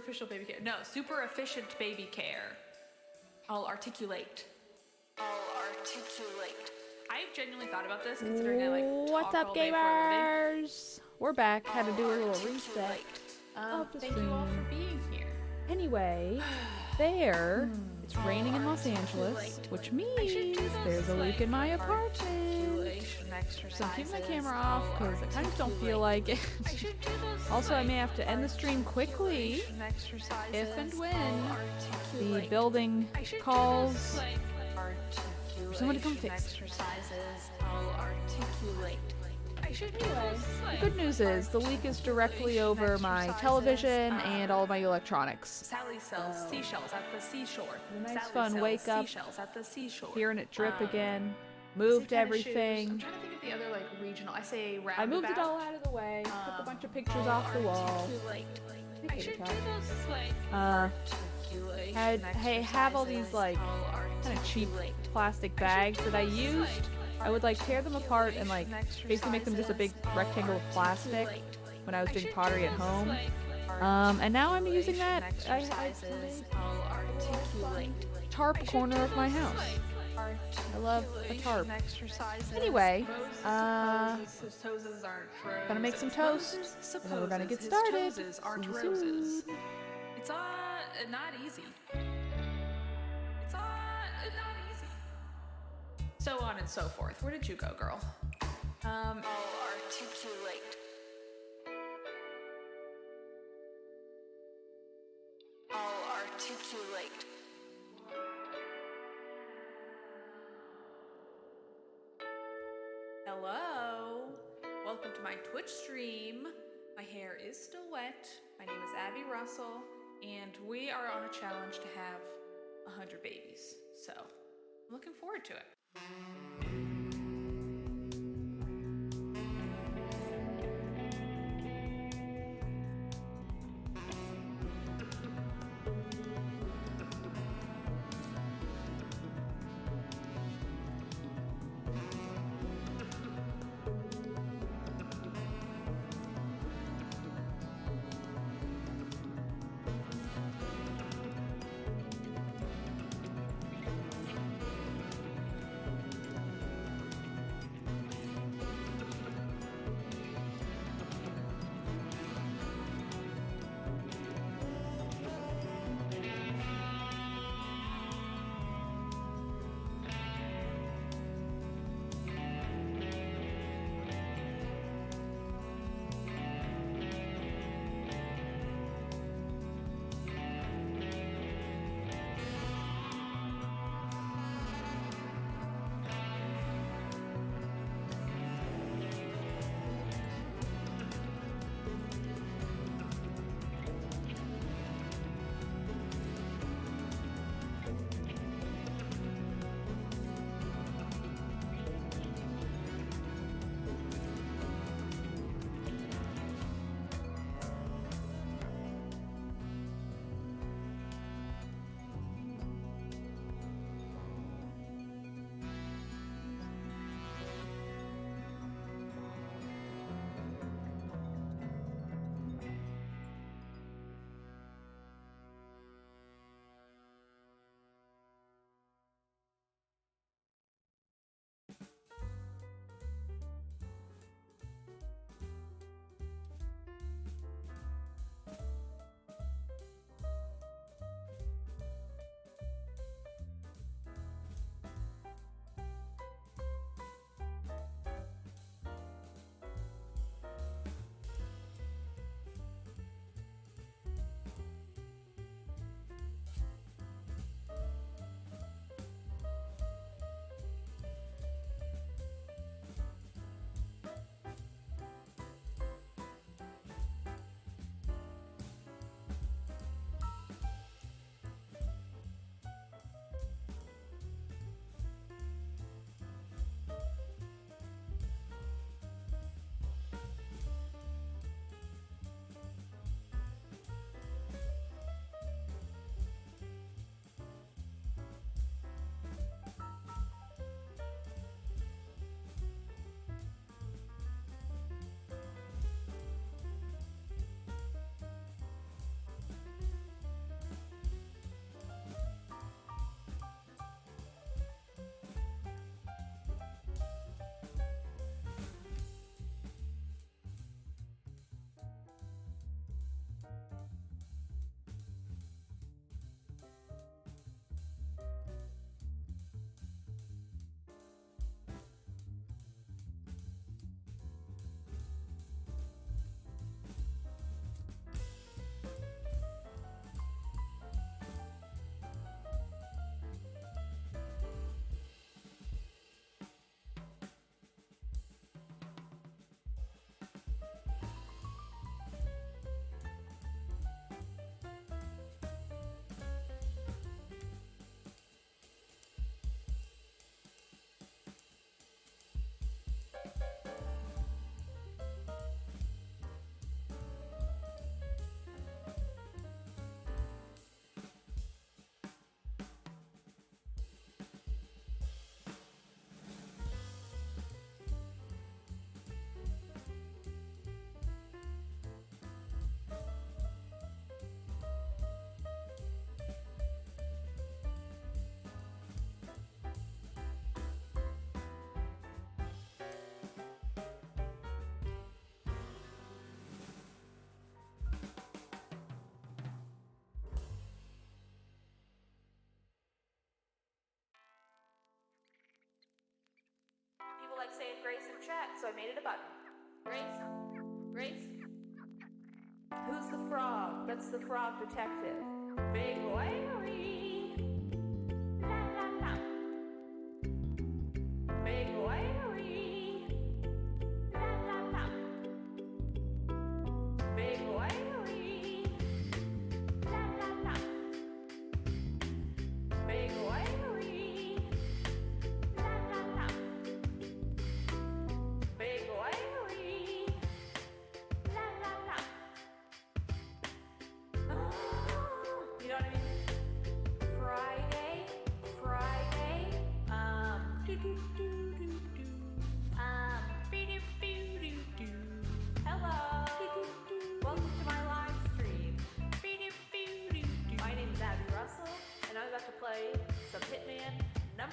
superficial baby care. No, super efficient baby care. I'll articulate. I've genuinely thought about this considering I What's talk up, all day for a living. gamers? We're back. Had to do a little reset. Thank you all for being here. Anyway, there, it's raining in Los Angeles, which means there's a leak in my apartment. So I'm keeping my camera off because I kind of don't feel like it. Also, I may have to end the stream quickly if and when the building calls for someone to come fix it. Anyway, the good news is the leak is directly over my television and all of my electronics. Sally sells seashells at the seashore. A nice fun wake up, hearing it drip again. Same Moved kind of shoes. everything. I'm trying to think of the other like regional. I say roundabout. I moved it all out of the way. Took a bunch of pictures off the wall. I should do those Have all these like kind of cheap plastic bags that I used. I would like tear them apart and like basically make them just a big rectangle of plastic when I was doing pottery at home. And now I'm using that. I tarp corner of my house. I love a tarp. Anyway, gonna make some toast, and then we're gonna get started. See you soon. It's not easy. It's not easy. So on and so forth. Where did you go, girl? Hello. Welcome to my Twitch stream. My hair is still wet. My name is Abby Russell, and we are on a challenge to have 100 babies. So, I'm looking forward to it. chat, so I made it a button. Grace? Grace? Who's the frog? That's the frog detective. Big Larry. La la la. Big Larry. La la la. Big Larry. La la la. Big Larry. La la la. Big Larry. La la la. You know what I mean? Friday. Do do do do do. Hello. Welcome to my live stream. My name is Abby Russell, and I'm about to play some Hitman #1.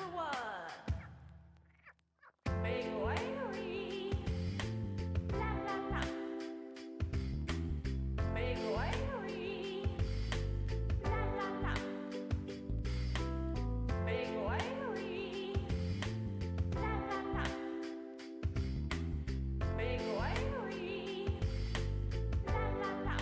Big Larry. La la la. Big Larry. La la la. Big Larry. La la la. Big Larry. La la la.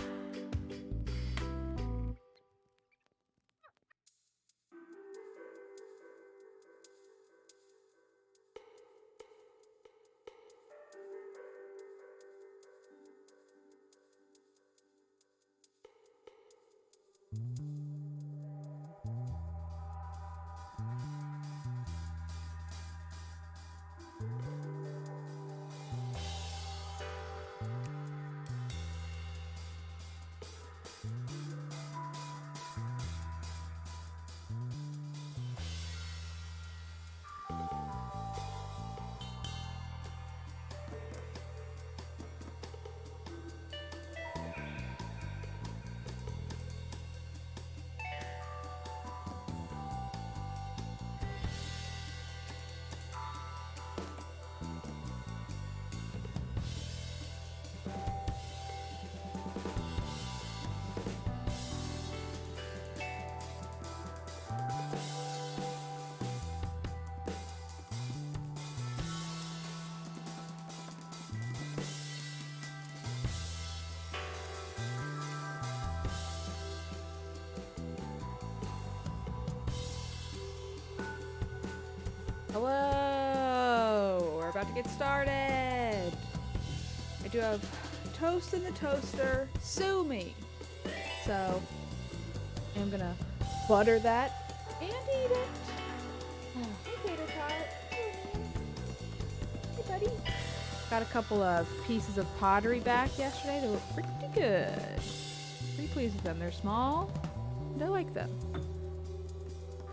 Hello! We're about to get started. I do have toast in the toaster. Sue me! So, I'm gonna butter that and eat it. Hey, tater tot. Hey, buddy. Got a couple of pieces of pottery back yesterday. They look pretty good. Pretty pleased with them. They're small, and I like them.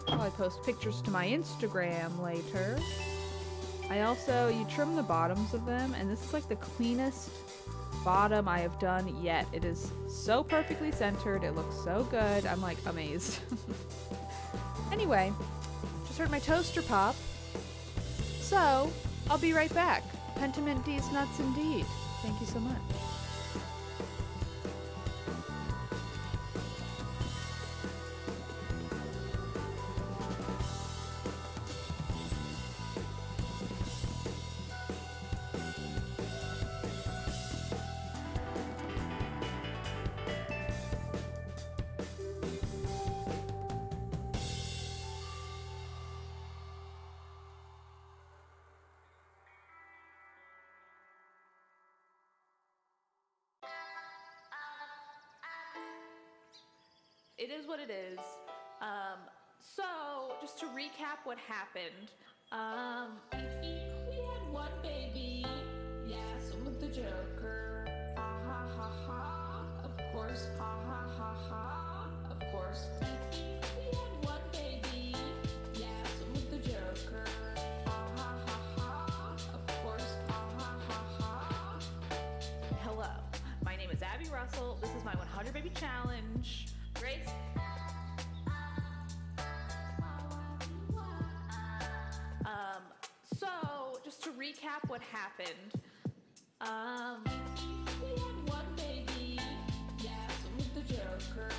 I'll post pictures to my Instagram later. You trim the bottoms of them, and this is like the cleanest bottom I have done yet. It is so perfectly centered. It looks so good. I'm like amazed. Anyway, just heard my toaster pop. So, I'll be right back. Pentiment D's nuts indeed. Thank you so much. It is what it is. So, just to recap what happened, we had one baby, yes, with the Joker, ha ha ha ha, of course, ha ha ha ha, of course. We had one baby, yes, with the Joker, ha ha ha ha, of course, ha ha ha ha. Hello, my name is Abby Russell. This is my 100 Baby Challenge. Grace? So, just to recap what happened, we had one baby, yes, with the Joker,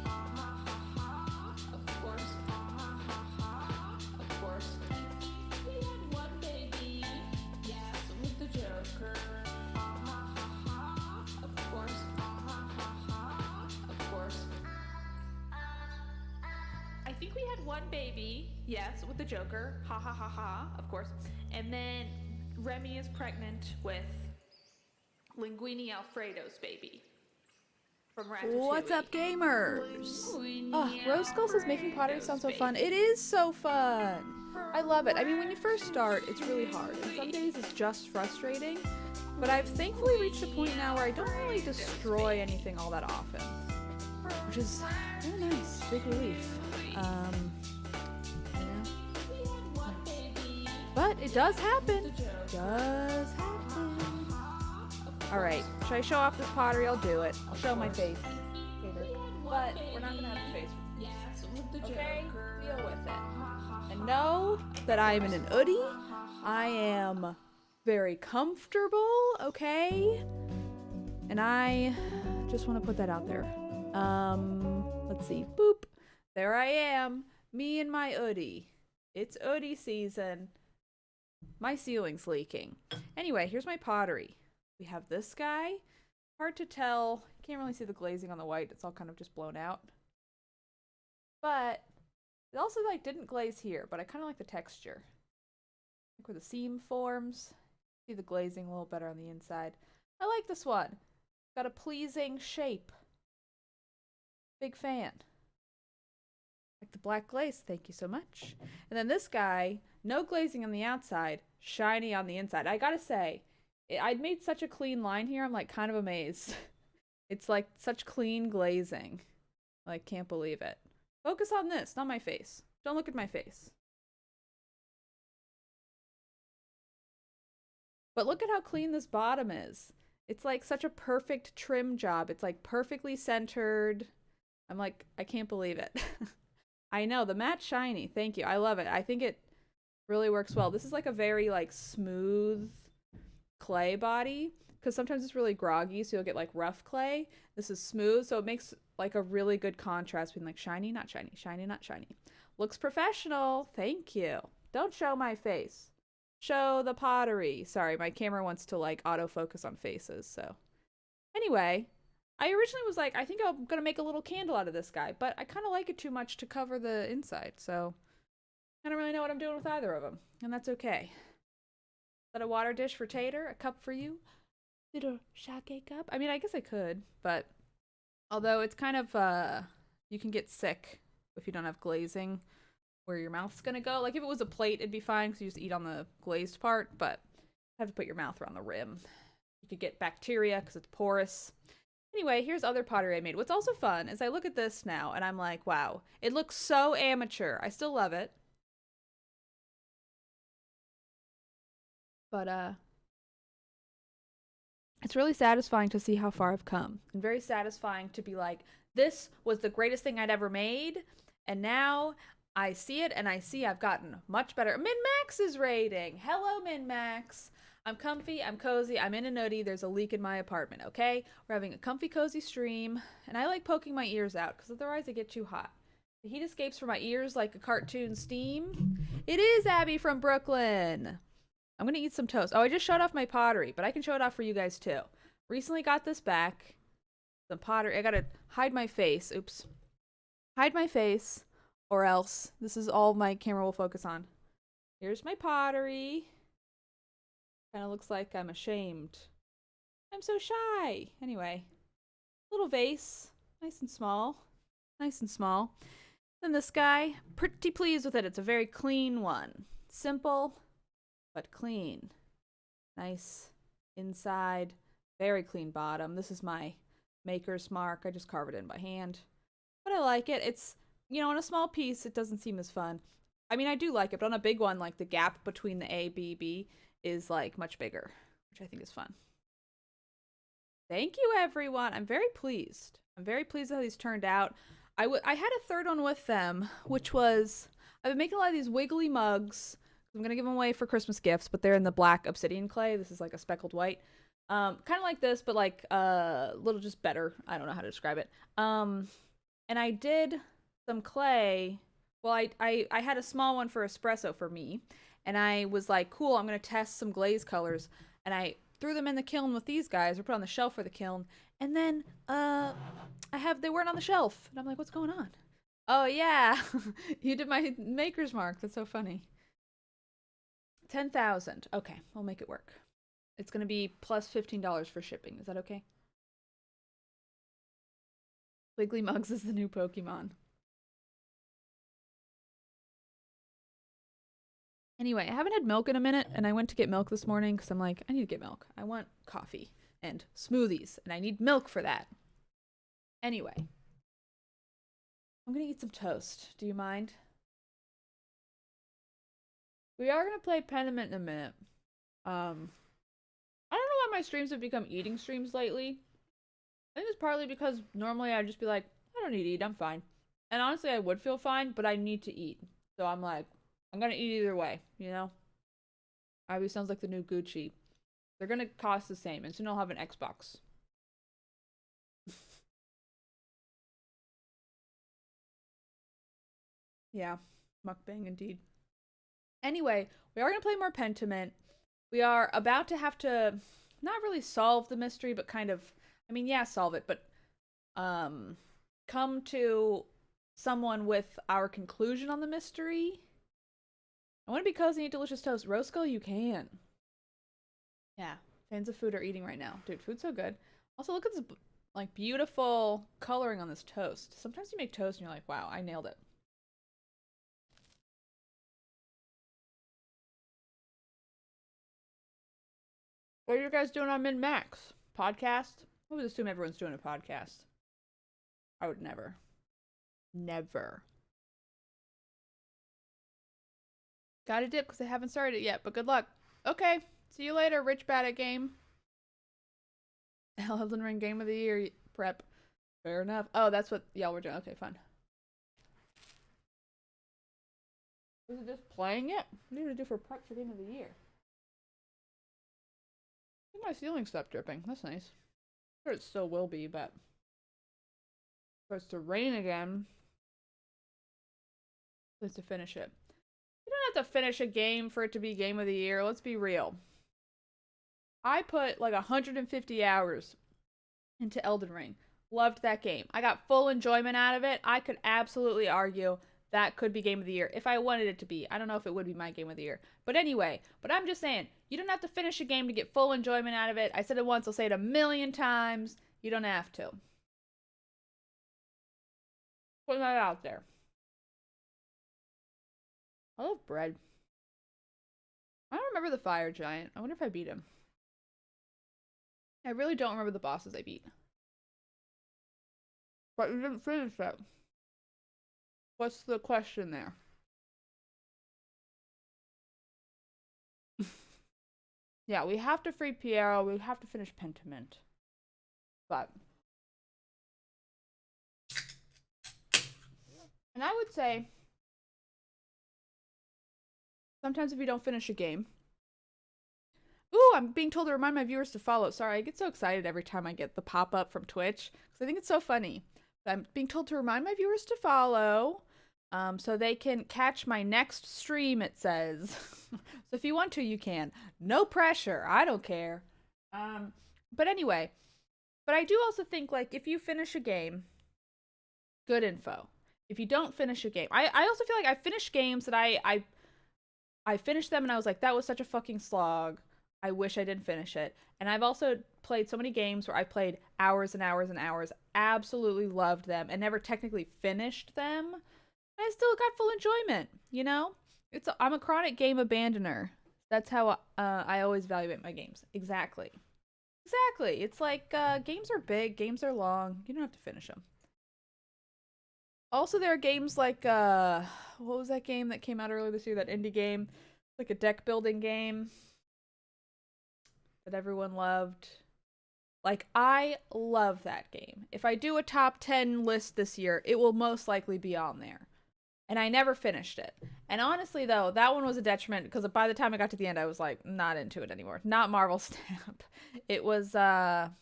ha ha ha ha, of course, ha ha ha ha, of course. We had one baby, yes, with the I think we had one baby, yes, with the Joker, ha ha ha ha, of course. And then Remy is pregnant with Linguini Alfredo's baby from Ratatouille. What's up, gamers? Linguini Rose Skulls is making pottery sound so fun. It is so fun. I love it. I mean, when you first start, it's really hard. And some days it's just frustrating. But I've thankfully reached a point now where I don't really destroy anything all that often. Which is really nice. Big relief. Yeah. But it does happen. Does happen. Alright, should I show off this pottery? I'll do it. I'll show my face. But we're not gonna have a face. Okay? Deal with it. And know that I'm in an hoodie. I am very comfortable, okay? And I just want to put that out there. Let's see. Boop. There I am. Me and my hoodie. It's hoodie season. My ceiling's leaking. Anyway, here's my pottery. We have this guy. Hard to tell. Can't really see the glazing on the white. It's all kind of just blown out. But it also like didn't glaze here, but I kind of like the texture. Like where the seam forms. See the glazing a little better on the inside. I like this one. Got a pleasing shape. Big fan. Like the black glaze, thank you so much. And then this guy, no glazing on the outside, shiny on the inside. I gotta say, I'd made such a clean line here, I'm like kind of amazed. It's like such clean glazing. Like, can't believe it. Focus on this, not my face. Don't look at my face. But look at how clean this bottom is. It's like such a perfect trim job. It's like perfectly centered. I'm like, I can't believe it. I know, the matte shiny. Thank you. I love it. I think it really works well. This is like a very like smooth clay body because sometimes it's really groggy, so you'll get like rough clay. This is smooth, so it makes like a really good contrast between like shiny, not shiny, shiny, not shiny. Looks professional. Thank you. Don't show my face. Show the pottery. Sorry, my camera wants to like autofocus on faces, so. Anyway, I originally was like, I think I'm gonna make a little candle out of this guy, but I kind of like it too much to cover the inside, so I don't really know what I'm doing with either of them, and that's okay. Is that a water dish for Tater? A cup for you? Little sake cup? I mean, I guess I could, but although it's kind of, you can get sick if you don't have glazing where your mouth's gonna go. Like if it was a plate, it'd be fine because you just eat on the glazed part, but you have to put your mouth around the rim. You could get bacteria because it's porous. Anyway, here's other pottery I made. What's also fun is I look at this now and I'm like, wow, it looks so amateur. I still love it. But, it's really satisfying to see how far I've come. And very satisfying to be like, this was the greatest thing I'd ever made. And now I see it and I see I've gotten much better. Min-Max is rating. Hello, Min-Max. I'm comfy, I'm cozy, I'm in a hoodie, there's a leak in my apartment, okay? We're having a comfy, cozy stream, and I like poking my ears out, because otherwise I get too hot. The heat escapes from my ears like a cartoon steam. It is Abby from Brooklyn. I'm gonna eat some toast. Oh, I just showed off my pottery, but I can show it off for you guys too. Recently got this back. Some pottery. I gotta hide my face. Oops. Hide my face, or else this is all my camera will focus on. Here's my pottery. Kind of looks like I'm ashamed. I'm so shy. Anyway, little vase, nice and small, nice and small. Then this guy, pretty pleased with it. It's a very clean one. Simple, but clean. Nice inside, very clean bottom. This is my maker's mark. I just carve it in by hand. But I like it. It's, you know, on a small piece, it doesn't seem as fun. I mean, I do like it, but on a big one, like the gap between the A, B, B is like much bigger, which I think is fun. Thank you, everyone. I'm very pleased. I'm very pleased with how these turned out. I had a third one with them, which was, I've been making a lot of these wiggly mugs. I'm going to give them away for Christmas gifts, but they're in the black obsidian clay. This is like a speckled white. Kind of like this, but like a little just better. I don't know how to describe it. And I did some clay. Well, I had a small one for espresso for me. And I was like, cool, I'm going to test some glaze colors. And I threw them in the kiln with these guys, or put on the shelf for the kiln. And then they weren't on the shelf. And I'm like, what's going on? Oh yeah, you did my maker's mark. That's so funny. 10,000. Okay, we'll make it work. It's gonna be plus $15 for shipping. Is that okay? Wiggly Mugs is the new Pokemon. Anyway, I haven't had milk in a minute, and I went to get milk this morning because I'm like, I need to get milk. I want coffee and smoothies, and I need milk for that. Anyway, I'm gonna eat some toast. Do you mind? We are gonna play Pentiment in a minute. I don't know why my streams have become eating streams lately. I think it's partly because normally I'd just be like, I don't need to eat, I'm fine. And honestly, I would feel fine, but I need to eat. So I'm like, I'm gonna eat either way, you know? Ivy sounds like the new Gucci. They're gonna cost the same, and soon I'll have an Xbox. Yeah, mukbang indeed. Anyway, we are gonna play more Pentiment. We are about to have to not really solve the mystery, but kind of, I mean, yeah, solve it, but um come to someone with our conclusion on the mystery. I want to be cozy and eat delicious toast. Roscoe, you can. Yeah, fans of food are eating right now. Dude, food's so good. Also, look at this like beautiful coloring on this toast. Sometimes you make toast and you're like, wow, I nailed it. What are you guys doing on Min Max? Podcast? I would assume everyone's doing a podcast. I would never. Never. Gotta dip because I haven't started it yet, but good luck. Okay, see you later, Rich Bad at Game. Elden Ring Game of the Year prep. Fair enough. Oh, that's what y'all were doing. Okay, fun. Was it just playing it? What do you do for prep for Game of the Year? I think my ceiling stopped dripping. That's nice. I'm sure it still will be, but it starts to rain again. Let's to finish it. You don't have to finish a game for it to be Game of the Year. Let's be real. I put like 150 hours into Elden Ring. Loved that game. I got full enjoyment out of it. I could absolutely argue that could be Game of the Year if I wanted it to be. I don't know if it would be my Game of the Year. But anyway, but I'm just saying, you don't have to finish a game to get full enjoyment out of it. I said it once, I'll say it a million times. You don't have to. Put that out there. I love bread. I don't remember the fire giant. I wonder if I beat him. I really don't remember the bosses I beat. But you didn't finish it. What's the question there? Yeah, we have to free Piero. We have to finish Pentiment. But. And I would say. Sometimes if you don't finish a game. Ooh, I'm being told to remind my viewers to follow. Sorry, I get so excited every time I get the pop up from Twitch. Because I think it's so funny. I'm being told to remind my viewers to follow. So they can catch my next stream, it says. So if you want to, you can. No pressure. I don't care. But anyway. But I do also think, like, if you finish a game, good info. If you don't finish a game. I also feel like I finished games that I finished them and I was like, that was such a fucking slog. I wish I didn't finish it. And I've also played so many games where I played hours and hours and hours, absolutely loved them, and never technically finished them. I still got full enjoyment, you know? I'm a chronic game abandoner. That's how I always evaluate my games. Exactly. Exactly. It's like games are big, games are long. You don't have to finish them. Also, there are games like what was that game that came out earlier this year? That indie game, like a deck building game that everyone loved. Like, I love that game. If I do a top 10 list this year, it will most likely be on there. And I never finished it. And honestly, though, that one was a detriment because by the time I got to the end, I was like, not into it anymore. Not Marvel Snap. It was an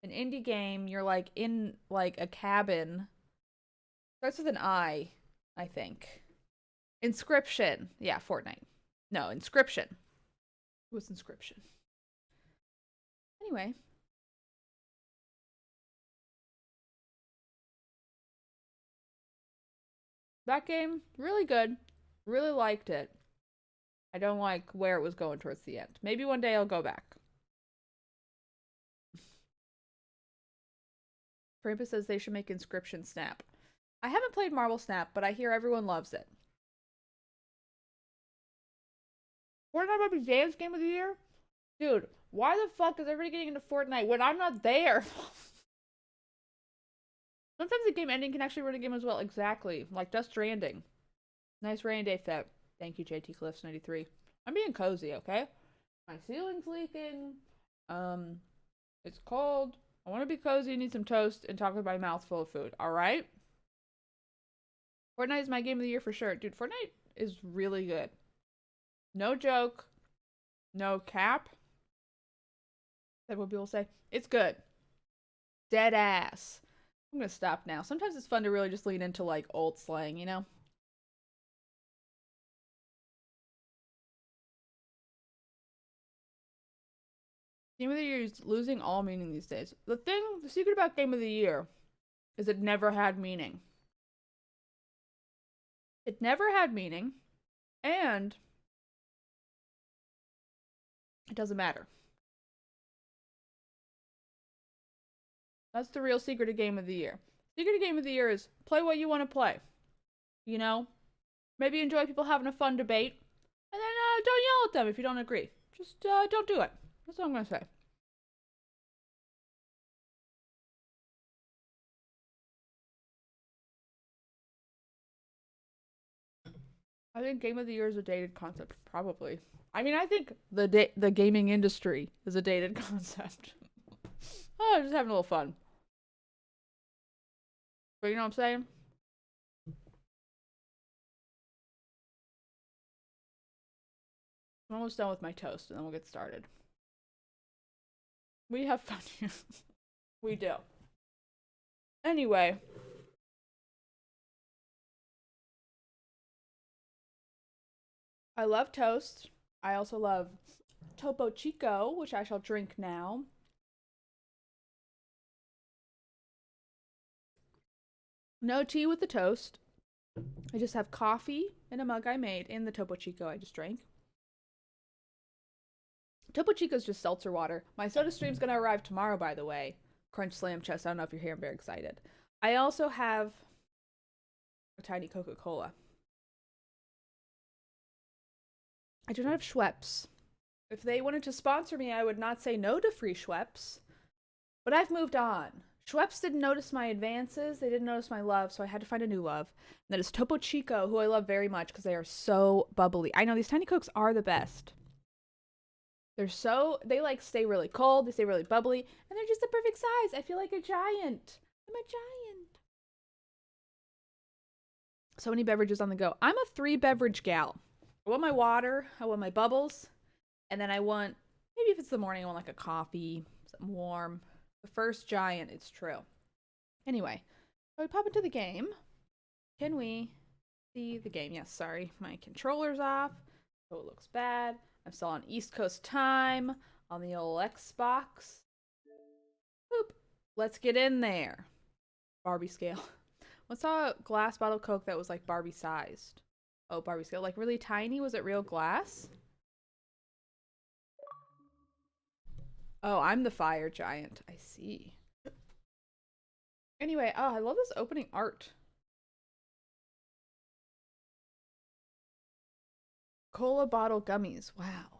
indie game. You're like in like a cabin. Starts with an I think. Inscription. Yeah, Fortnite. No, Inscription. It was Inscription. Anyway. That game, really good. Really liked it. I don't like where it was going towards the end. Maybe one day I'll go back. Krampus says they should make Inscription Snap. I haven't played Marble Snap, but I hear everyone loves it. Fortnite might be Dan's game of the year? Dude, why the fuck is everybody getting into Fortnite when I'm not there? Sometimes the game ending can actually ruin a game as well. Exactly. Like Dust Stranding. Nice rainy day fit. Thank you, JT Cliffs 93. I'm being cozy, okay? My ceiling's leaking. It's cold. I want to be cozy, need some toast, and talk with my mouth full of food. Alright? Fortnite is my game of the year for sure. Dude, Fortnite is really good. No joke. No cap. That's what people say. It's good. Dead ass. I'm gonna stop now. Sometimes it's fun to really just lean into like old slang, you know? Game of the Year is losing all meaning these days. The secret about Game of the Year is it never had meaning. It never had meaning, and it doesn't matter. That's the real secret of Game of the Year. Secret of Game of the Year is play what you want to play. You know? Maybe enjoy people having a fun debate, and then don't yell at them if you don't agree. Just don't do it. That's all I'm gonna say. I think Game of the Year is a dated concept, probably. I mean, I think the gaming industry is a dated concept. Oh, just having a little fun. But you know what I'm saying? I'm almost done with my toast, and then we'll get started. We have fun here. We do. Anyway. I love toast. I also love Topo Chico, which I shall drink now. No tea with the toast. I just have coffee in a mug I made in the Topo Chico I just drank. Topo Chico's just seltzer water. My soda stream's gonna arrive tomorrow, by the way. Crunch Slam Chest. I don't know if you're here. I'm very excited. I also have a tiny Coca-Cola. I do not have Schweppes. If they wanted to sponsor me, I would not say no to free Schweppes. But I've moved on. Schweppes didn't notice my advances. They didn't notice my love, so I had to find a new love. And that is Topo Chico, who I love very much because they are so bubbly. I know these tiny Cokes are the best. They like stay really cold, they stay really bubbly, and they're just the perfect size. I feel like a giant. I'm a giant. So many beverages on the go. I'm a 3-beverage gal. I want my water, I want my bubbles, and then I want, maybe if it's the morning, I want like a coffee, something warm. The first giant, it's true. Anyway, so we pop into the game. Can we see the game? Yes, sorry, my controller's off, so it looks bad. I'm still on East Coast time on the old Xbox. Boop. Let's get in there. Barbie scale. What's a glass bottle of Coke that was like Barbie sized? Oh, Barbie scale. Like really tiny? Was it real glass? Oh, I'm the fire giant. I see. Anyway, oh, I love this opening art. Cola bottle gummies. Wow.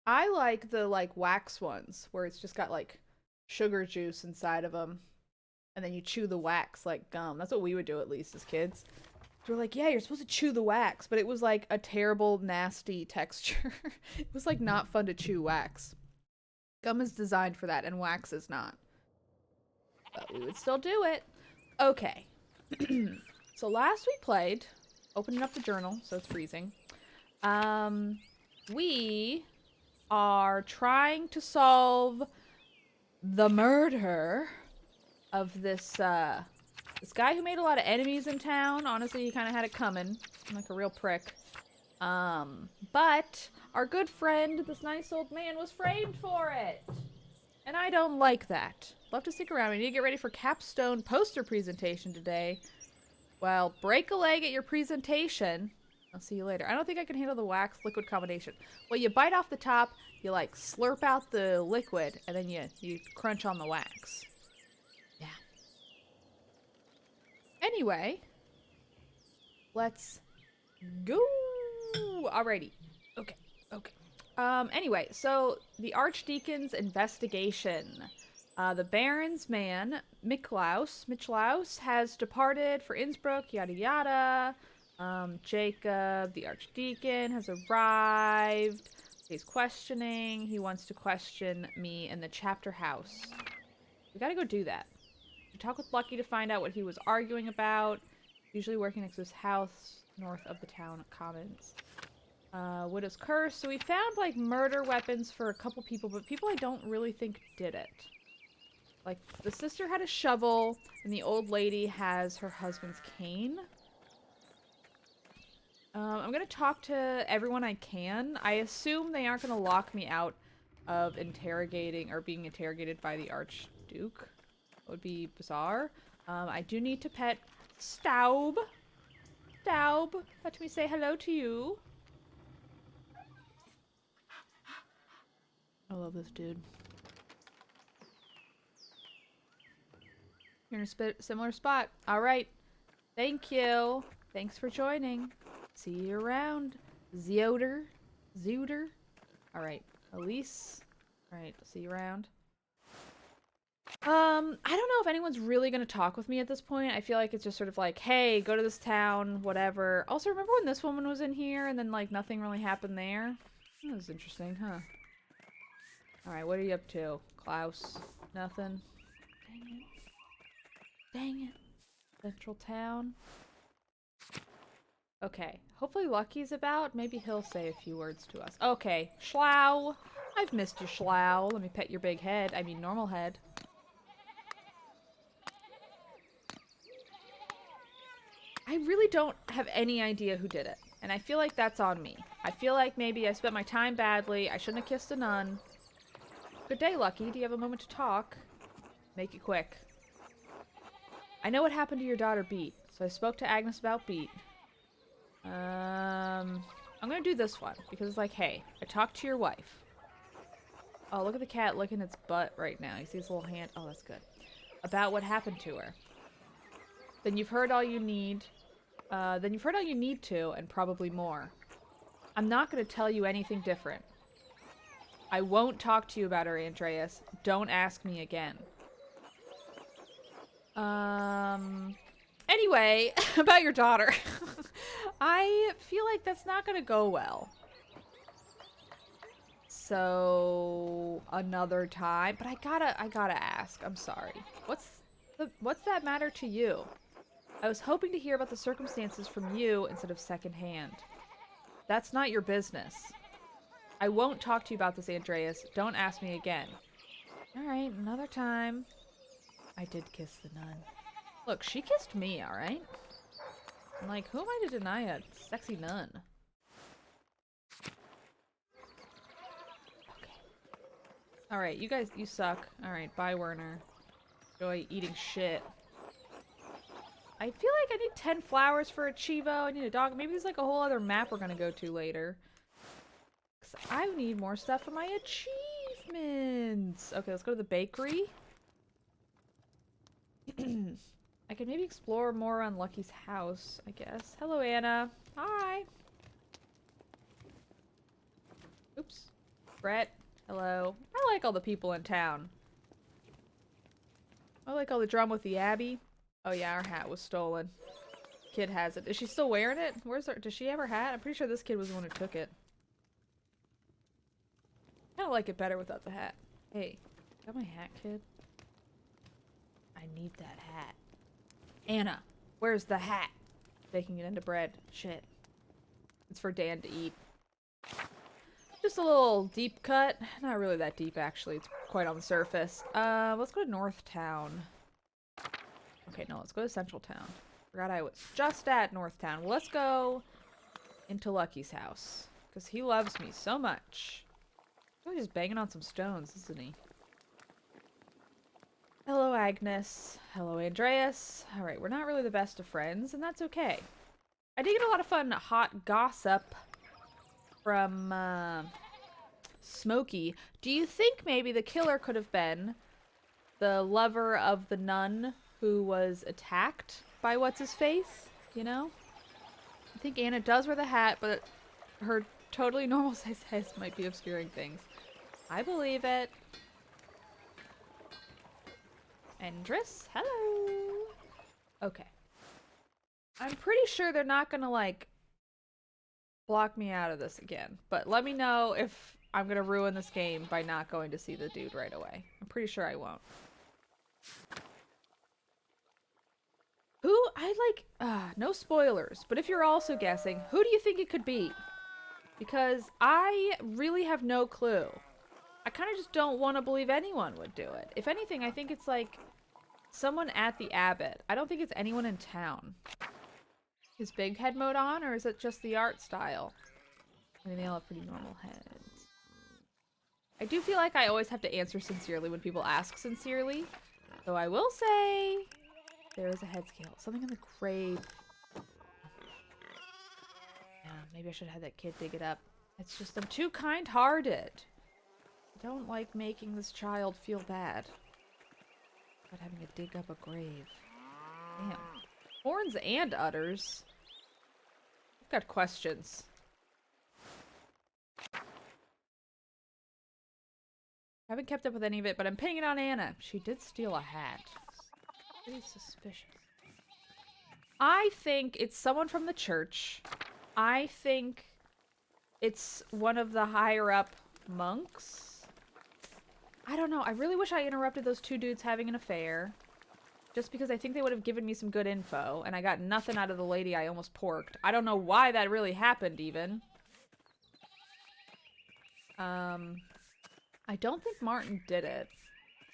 I like the like wax ones where it's just got like sugar juice inside of them. And then you chew the wax like gum. That's what we would do at least as kids. We're like, yeah, you're supposed to chew the wax, but it was like a terrible, nasty texture. It was like not fun to chew wax. Gum is designed for that, and wax is not. But we would still do it. Okay. So last we played, opening up the journal, so it's freezing. We are trying to solve the murder of this guy who made a lot of enemies in town. Honestly, he kind of had it coming. Like a real prick. But our good friend, this nice old man, was framed for it. And I don't like that. Love to stick around. We need to get ready for capstone poster presentation today. Well, break a leg at your presentation. I'll see you later. I don't think I can handle the wax liquid combination. Well, you bite off the top, you like slurp out the liquid, and then you crunch on the wax. Yeah. Anyway, let's go. Alrighty. Okay. Okay. Anyway, so the Archdeacon's investigation. The Baron's man, Michlaus, has departed for Innsbruck, yada yada. Jacob, the Archdeacon, has arrived. He's questioning. He wants to question me in the chapter house. We gotta go do that. We talk with Lucky to find out what he was arguing about. Usually working next to his house, north of the town commons. Widow's Curse. So we found, like, murder weapons for a couple people, but people I don't really think did it. Like, the sister had a shovel, and the old lady has her husband's cane. I'm gonna talk to everyone I can. I assume they aren't gonna lock me out of interrogating or being interrogated by the Archduke. That would be bizarre. I do need to pet Staub. Staub, let me say hello to you. I love this dude. You're in a similar spot. All right. Thank you. Thanks for joining. See you around. Zooter. All right. Elise. All right. See you around. I don't know if anyone's really going to talk with me at this point. I feel like it's just sort of like, hey, go to this town, whatever. Also, remember when this woman was in here and then, like, nothing really happened there? That was interesting, huh? All right. What are you up to? Klaus? Nothing? Dang it. Dang it. Central town. Okay. Hopefully Lucky's about. Maybe he'll say a few words to us. Okay. Schlau. I've missed you, Schlau. Let me pet your big head. I mean, normal head. I really don't have any idea who did it. And I feel like that's on me. I feel like maybe I spent my time badly. I shouldn't have kissed a nun. Good day, Lucky. Do you have a moment to talk? Make it quick. I know what happened to your daughter, Beat. So I spoke to Agnes about Beat. I'm gonna do this one. Because it's like, hey, I talked to your wife. Oh, look at the cat licking its butt right now. You see his little hand? Oh, that's good. About what happened to her. Then you've heard all you need. Then you've heard all you need to, and probably more. I'm not gonna tell you anything different. I won't talk to you about her, Andreas. Don't ask me again. Anyway, about your daughter. I feel like that's not gonna go well. So, another time. But I gotta ask. I'm sorry. What's that matter to you? I was hoping to hear about the circumstances from you instead of secondhand. That's not your business. I won't talk to you about this, Andreas. Don't ask me again. Alright, another time. I did kiss the nun. Look, she kissed me, alright? I'm like, who am I to deny a sexy nun? Okay. Alright, you guys, you suck. Alright, bye, Werner. Enjoy eating shit. I feel like I need 10 flowers for a Chivo. I need a dog. Maybe there's like a whole other map we're gonna go to later. 'Cause I need more stuff for my achievements. Okay, let's go to the bakery. I could maybe explore more on Lucky's house, I guess. Hello, Anna. Hi. Oops. Brett. Hello. I like all the people in town. I like all the drama with the Abbey. Oh yeah, our hat was stolen. Kid has it. Is she still wearing it? Where's her? Does she have her hat? I'm pretty sure this kid was the one who took it. I kind of like it better without the hat. Hey, got my hat, kid? I need that hat. Anna, where's the hat? Baking it into bread. Shit. It's for Dan to eat. Just a little deep cut. Not really that deep, actually. It's quite on the surface. Let's go to North Town. Okay, no, let's go to Central Town. Forgot I was just at North Town. Well, let's go into Lucky's house. Because he loves me so much. He's just banging on some stones, isn't he? Hello, Agnes. Hello, Andreas. All right, we're not really the best of friends, and that's okay. I did get a lot of fun hot gossip from Smokey. Do you think maybe the killer could have been the lover of the nun who was attacked by what's-his-face? You know? I think Anna does wear the hat, but her totally normal size head might be obscuring things. I believe it. Endris, hello. Okay. I'm pretty sure they're not gonna, like, block me out of this again. But let me know if I'm gonna ruin this game by not going to see the dude right away. I'm pretty sure I won't. No spoilers, but if you're also guessing, who do you think it could be? Because I really have no clue. I kind of just don't want to believe anyone would do it. If anything, I think it's like someone at the Abbot. I don't think it's anyone in town. Is big head mode on, or is it just the art style? I mean, they all have pretty normal heads. I do feel like I always have to answer sincerely when people ask sincerely. So I will say there is a head scale. Something in the grave. Yeah, maybe I should have had that kid dig it up. It's just I'm too kind-hearted. I don't like making this child feel bad about having to dig up a grave. Damn. Horns and udders. I've got questions. I haven't kept up with any of it, but I'm pinning it on Anna. She did steal a hat. Pretty suspicious. I think it's someone from the church. I think it's one of the higher up monks. I don't know. I really wish I interrupted those two dudes having an affair. Just because I think they would have given me some good info, and I got nothing out of the lady I almost porked. I don't know why that really happened, even. I don't think Martin did it.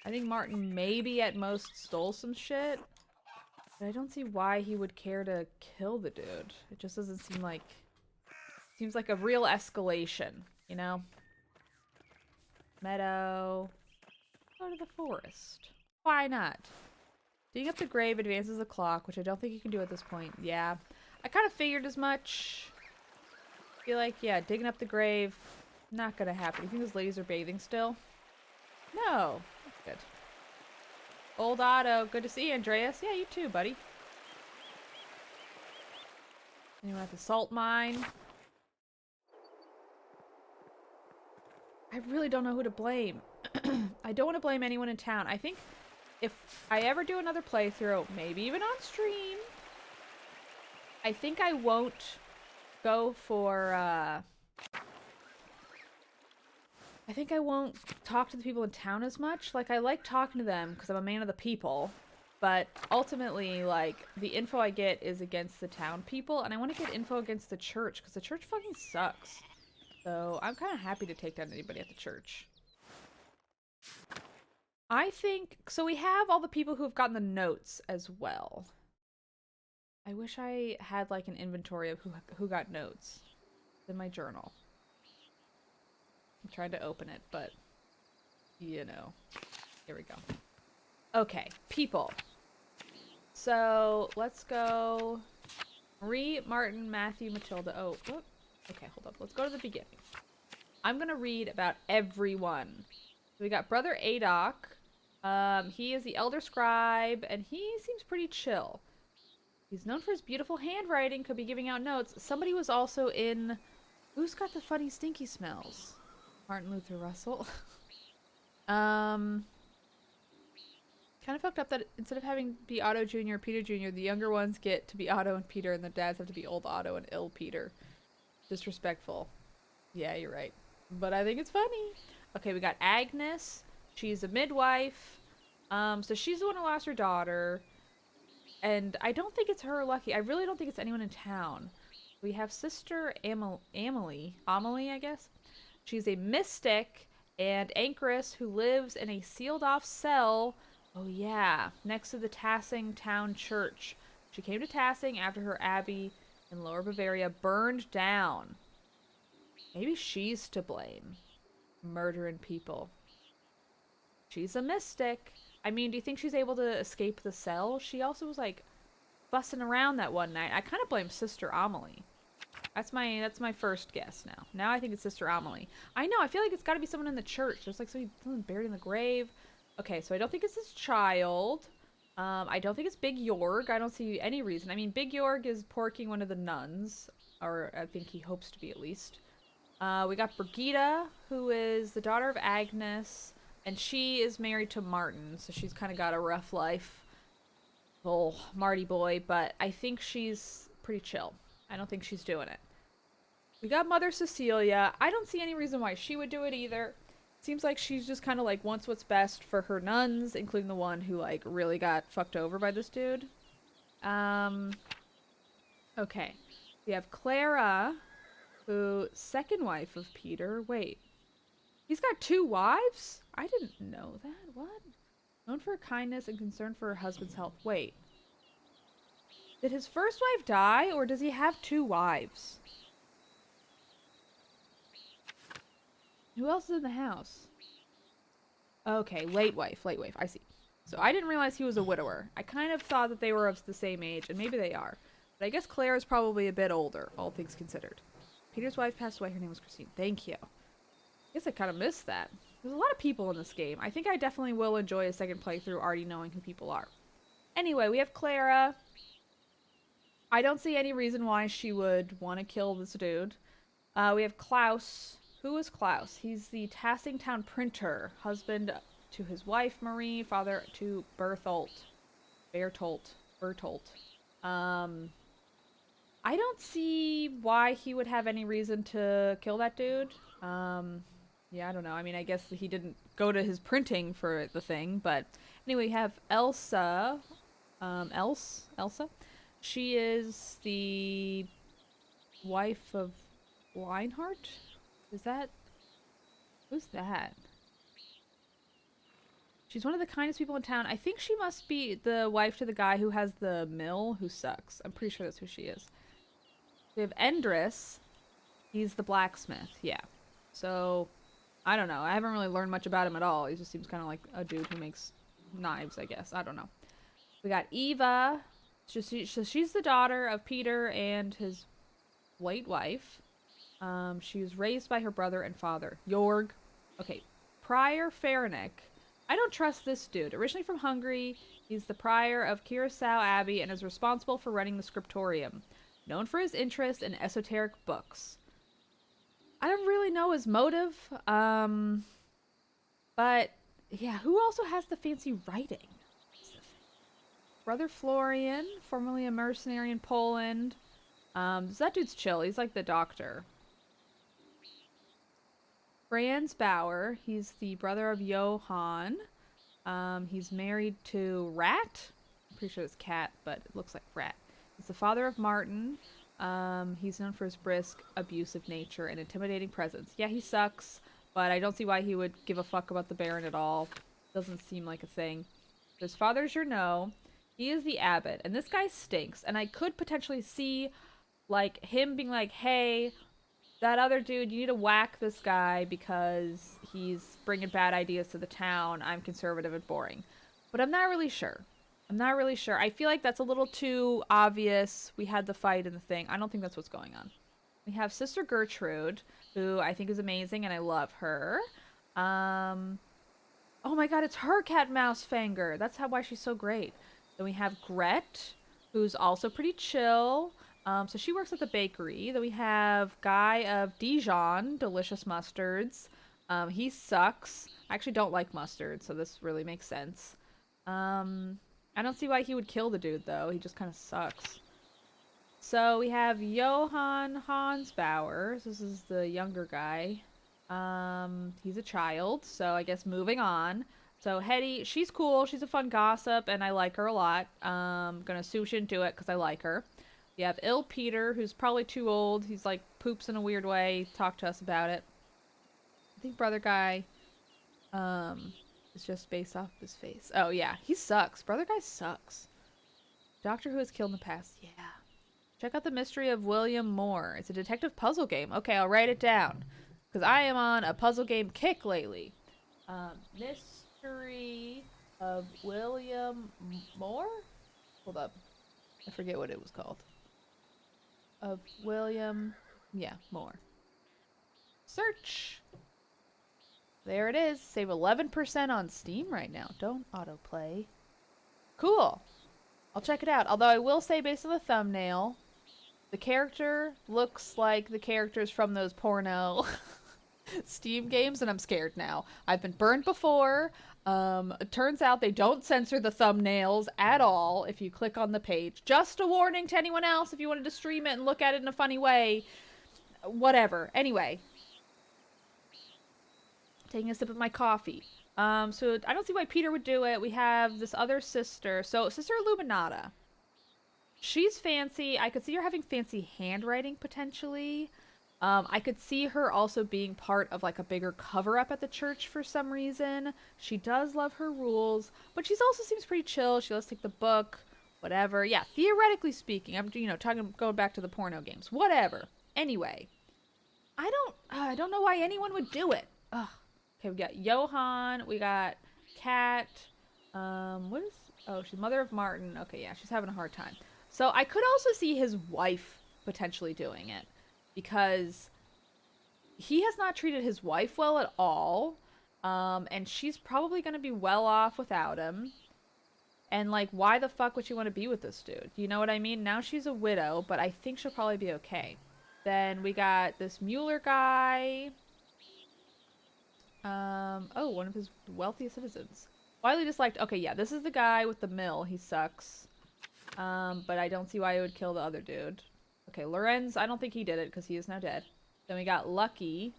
I think Martin maybe at most stole some shit. But I don't see why he would care to kill the dude. It just doesn't seem like... Seems like a real escalation, you know? Meadow. Go to the forest. Why not? Digging up the grave advances the clock, which I don't think you can do at this point. Yeah. I kind of figured as much. I feel like, yeah, digging up the grave, not gonna happen. You think those ladies are bathing still? No. That's good. Old Otto. Good to see you, Andreas. Yeah, you too, buddy. Anyone at the salt mine? I really don't know who to blame. I don't want to blame anyone in town. I think if I ever do another playthrough, maybe even on stream, I think I won't go for, I think I won't talk to the people in town as much. Like, I like talking to them because I'm a man of the people, but ultimately, like, the info I get is against the town people, and I want to get info against the church because the church fucking sucks. So I'm kind of happy to take down anybody at the church. I think, so we have all the people who have gotten the notes as well. I wish I had like an inventory of who got notes in my journal. I'm trying to open it, but you know, here we go. Okay, people. So let's go Marie, Martin, Matthew, Matilda. Oh, whoop. Okay, hold up. Let's go to the beginning. I'm gonna read about everyone. So we got Brother Adok. He is the elder scribe, and he seems pretty chill. He's known for his beautiful handwriting, could be giving out notes. Somebody was also in... Who's got the funny stinky smells? Martin Luther Russell. Kind of fucked up that instead of having be Otto Jr. or Peter Jr., the younger ones get to be Otto and Peter, and the dads have to be old Otto and ill Peter. Disrespectful. Yeah, you're right. But I think it's funny. Okay, we got Agnes. She's a midwife. So she's the one who lost her daughter. And I don't think it's her or Lucky. I really don't think it's anyone in town. We have Sister Amelie, I guess. She's a mystic and anchoress who lives in a sealed-off cell. Oh yeah, next to the Tassing Town Church. She came to Tassing after her abbey in Lower Bavaria burned down. Maybe she's to blame. Murdering people. She's a mystic. I mean, do you think she's able to escape the cell? She also was like fussing around that one night. I kind of blame Sister Amelie. That's my first guess now. Now I think it's Sister Amelie. I know, I feel like it's got to be someone in the church. There's like someone buried in the grave. Okay, so I don't think it's this child. I don't think it's Big Jorg. I don't see any reason. I mean, Big Jorg is porking one of the nuns, or I think he hopes to be at least. We got Brigida, who is the daughter of Agnes, and she is married to Martin, so she's kind of got a rough life. Oh, Marty boy, but I think she's pretty chill. I don't think she's doing it. We got Mother Cecilia. I don't see any reason why she would do it either. Seems like she's just kind of like wants what's best for her nuns, including the one who like really got fucked over by this dude. Okay. We have Clara, who second wife of Peter. Wait. He's got 2 wives? I didn't know that. What? Known for her kindness and concern for her husband's health. Wait. Did his first wife die, or does he have 2 wives? Who else is in the house? Okay, late wife. I see. So I didn't realize he was a widower. I kind of thought that they were of the same age, and maybe they are. But I guess Claire is probably a bit older, all things considered. Peter's wife passed away. Her name was Christine. Thank you. I guess I kind of missed that. There's a lot of people in this game. I think I definitely will enjoy a second playthrough already knowing who people are. Anyway, we have Clara. I don't see any reason why she would want to kill this dude. We have Klaus. Who is Klaus? He's the Tassingtown printer, husband to his wife Marie, father to Bertolt. I don't see why he would have any reason to kill that dude. Yeah, I don't know. I mean, I guess he didn't go to his printing for the thing, but anyway, we have Elsa. Elsa? She is the wife of Leinhardt? Who's that? She's one of the kindest people in town. I think she must be the wife to the guy who has the mill who sucks. I'm pretty sure that's who she is. We have Endris. He's the blacksmith. Yeah. So, I don't know. I haven't really learned much about him at all. He just seems kind of like a dude who makes knives, I guess. I don't know. We got Eva. She's the daughter of Peter and his late wife. She was raised by her brother and father. Jorg. Okay. Prior Farenick. I don't trust this dude. Originally from Hungary, he's the prior of Curacao Abbey and is responsible for running the scriptorium. Known for his interest in esoteric books. I don't really know his motive. But, yeah, who also has the fancy writing? Brother Florian, formerly a mercenary in Poland. That dude's chill. He's like the doctor. Franz Bauer, he's the brother of Johann. He's married to Rat. I'm pretty sure it's Cat, but it looks like Rat. He's the father of Martin. He's known for his brisk, abusive nature and intimidating presence. Yeah, he sucks, but I don't see why he would give a fuck about the Baron at all. Doesn't seem like a thing. His father's Journeau. He is the abbot, and this guy stinks. And I could potentially see, like, him being like, hey, that other dude, you need to whack this guy because he's bringing bad ideas to the town. I'm conservative and boring. But I'm not really sure. I feel like that's a little too obvious. We had the fight and the thing. I don't think that's what's going on. We have Sister Gertrude, who I think is amazing, and I love her. Oh my god, it's her cat mouse Fanger. That's why she's so great. Then we have Gret, who's also pretty chill. So she works at the bakery. Then we have Guy of Dijon, delicious mustards. He sucks. I actually don't like mustard, so this really makes sense. I don't see why he would kill the dude, though. He just kind of sucks. So we have Johann Hansbauer. This is the younger guy. He's a child, so I guess moving on. So Hetty, she's cool. She's a fun gossip, and I like her a lot. Gonna assume she didn't do it because I like her. You have Ill Peter, who's probably too old. He's like poops in a weird way. Talk to us about it. I think Brother Guy is just based off his face. Oh yeah, he sucks. Brother Guy sucks. Doctor Who has killed in the past. Yeah. Check out The Mystery of William Moore. It's a detective puzzle game. Okay, I'll write it down. Because I am on a puzzle game kick lately. Mystery Of William Moore? Hold up. I forget what it was called. Of William, yeah, Moore. Search. There it is. Save 11% on Steam right now. Don't autoplay. Cool. I'll check it out. Although I will say, based on the thumbnail, the character looks like the characters from those porno Steam games, and I'm scared now. I've been burned before. It turns out they don't censor the thumbnails at all if you click on the page. Just a warning to anyone else if you wanted to stream it and look at it in a funny way. Whatever. Anyway. Taking a sip of my coffee. So I don't see why Peter would do it. We have this other sister. So Sister Illuminata. She's fancy. I could see her having fancy handwriting potentially. I could see her also being part of like a bigger cover-up at the church for some reason. She does love her rules, but she also seems pretty chill. She lets take the book, whatever. Yeah, theoretically speaking, I'm going back to the porno games, whatever. Anyway, I don't know why anyone would do it. Ugh. Okay, we got Johann, we got Kat. She's mother of Martin. Okay, yeah, she's having a hard time. So I could also see his wife potentially doing it, because he has not treated his wife well at all. And she's probably going to be well off without him. And, like, why the fuck would she want to be with this dude? You know what I mean? Now she's a widow, but I think she'll probably be okay. Then we got this Mueller guy. One of his wealthiest citizens. Widely disliked. Okay, yeah, this is the guy with the mill. He sucks. But I don't see why he would kill the other dude. Okay, Lorenz, I don't think he did it because he is now dead. Then we got Lucky.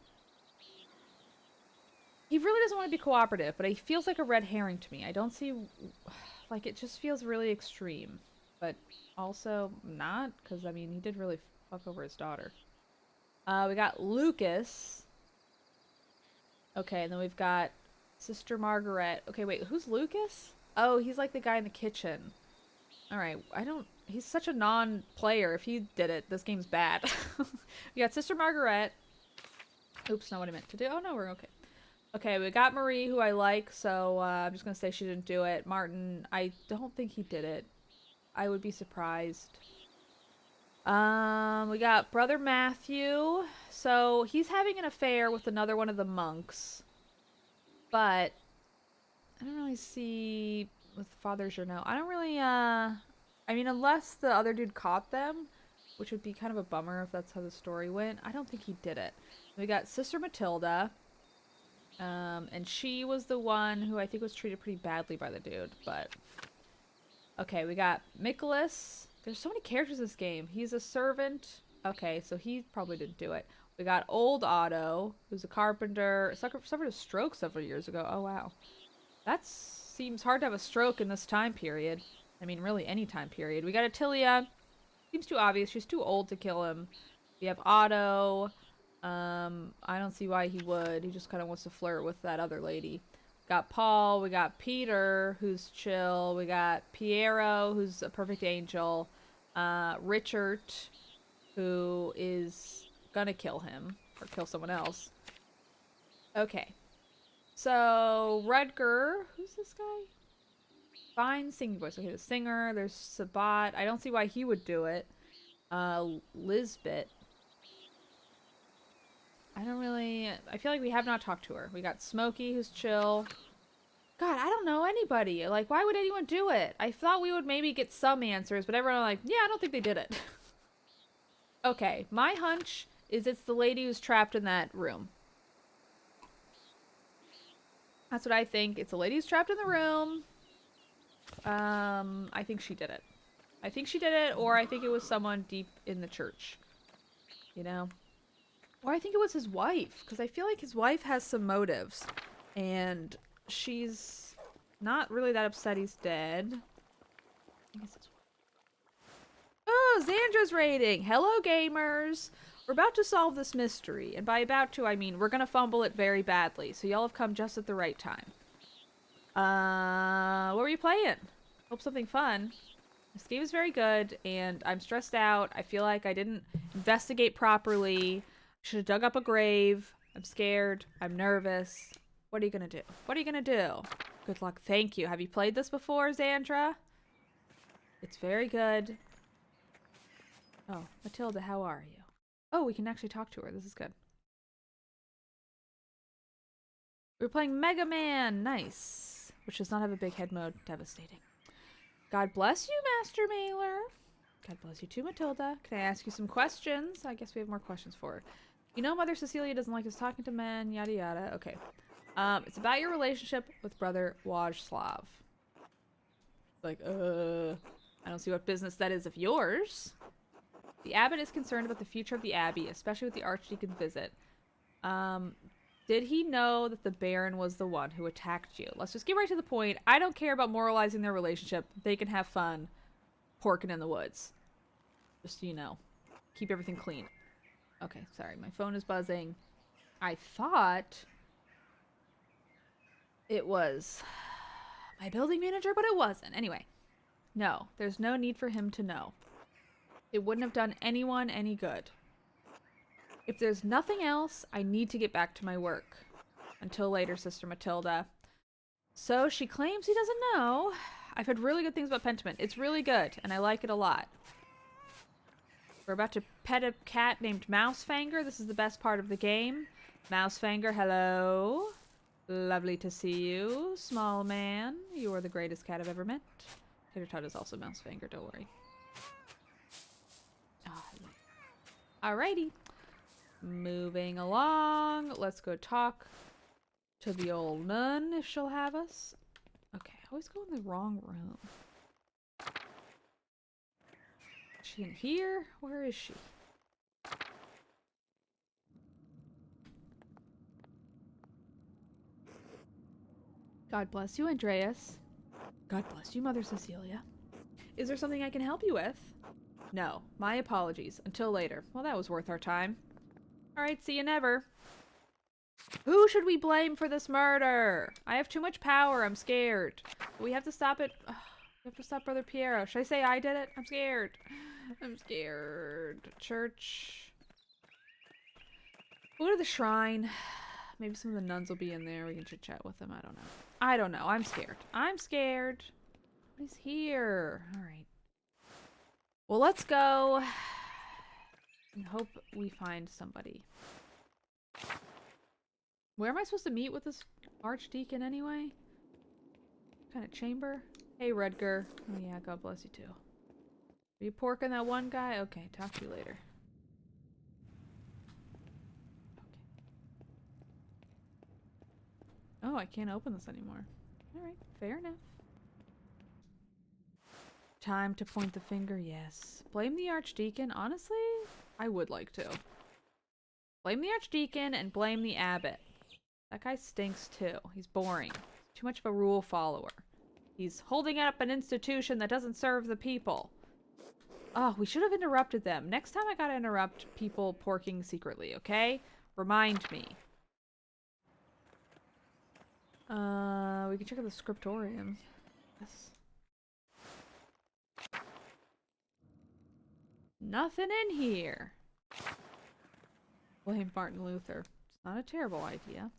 He really doesn't want to be cooperative, but he feels like a red herring to me. I don't see... Like, it just feels really extreme. But also not, because, I mean, he did really fuck over his daughter. We got Lucas. Okay, and then we've got Sister Margaret. Okay, wait, who's Lucas? Oh, he's like the guy in the kitchen. Alright, he's such a non-player. If he did it, this game's bad. We got Sister Margaret. Oops, not what I meant to do. Oh, no, we're okay. Okay, we got Marie, who I like, so I'm just gonna say she didn't do it. Martin, I don't think he did it. I would be surprised. We got Brother Matthew. So, he's having an affair with another one of the monks. But, I don't really see... with Father Journeau. I don't really, I mean, unless the other dude caught them, which would be kind of a bummer if that's how the story went. I don't think he did it. We got Sister Matilda. And she was the one who I think was treated pretty badly by the dude, but... Okay, we got Nicholas. There's so many characters in this game. He's a servant. Okay, so he probably didn't do it. We got Old Otto, who's a carpenter. Suffered a stroke several years ago. Oh, wow. That seems hard to have a stroke in this time period. I mean, really any time period. We got Attilia. Seems too obvious. She's too old to kill him. We have Otto. I don't see why he would. He just kind of wants to flirt with that other lady. Got Paul. We got Peter, who's chill. We got Piero, who's a perfect angel. Richard, who is gonna kill him. Or kill someone else. Okay. So, Rudger. Who's this guy? Fine singing voice. Okay, the singer. There's Sabat. I don't see why he would do it. Lisbeth. I feel like we have not talked to her. We got Smokey, who's chill. God, I don't know anybody. Like, why would anyone do it? I thought we would maybe get some answers, but everyone like, yeah, I don't think they did it. Okay, my hunch is it's the lady who's trapped in that room. That's what I think. It's a lady who's trapped in the room. I think she did it. I think she did it, or I think it was someone deep in the church. You know? Or I think it was his wife, because I feel like his wife has some motives. And she's not really that upset he's dead. I think it's his wife. Oh, Xandra's raiding! Hello, gamers! We're about to solve this mystery. And by about to, I mean we're gonna fumble it very badly. So y'all have come just at the right time. What were you playing? Hope something fun. This game is very good, and I'm stressed out. I feel like I didn't investigate properly. Should have dug up a grave. I'm scared. I'm nervous. What are you gonna do? What are you gonna do? Good luck. Thank you. Have you played this before, Xandra? It's very good. Oh, Matilda, how are you? Oh, we can actually talk to her. This is good. We're playing Mega Man. Nice. Which does not have a big head mode. Devastating. God bless you, Master Mailer. God bless you too, Matilda. Can I ask you some questions? I guess we have more questions for her. You know Mother Cecilia doesn't like us talking to men, yada yada. Okay. It's about your relationship with Brother Wojslav. Like, I don't see what business that is of yours. The abbot is concerned about the future of the abbey, especially with the archdeacon's visit. Did he know that the Baron was the one who attacked you? Let's just get right to the point. I don't care about moralizing their relationship. They can have fun porking in the woods. Just, you know, keep everything clean. Okay, sorry. My phone is buzzing. I thought it was my building manager, but it wasn't. Anyway, no, there's no need for him to know. It wouldn't have done anyone any good. If there's nothing else, I need to get back to my work. Until later, Sister Matilda. So she claims he doesn't know. I've heard really good things about Pentiment. It's really good, and I like it a lot. We're about to pet a cat named Mousefanger. This is the best part of the game. Mousefanger, hello. Lovely to see you, small man. You are the greatest cat I've ever met. Tater Tot is also Mousefanger, don't worry. Oh, alrighty. Moving along. Let's go talk to the old nun if she'll have us. Okay, I always go in the wrong room. Is she in here? Where is she? God bless you, Andreas. God bless you, Mother Cecilia. Is there something I can help you with? No, my apologies. Until later. Well, that was worth our time. Alright, see you never. Who should we blame for this murder? I have too much power. I'm scared. We have to stop it. We have to stop Brother Piero. Should I say I did it? I'm scared. I'm scared. Church. We'll go to the shrine. Maybe some of the nuns will be in there. We can chit chat with them. I don't know. I don't know. I'm scared. I'm scared. He's here. Alright. Well, let's go and hope we find somebody. Where am I supposed to meet with this archdeacon anyway? What kind of chamber? Hey, Rudger. Oh yeah, God bless you too. Are you porking that one guy? Okay, talk to you later. Okay. Oh, I can't open this anymore. Alright, fair enough. Time to point the finger, yes. Blame the archdeacon? Honestly, I would like to. Blame the archdeacon and blame the abbot. That guy stinks too. He's boring. Too much of a rule follower. He's holding up an institution that doesn't serve the people. Oh, we should have interrupted them. Next time I gotta interrupt people porking secretly, okay? Remind me. We can check out the scriptorium. Yes. Nothing in here. Blame Martin Luther. It's not a terrible idea.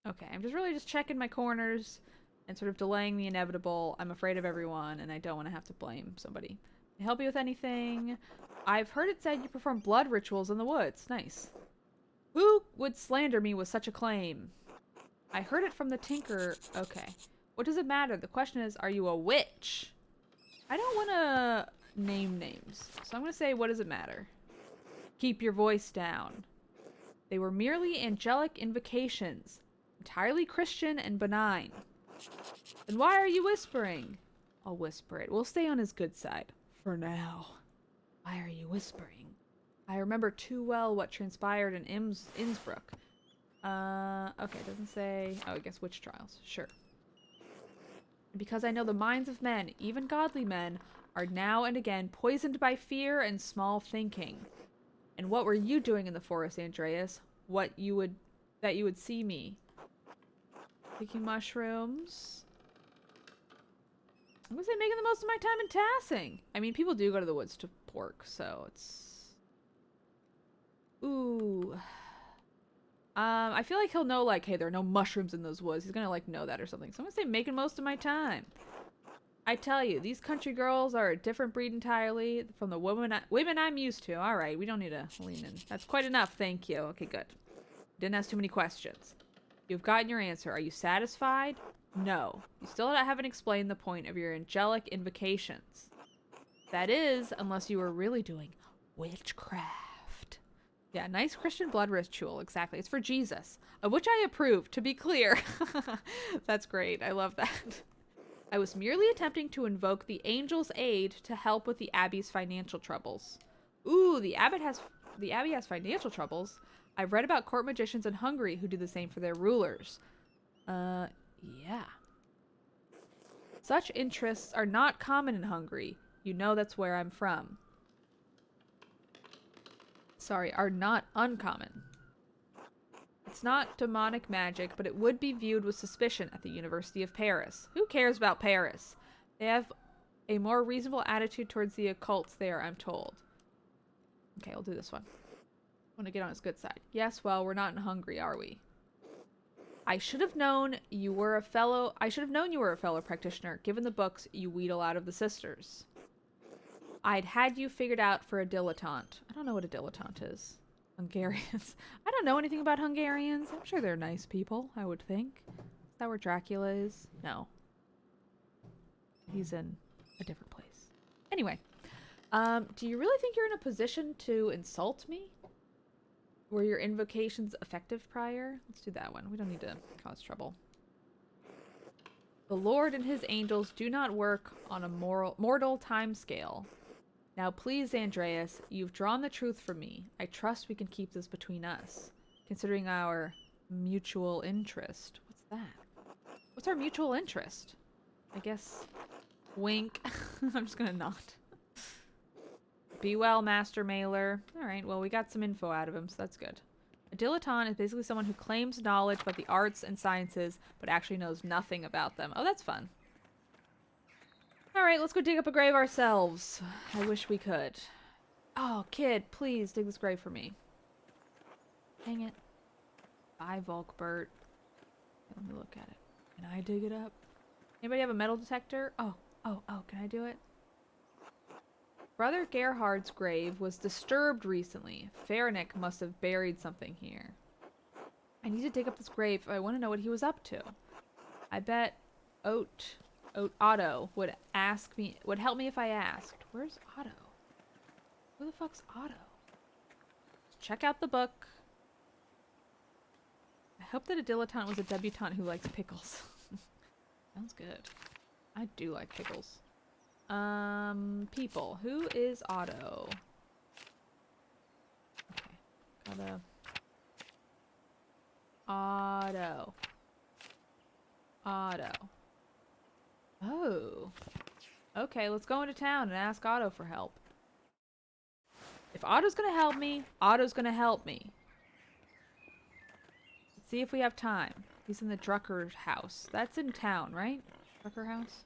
Okay, I'm really just checking my corners and sort of delaying the inevitable. I'm afraid of everyone, and I don't want to have to blame somebody. Can I help you with anything? I've heard it said you perform blood rituals in the woods. Nice. Who would slander me with such a claim? I heard it from the tinker. Okay. What does it matter? The question is, are you a witch? I don't want to name names, so I'm going to say, what does it matter? Keep your voice down. They were merely angelic invocations, entirely Christian and benign. Then why are you whispering? I'll whisper it. We'll stay on his good side. For now. Why are you whispering? I remember too well what transpired in Innsbruck. Okay, it doesn't say... Oh, I guess witch trials. Sure. Because I know the minds of men, even godly men, are now and again poisoned by fear and small thinking. And what were you doing in the forest, Andreas? That you would see me. Picking mushrooms. I'm gonna say making the most of my time in tassing. I mean, people do go to the woods to pork, so it's... Ooh. I feel like he'll know, like, hey, there are no mushrooms in those woods. He's gonna, like, know that or something. So I'm gonna say making most of my time. I tell you, these country girls are a different breed entirely from the women I'm used to. All right, we don't need to lean in. That's quite enough, thank you. Okay, good. Didn't ask too many questions. You've gotten your answer. Are you satisfied? No. You still haven't explained the point of your angelic invocations. That is, unless you were really doing witchcraft. Yeah, nice Christian blood ritual, exactly. It's for Jesus, of which I approve, to be clear. That's great. I love that. I was merely attempting to invoke the angel's aid to help with the Abbey's financial troubles. Ooh, the Abbey has financial troubles. I've read about court magicians in Hungary who do the same for their rulers. Yeah. Such interests are not common in Hungary. You know that's where I'm from. Sorry, are not uncommon. It's not demonic magic, but it would be viewed with suspicion at the University of Paris. Who cares about Paris? They have a more reasonable attitude towards the occults there, I'm told. Okay, I'll do this one. I want to get on his good side. Yes, well, we're not in Hungary, are we? I should have known you were a fellow practitioner, given the books you wheedle out of the sisters. I'd had you figured out for a dilettante. I don't know what a dilettante is. Hungarians. I don't know anything about Hungarians. I'm sure they're nice people, I would think. Is that where Dracula is? No. He's in a different place. Anyway, do you really think you're in a position to insult me? Were your invocations effective prior? Let's do that one. We don't need to cause trouble. The Lord and his angels do not work on a mortal time scale. Now please, Andreas, you've drawn the truth from me. I trust we can keep this between us, considering our mutual interest. What's that? What's our mutual interest? I guess wink. I'm just gonna nod. Be well, Master Mailer. Alright, well, we got some info out of him, so that's good. A dilettante is basically someone who claims knowledge about the arts and sciences, but actually knows nothing about them. Oh, that's fun. Alright, let's go dig up a grave ourselves. I wish we could. Oh, kid, please dig this grave for me. Dang it. Bye, Volkbert. Let me look at it. Can I dig it up? Anybody have a metal detector? Oh, can I do it? Brother Gerhard's grave was disturbed recently. Farnick must have buried something here. I need to dig up this grave if I want to know what he was up to. I bet Otto would help me if I asked. Where's Otto? Who the fuck's Otto? Check out the book. I hope that a dilettante was a debutante who likes pickles. Sounds good. I do like pickles. People. Who is Otto? Okay. Otto. Oh. Okay, let's go into town and ask Otto for help. If Otto's gonna help me, Otto's gonna help me. Let's see if we have time. He's in the Drucker house. That's in town, right? Drucker house?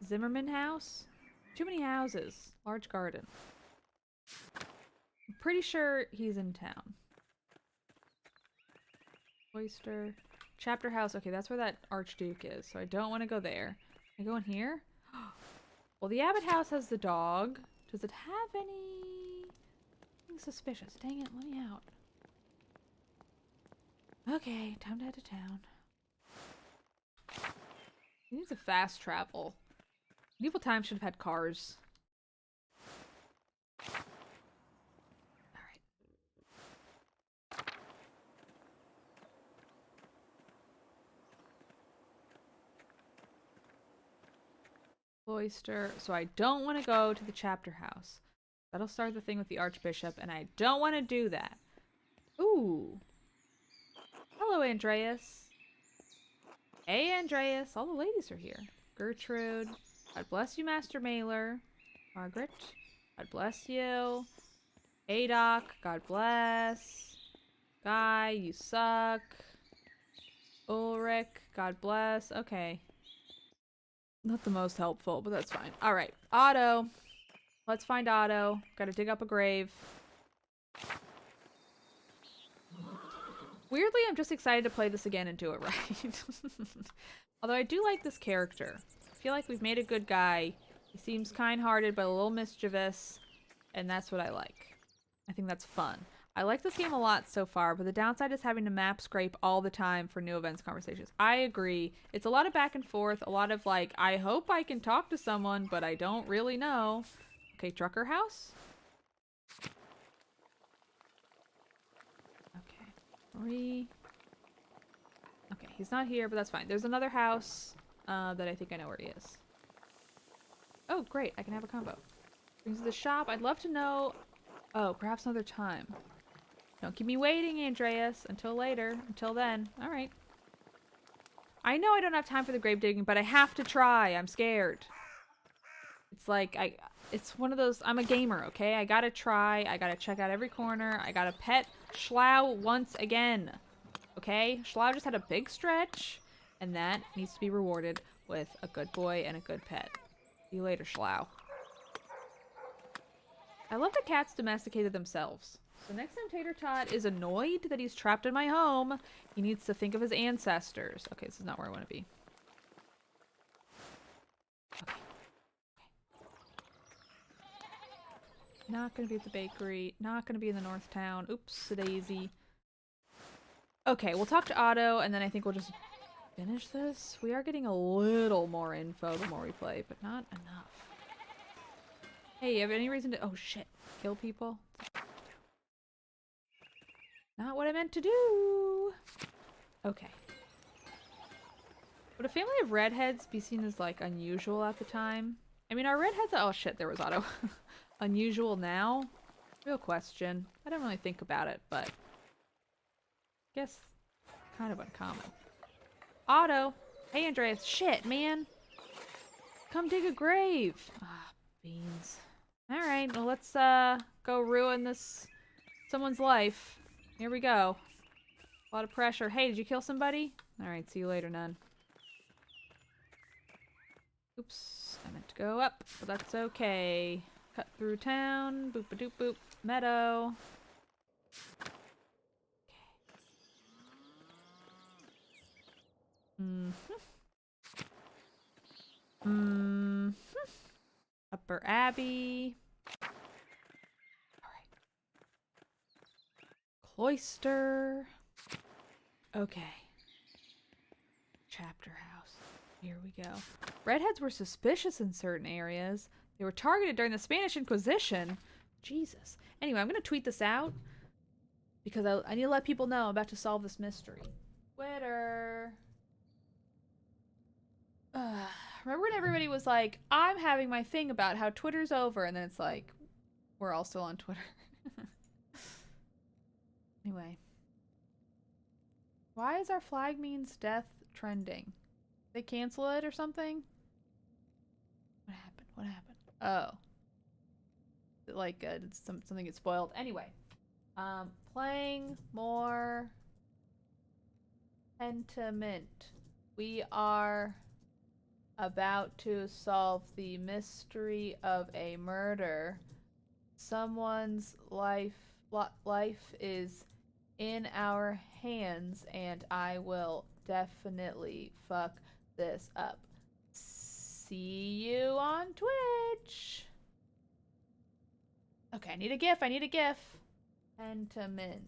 Zimmerman house? Too many houses. Large garden. I'm pretty sure he's in town. Oyster. Chapter house. Okay, that's where that Archduke is, so I don't want to go there. Can I go in here? Well, the Abbott house has the dog. Does it have anything suspicious? Dang it, let me out. Okay, time to head to town. He needs a fast travel. Medieval times should have had cars. Alright. Cloister. So I don't want to go to the chapter house. That'll start the thing with the Archbishop, and I don't want to do that. Ooh. Hello, Andreas. Hey, Andreas. All the ladies are here. Gertrude. God bless you, Master Mailer. Margaret. God bless you. Adoc. God bless. Guy, you suck. Ulrich. God bless. Okay. Not the most helpful, but that's fine. Alright. Otto. Let's find Otto. Gotta dig up a grave. Weirdly, I'm just excited to play this again and do it right. Although I do like this character. I feel like we've made a good guy. He seems kind-hearted but a little mischievous, and that's what I like. I think that's fun. I like this game a lot so far, but the downside is having to map scrape all the time for new events conversations. I agree. It's a lot of back and forth, a lot of like, I hope I can talk to someone, but I don't really know. Okay, trucker house? Okay. Okay, he's not here, but that's fine. There's another house that I think I know where he is. Oh, great. I can have a combo. Brings to the shop. I'd love to know... Oh, perhaps another time. Don't keep me waiting, Andreas. Until later. Until then. Alright. I know I don't have time for the grave digging, but I have to try. I'm scared. It's like, it's one of those... I'm a gamer, okay? I gotta try. I gotta check out every corner. I gotta pet Schlau once again. Okay? Schlau just had a big stretch, and that needs to be rewarded with a good boy and a good pet. See you later, Schlau. I love that cats domesticated themselves. So next time Tater Tot is annoyed that he's trapped in my home, he needs to think of his ancestors. Okay, this is not where I want to be. Okay. Not gonna be at the bakery. Not gonna be in the North Town. Oops, daisy. Okay, we'll talk to Otto, and then I think we'll just finish this. We are getting a little more info the more we play, but not enough. Hey, you have any reason to— oh shit, kill people? Not what I meant to do! Okay. Would a family of redheads be seen as, like, unusual at the time? I mean, are redheads— oh shit, there was Otto. Unusual now? Real question. I don't really think about it, but... I guess kind of uncommon. Otto! Hey, Andreas. Shit, man! Come dig a grave! Ah, beans. Alright, well let's go ruin this someone's life. Here we go. A lot of pressure. Hey, did you kill somebody? Alright, see you later, none. Oops, I meant to go up, but that's okay. Cut through town. Boop a doop boop. Meadow. Upper Abbey. Alright. Cloister. Okay. Chapter house. Here we go. Redheads were suspicious in certain areas. They were targeted during the Spanish Inquisition. Jesus. Anyway, I'm going to tweet this out because I need to let people know I'm about to solve this mystery. Twitter. Remember when everybody was like, I'm having my thing about how Twitter's over, and then it's like, we're all still on Twitter. Anyway. Why is our flag means death trending? They cancel it or something? What happened? What happened? Oh. Like, did something get spoiled? Anyway. Playing more Pentiment. We are about to solve the mystery of a murder. Someone's life is in our hands, and I will definitely fuck this up. See you on Twitch. Okay, I need a GIF. I need a GIF. Pentiment.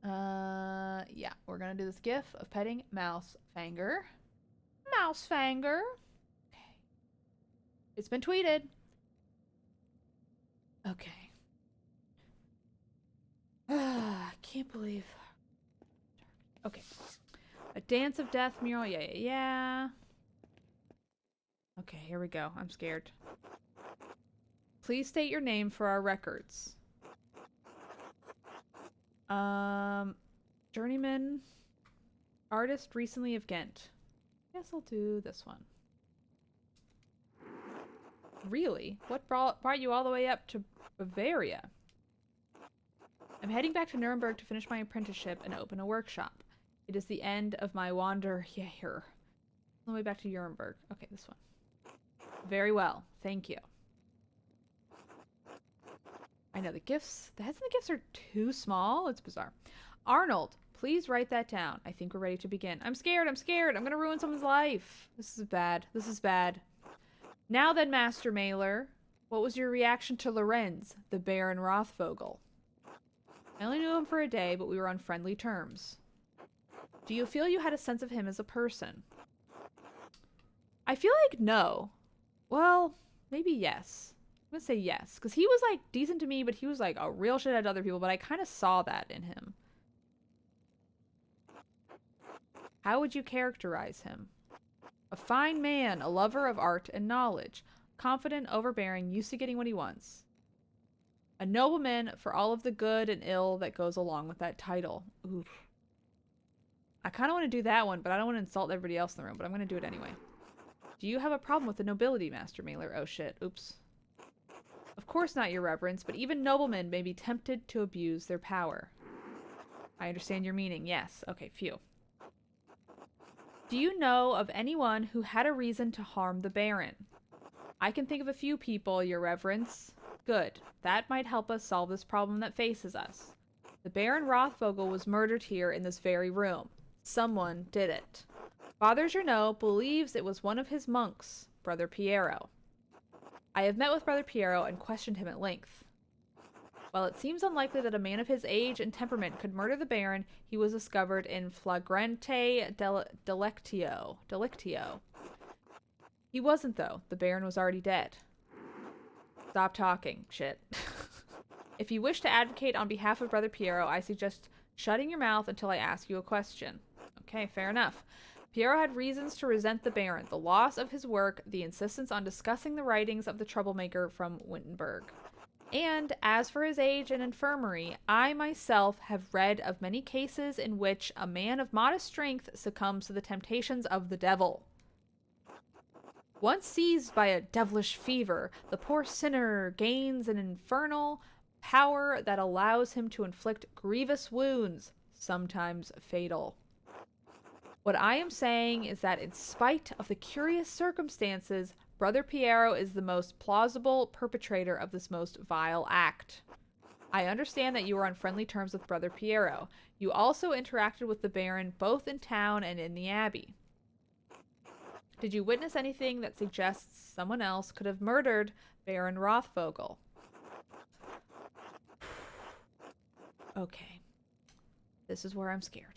Yeah, we're gonna do this GIF of petting Mousefanger. Mousefanger. Okay. It's been tweeted. Okay. I can't believe. Okay. A Dance of Death mural. Yeah. Okay, here we go. I'm scared. Please state your name for our records. Journeyman. Artist recently of Ghent. Guess I'll do this one. Really? What brought you all the way up to Bavaria? I'm heading back to Nuremberg to finish my apprenticeship and open a workshop. It is the end of my wander here. On the way back to Nuremberg. Okay, this one. Very well. Thank you. I know the gifts. The heads and the gifts are too small. It's bizarre. Arnold, please write that down. I think we're ready to begin. I'm scared. I'm scared. I'm going to ruin someone's life. This is bad. This is bad. Now then, Master Mailer, what was your reaction to Lorenz, the Baron Rothvogel? I only knew him for a day, but we were on friendly terms. Do you feel you had a sense of him as a person? I feel like no. Well, maybe yes. I'm gonna say yes, because he was like decent to me, but he was like a real shithead to other people, but I kind of saw that in him. How would you characterize him? A fine man, a lover of art and knowledge, confident, overbearing, used to getting what he wants. A nobleman for all of the good and ill that goes along with that title. Oof. I kind of want to do that one, but I don't want to insult everybody else in the room, but I'm going to do it anyway. Do you have a problem with the nobility, Master Mailer? Oh shit, oops. Of course not, your reverence, but even noblemen may be tempted to abuse their power. I understand your meaning, yes. Okay, phew. Do you know of anyone who had a reason to harm the Baron? I can think of a few people, your reverence. Good. That might help us solve this problem that faces us. The Baron Rothvogel was murdered here in this very room. Someone did it. Father Journeau believes it was one of his monks, Brother Piero. I have met with Brother Piero and questioned him at length. While it seems unlikely that a man of his age and temperament could murder the Baron, he was discovered in flagrante delictio. He wasn't, though. The Baron was already dead. Stop talking. Shit. If you wish to advocate on behalf of Brother Piero, I suggest shutting your mouth until I ask you a question. Okay, fair enough. Piero had reasons to resent the Baron, the loss of his work, the insistence on discussing the writings of the troublemaker from Wittenberg. And as for his age and infirmary, I myself have read of many cases in which a man of modest strength succumbs to the temptations of the devil. Once seized by a devilish fever, the poor sinner gains an infernal power that allows him to inflict grievous wounds, sometimes fatal. What I am saying is that in spite of the curious circumstances, Brother Piero is the most plausible perpetrator of this most vile act. I understand that you were on friendly terms with Brother Piero. You also interacted with the Baron both in town and in the Abbey. Did you witness anything that suggests someone else could have murdered Baron Rothvogel? Okay. This is where I'm scared.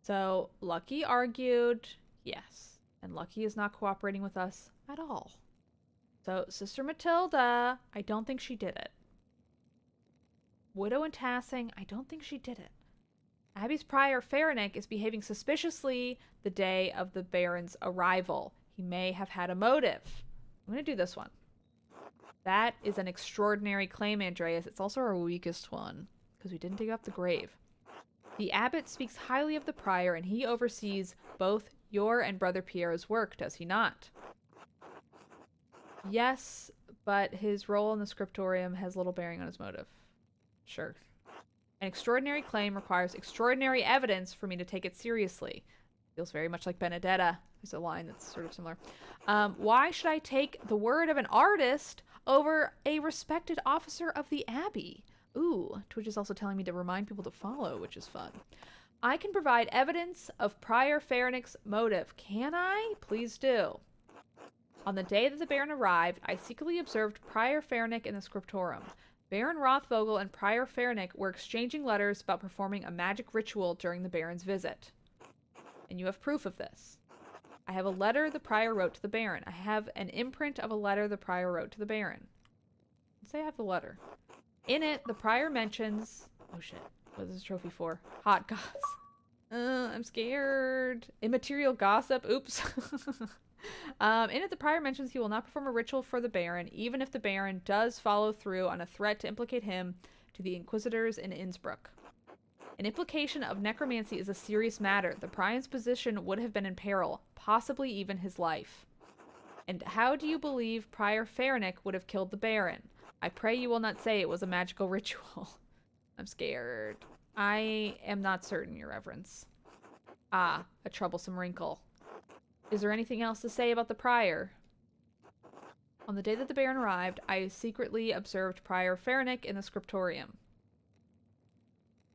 So, Lucky argued yes, and Lucky is not cooperating with us at all. So, Sister Matilda, I don't think she did it. Widow and Tassing, I don't think she did it. Abby's prior, Farenick, is behaving suspiciously the day of the Baron's arrival. He may have had a motive. I'm going to do this one. That is an extraordinary claim, Andreas. It's also our weakest one, because we didn't dig up the grave. The abbot speaks highly of the prior, and he oversees both your and Brother Piero's work, does he not? Yes, but his role in the scriptorium has little bearing on his motive. Sure. An extraordinary claim requires extraordinary evidence for me to take it seriously. Feels very much like Benedetta. There's a line that's sort of similar. Why should I take the word of an artist over a respected officer of the Abbey? Ooh, Twitch is also telling me to remind people to follow, which is fun. I can provide evidence of Prior Farenick's motive. Can I? Please do. On the day that the Baron arrived, I secretly observed Prior Farenick in the scriptorium. Baron Rothvogel and Prior Farenick were exchanging letters about performing a magic ritual during the Baron's visit. And you have proof of this. I have a letter the Prior wrote to the Baron. I have an imprint of a letter the Prior wrote to the Baron. Let's say I have the letter. In it, the Prior mentions... Oh shit. What is this trophy for? Hot goss. I'm scared. Immaterial gossip. Oops. In it, the Prior mentions he will not perform a ritual for the Baron, even if the Baron does follow through on a threat to implicate him to the Inquisitors in Innsbruck. An implication of necromancy is a serious matter. The Prior's position would have been in peril, possibly even his life. And how do you believe Prior Farenick would have killed the Baron? I pray you will not say it was a magical ritual. I'm scared. I am not certain, Your Reverence. Ah, a troublesome wrinkle. Is there anything else to say about the Prior? On the day that the Baron arrived, I secretly observed Prior Farenick in the scriptorium.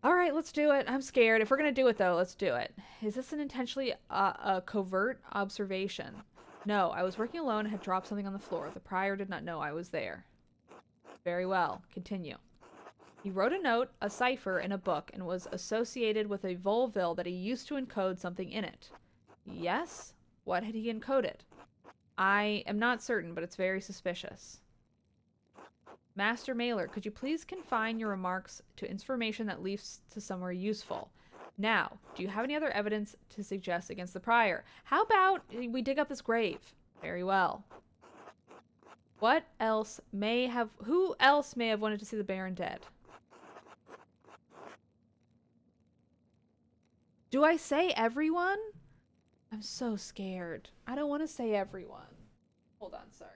All right, let's do it. I'm scared. If we're going to do it, though, let's do it. Is this an intentionally a covert observation? No, I was working alone and had dropped something on the floor. The prior did not know I was there. Very well. Continue. He wrote a note, a cipher, in a book and was associated with a Volville that he used to encode something in it. Yes? What had he encoded? I am not certain, but it's very suspicious. Master Mailer, could you please confine your remarks to information that leads to somewhere useful? Now, do you have any other evidence to suggest against the prior? How about we dig up this grave? Very well. Who else may have wanted to see the Baron dead? Do I say everyone? I'm so scared. I don't want to say everyone. Hold on, sorry.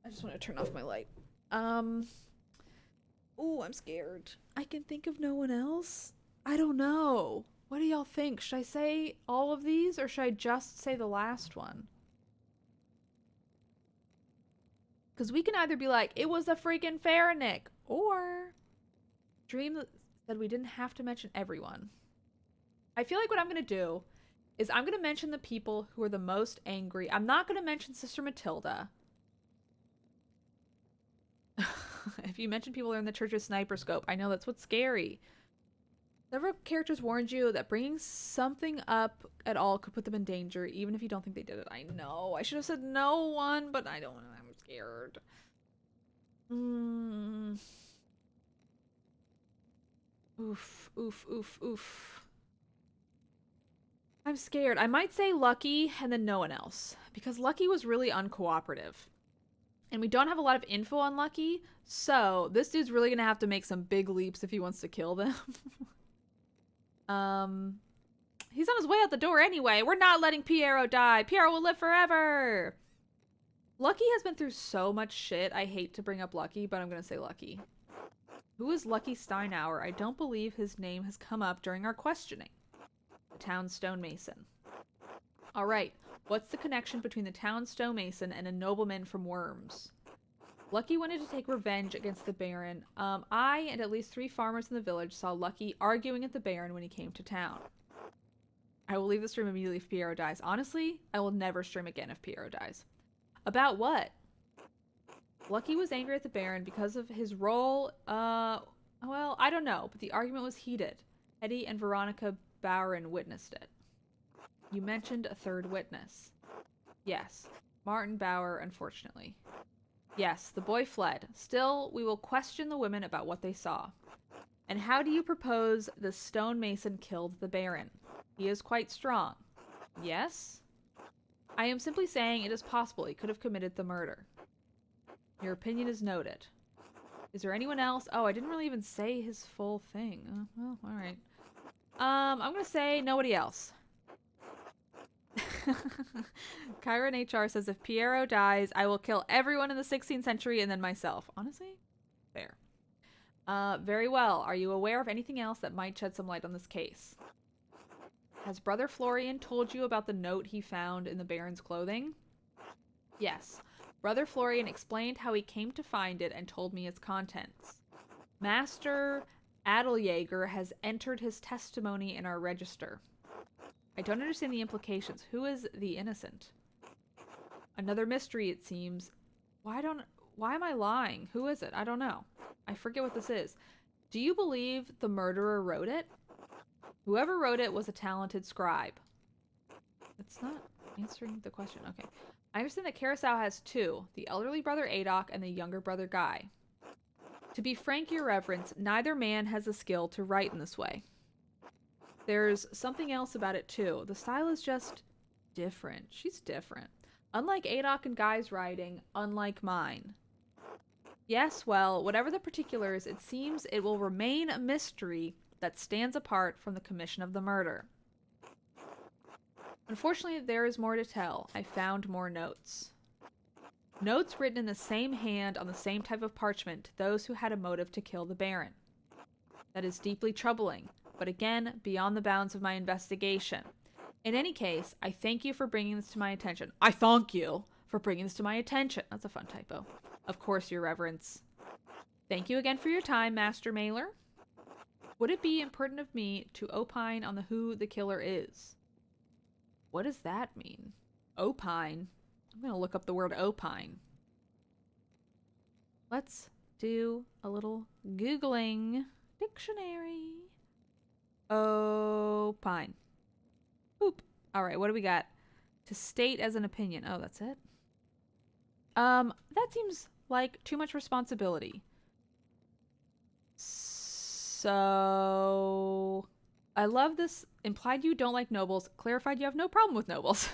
I just want to turn off my light. Ooh, I'm scared. I can think of no one else. I don't know. What do y'all think? Should I say all of these or should I just say the last one? Because we can either be like, it was a freaking Faranick, or Dream said we didn't have to mention everyone. I feel like what I'm going to do is I'm going to mention the people who are the most angry. I'm not going to mention Sister Matilda. If you mention people who are in the Church's sniper scope, I know that's what's scary. Several characters warned you that bringing something up at all could put them in danger, even if you don't think they did it. I know. I should have said no one, but I don't. I'm scared. Oof, oof, oof, oof. I'm scared. I might say Lucky and then no one else, because Lucky was really uncooperative. And we don't have a lot of info on Lucky, so this dude's really gonna have to make some big leaps if he wants to kill them. He's on his way out the door anyway. We're not letting Piero die. Piero will live forever. Lucky has been through so much shit. I hate to bring up Lucky, but I'm gonna say Lucky. Who is Lucky Steinauer? I don't believe his name has come up during our questioning. The town stonemason. All right. What's the connection between the town stonemason and a nobleman from Worms? Lucky wanted to take revenge against the Baron. I and at least 3 farmers in the village saw Lucky arguing at the Baron when he came to town. I will leave the stream immediately if Piero dies. Honestly, I will never stream again if Piero dies. About what? Lucky was angry at the Baron because of his role. Well, I don't know, but the argument was heated. Eddie and Veronica Bowron witnessed it. You mentioned a third witness. Yes, Martin Bauer, unfortunately. Yes, the boy fled. Still, we will question the women about what they saw. And how do you propose the stonemason killed the Baron? He is quite strong. Yes? I am simply saying it is possible he could have committed the murder. Your opinion is noted. Is there anyone else? Oh, I didn't really even say his full thing. Well, alright. I'm gonna say nobody else. Chiron HR says if Piero dies, I will kill everyone in the 16th century and then myself. Honestly? Fair. Very well. Are you aware of anything else that might shed some light on this case? Has Brother Florian told you about the note he found in the Baron's clothing? Yes. Brother Florian explained how he came to find it and told me its contents. Master Adeljäger has entered his testimony in our register. I don't understand the implications. Who is the innocent? Another mystery, it seems. Why am I lying? Who is it? I don't know. I forget what this is. Do you believe the murderer wrote it? Whoever wrote it was a talented scribe. It's not answering the question. Okay. I understand that Carousel has 2, the elderly brother Adok and the younger brother Guy. To be frank, Your Reverence, neither man has the skill to write in this way. There's something else about it too. The style is just different. She's different. Unlike Adok and Guy's writing, unlike mine. Yes, well, whatever the particulars, it seems it will remain a mystery that stands apart from the commission of the murder. Unfortunately, there is more to tell. I found more notes. Notes written in the same hand on the same type of parchment to those who had a motive to kill the Baron. That is deeply troubling, but again, beyond the bounds of my investigation. In any case, I thank you for bringing this to my attention. I thank you for bringing this to my attention. That's a fun typo. Of course, Your Reverence. Thank you again for your time, Master Mailer. Would it be impertinent of me to opine on who the killer is? What does that mean? Opine? I'm gonna look up the word opine. Let's do a little Googling dictionary. Opine. Boop. Alright, what do we got? To state as an opinion. Oh, that's it? That seems like too much responsibility. So, I love this. Implied you don't like nobles. Clarified you have no problem with nobles.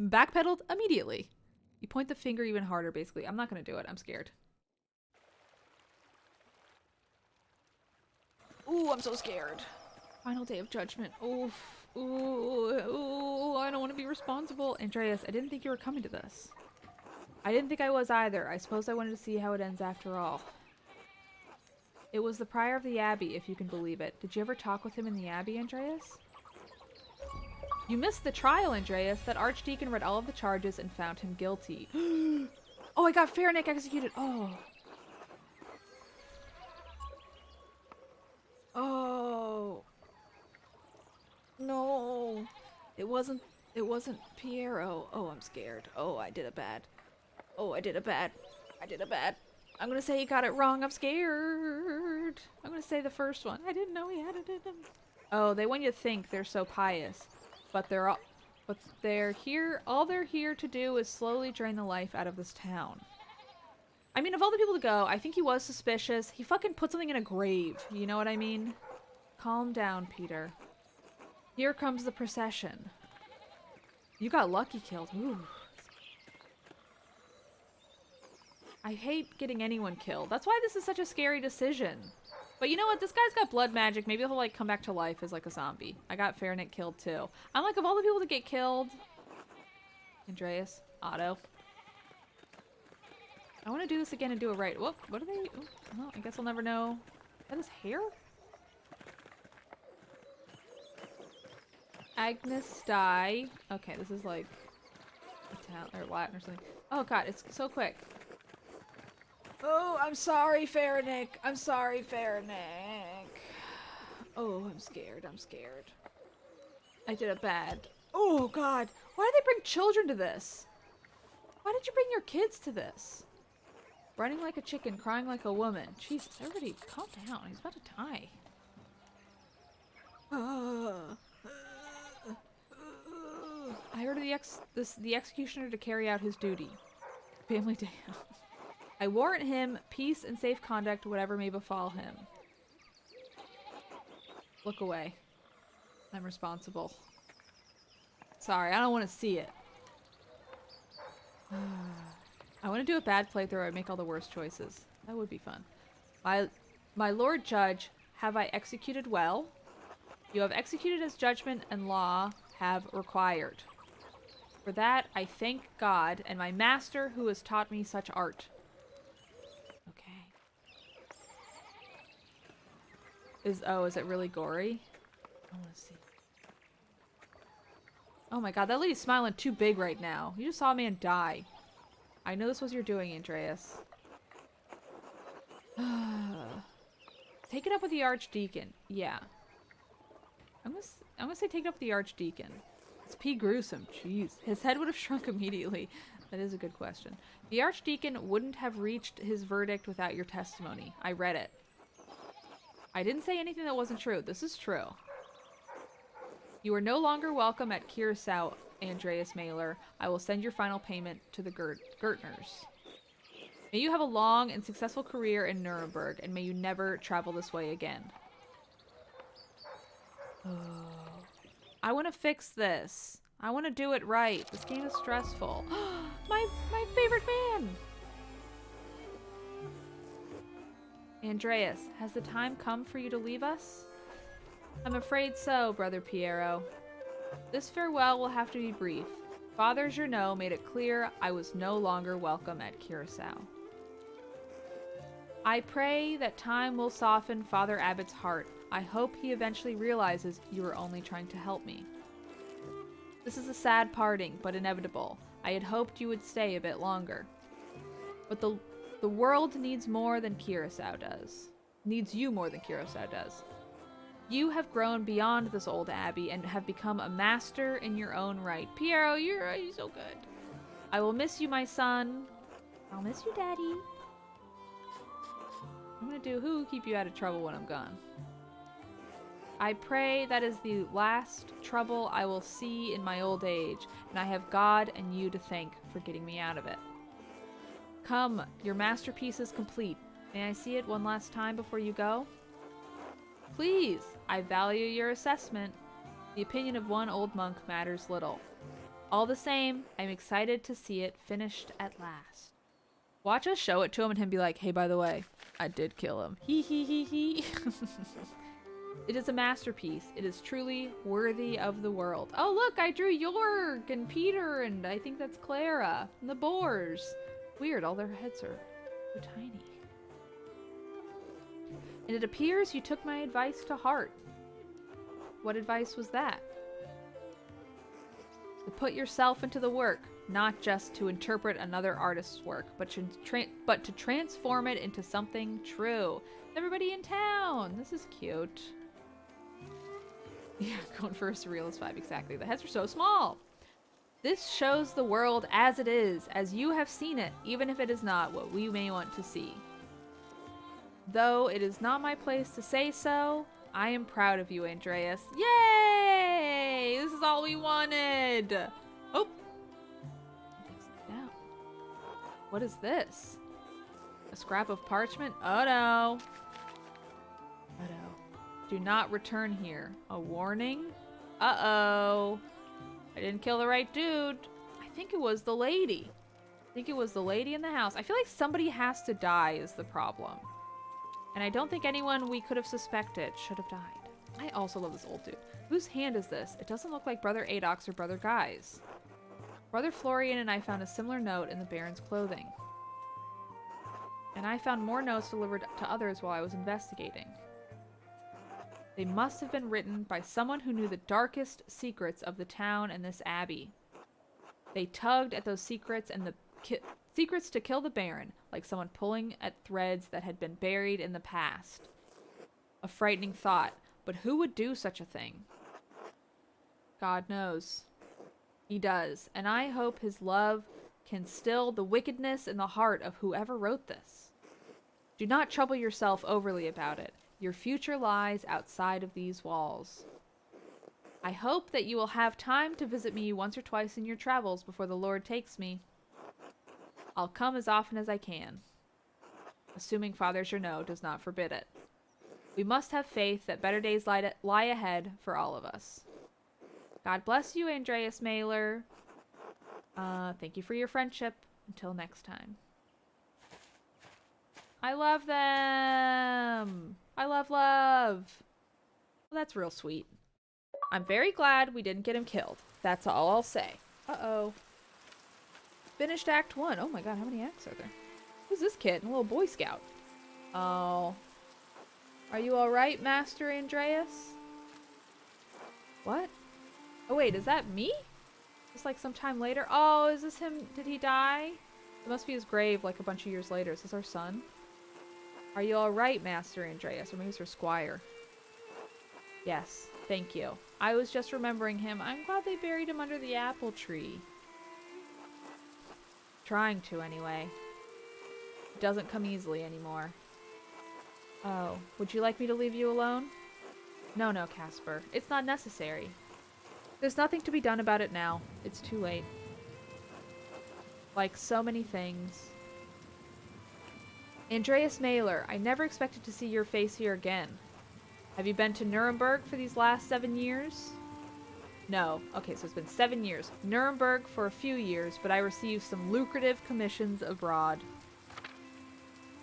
Backpedaled immediately. You point the finger even harder, basically. I'm not going to do it. I'm scared. Ooh, I'm so scared. Final day of judgment. Oof. Ooh, I don't want to be responsible. Andreas, I didn't think you were coming to this. I didn't think I was either. I suppose I wanted to see how it ends after all. It was the prior of the abbey, if you can believe it. Did you ever talk with him in the abbey, Andreas? You missed the trial, Andreas. That archdeacon read all of the charges and found him guilty. Oh, I got Fahrenheit executed. Oh. Oh. No. It wasn't Piero. Oh, I'm scared. Oh, I did it bad. Oh, I did it bad. I did it bad. I'm gonna say he got it wrong. I'm scared. I'm gonna say the first one. I didn't know he had it in him. Oh, they want you to think they're so pious. But they're here, all they're here to do is slowly drain the life out of this town. I mean, of all the people to go, I think he was suspicious. He fucking put something in a grave. You know what I mean? Calm down, Peter. Here comes the procession. You got Lucky killed. Ooh. I hate getting anyone killed. That's why this is such a scary decision. But you know what? This guy's got blood magic. Maybe he'll, like, come back to life as, like, a zombie. I got Fahrenheit killed, too. I'm like, of all the people to get killed... Andreas. Otto. I want to do this again and do it right. Whoop. What are they... Oh, well, I guess I'll never know. Is that his hair? Agnes die. Okay, this is, like... Italian or Latin or something. Oh, God. It's so quick. Oh, I'm sorry, Fahrenheit. I'm sorry, Fahrenheit. Oh, I'm scared. I'm scared. I did it bad. Oh, God. Why did they bring children to this? Why did you bring your kids to this? Running like a chicken, crying like a woman. Jesus, everybody, calm down. He's about to die. I ordered the executioner to carry out his duty. Family day. I warrant him peace and safe conduct, whatever may befall him. Look away. I'm responsible. Sorry, I don't want to see it. I want to do a bad playthrough and make all the worst choices. That would be fun. My Lord Judge, have I executed well? You have executed as judgment and law have required. For that, I thank God and my master who has taught me such art. Is it really gory? I want to see. Oh my God, that lady's smiling too big right now. You just saw a man die. I know this was your doing, Andreas. Take it up with the Archdeacon. Yeah. I'm gonna say take it up with the Archdeacon. It's P. gruesome. Jeez. His head would have shrunk immediately. That is a good question. The Archdeacon wouldn't have reached his verdict without your testimony. I read it. I didn't say anything that wasn't true. This is true. You are no longer welcome at Curacao, Andreas Mailer. I will send your final payment to the Gertners. May you have a long and successful career in Nuremberg, and may you never travel this way again. Oh. I want to fix this. I want to do it right. This game is stressful. my favorite man! Andreas, has the time come for you to leave us? I'm afraid so, Brother Piero. This farewell will have to be brief. Father Journeau made it clear I was no longer welcome at Curacao. I pray that time will soften Father Abbott's heart. I hope he eventually realizes you were only trying to help me. This is a sad parting, but inevitable. I had hoped you would stay a bit longer. But the world needs more than Curacao does. needs you more than Kurosawa does. You have grown beyond this old abbey and have become a master in your own right. Piero, you're so good. I will miss you, my son. I'll miss you, Daddy. I'm gonna do who keep you out of trouble when I'm gone. I pray that is the last trouble I will see in my old age, and I have God and you to thank for getting me out of it. Come, your masterpiece is complete. May I see it one last time before you go? Please, I value your assessment. The opinion of one old monk matters little. All the same, I'm excited to see it finished at last. Watch us show it to him and him be like, hey, by the way, I did kill him. Hee hee hee hee. It is a masterpiece. It is truly worthy of the world. Oh, look, I drew Jorg and Peter and I think that's Clara and the boars. Weird, all their heads are so tiny. And it appears you took my advice to heart. What advice was that? To put yourself into the work, not just to interpret another artist's work, but to transform it into something true. Everybody in town! This is cute. Yeah, going for a surrealist vibe, exactly. The heads are so small! This shows the world as it is, as you have seen it, even if it is not what we may want to see. Though it is not my place to say so, I am proud of you, Andreas. Yay! This is all we wanted! Oh! Down. What is this? A scrap of parchment? Oh no! Oh no. Do not return here. A warning? Uh-oh. I didn't kill the right dude. I think it was the lady. I think it was the lady in the house. I feel like somebody has to die is the problem. And I don't think anyone we could have suspected should have died. I also love this old dude. Whose hand is this? It doesn't look like Brother Adok's or Brother Guy's. Brother Florian and I found a similar note in the Baron's clothing. And I found more notes delivered to others while I was investigating. They must have been written by someone who knew the darkest secrets of the town and this abbey. They tugged at those secrets and the secrets to kill the Baron, like someone pulling at threads that had been buried in the past. A frightening thought, but who would do such a thing? God knows. He does, and I hope his love can still the wickedness in the heart of whoever wrote this. Do not trouble yourself overly about it. Your future lies outside of these walls. I hope that you will have time to visit me once or twice in your travels before the Lord takes me. I'll come as often as I can, assuming Father Journeau does not forbid it. We must have faith that better days lie ahead for all of us. God bless you, Andreas Mailer. Thank you for your friendship. Until next time. I love them! I love love! Well, that's real sweet. I'm very glad we didn't get him killed. That's all I'll say. Uh-oh. Finished Act 1. Oh my god, how many acts are there? Who's this kid? A little Boy Scout. Oh. Are you alright, Master Andreas? What? Oh wait, is that me? Just like sometime later? Oh, is this him? Did he die? It must be his grave like a bunch of years later. Is this our son? Are you alright, Master Andreas? Or maybe it's our squire. Yes, thank you. I was just remembering him. I'm glad they buried him under the apple tree. Trying to, anyway. It doesn't come easily anymore. Oh, would you like me to leave you alone? No, no, Casper. It's not necessary. There's nothing to be done about it now. It's too late. Like so many things. Andreas Mailer, I never expected to see your face here again. Have you been to Nuremberg for these last 7 years? No. Okay, so it's been 7 years. Nuremberg for a few years, but I received some lucrative commissions abroad.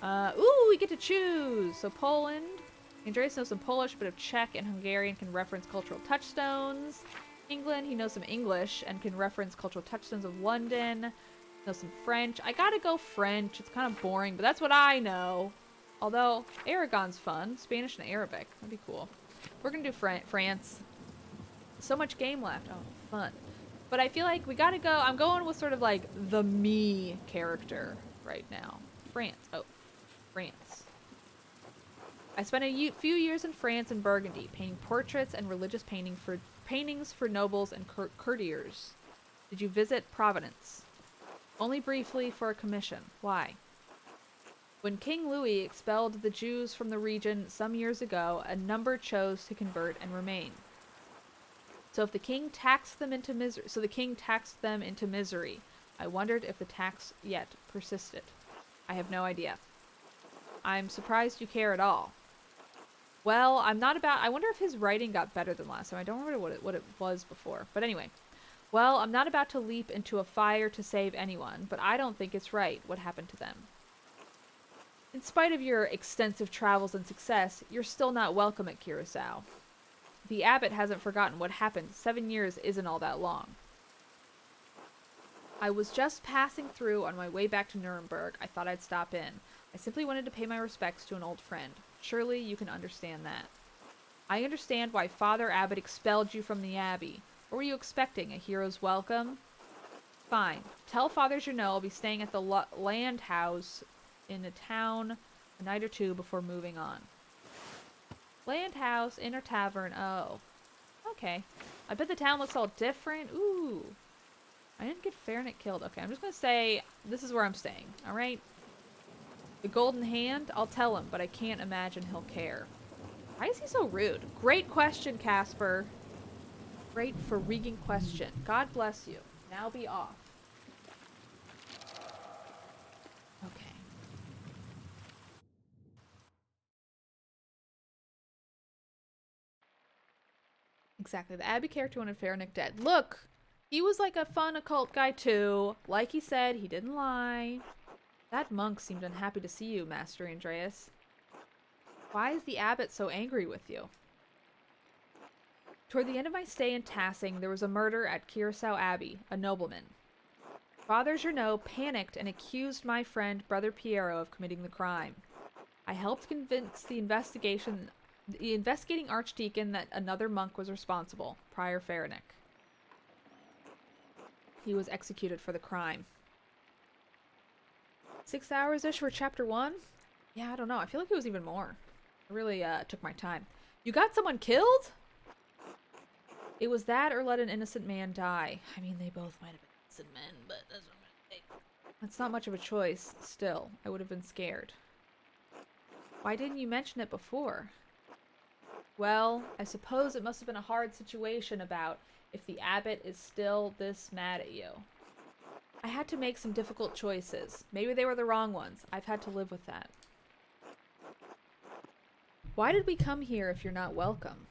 Ooh, we get to choose! So Poland. Andreas knows some Polish, but of Czech and Hungarian can reference cultural touchstones. England, he knows some English and can reference cultural touchstones of London. Knows some French. I gotta go French. It's kind of boring, but that's what I know. Although, Aragon's fun. Spanish and Arabic. That'd be cool. We're gonna do France. So much game left. Oh, fun. But I feel like we gotta go. I'm going with sort of like the me character right now. France. Oh, France. I spent a few years in France and Burgundy, painting portraits and religious paintings for nobles and courtiers. Did you visit Providence? Only briefly for a commission. Why? When King Louis expelled the Jews from the region some years ago, a number chose to convert and remain. So the king taxed them into misery. I wondered if the tax yet persisted. I have no idea. I'm surprised you care at all. Well, I wonder if his writing got better than last time. I don't remember what it was before. But anyway. Well, I'm not about to leap into a fire to save anyone, but I don't think it's right what happened to them. In spite of your extensive travels and success, you're still not welcome at Curacao. The abbot hasn't forgotten what happened. 7 years isn't all that long. I was just passing through on my way back to Nuremberg. I thought I'd stop in. I simply wanted to pay my respects to an old friend. Surely you can understand that. I understand why Father Abbot expelled you from the abbey. What were you expecting? A hero's welcome? Fine. Tell Father Junot I'll be staying at the land house in the town a night or two before moving on. Land house, inner tavern. Oh. Okay. I bet the town looks all different. Ooh. I didn't get Farnet killed. Okay, I'm just going to say this is where I'm staying. Alright? The golden hand? I'll tell him, but I can't imagine he'll care. Why is he so rude? Great question, Casper. Great freaking question. God bless you. Now be off. Okay. Exactly. The Abbey character wanted Farnick dead. Look! He was like a fun occult guy too. Like he said, he didn't lie. That monk seemed unhappy to see you, Master Andreas. Why is the abbot so angry with you? Toward the end of my stay in Tassing, there was a murder at Curacao Abbey, a nobleman. Father Junot panicked and accused my friend, Brother Piero, of committing the crime. I helped convince the investigating archdeacon that another monk was responsible, Prior Farnick. He was executed for the crime. 6 hours-ish for chapter 1? Yeah, I don't know. I feel like it was even more. I really took my time. You got someone killed? It was that or let an innocent man die. I mean, they both might have been innocent men, but that's what I'm gonna say. That's not much of a choice. Still, I would have been scared. Why didn't you mention it before? Well, I suppose it must have been a hard situation about if the abbot is still this mad at you. I had to make some difficult choices. Maybe they were the wrong ones. I've had to live with that. Why did we come here if you're not welcome?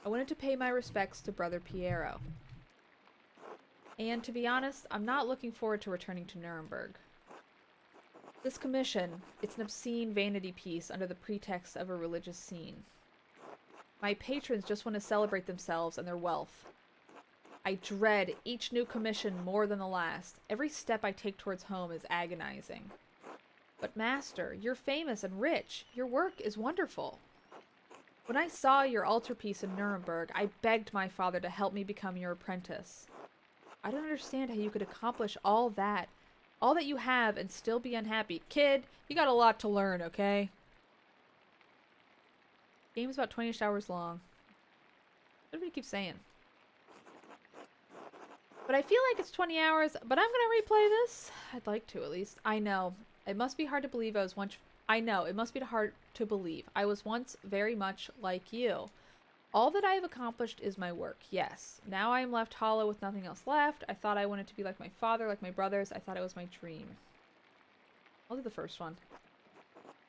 I wanted to pay my respects to Brother Piero. And to be honest, I'm not looking forward to returning to Nuremberg. This commission, it's an obscene vanity piece under the pretext of a religious scene. My patrons just want to celebrate themselves and their wealth. I dread each new commission more than the last. Every step I take towards home is agonizing. But Master, you're famous and rich. Your work is wonderful. When I saw your altarpiece in Nuremberg, I begged my father to help me become your apprentice. I don't understand how you could accomplish all that you have, and still be unhappy. Kid, you got a lot to learn, okay? Game's about 20-ish hours long. Everybody keeps saying. But I feel like it's 20 hours, but I'm gonna replay this. I'd like to, at least. I know. It must be hard to believe I was once... I know, it must be hard to believe. I was once very much like you. All that I have accomplished is my work, yes. Now I am left hollow with nothing else left. I thought I wanted to be like my father, like my brothers. I thought it was my dream. I'll do the first one.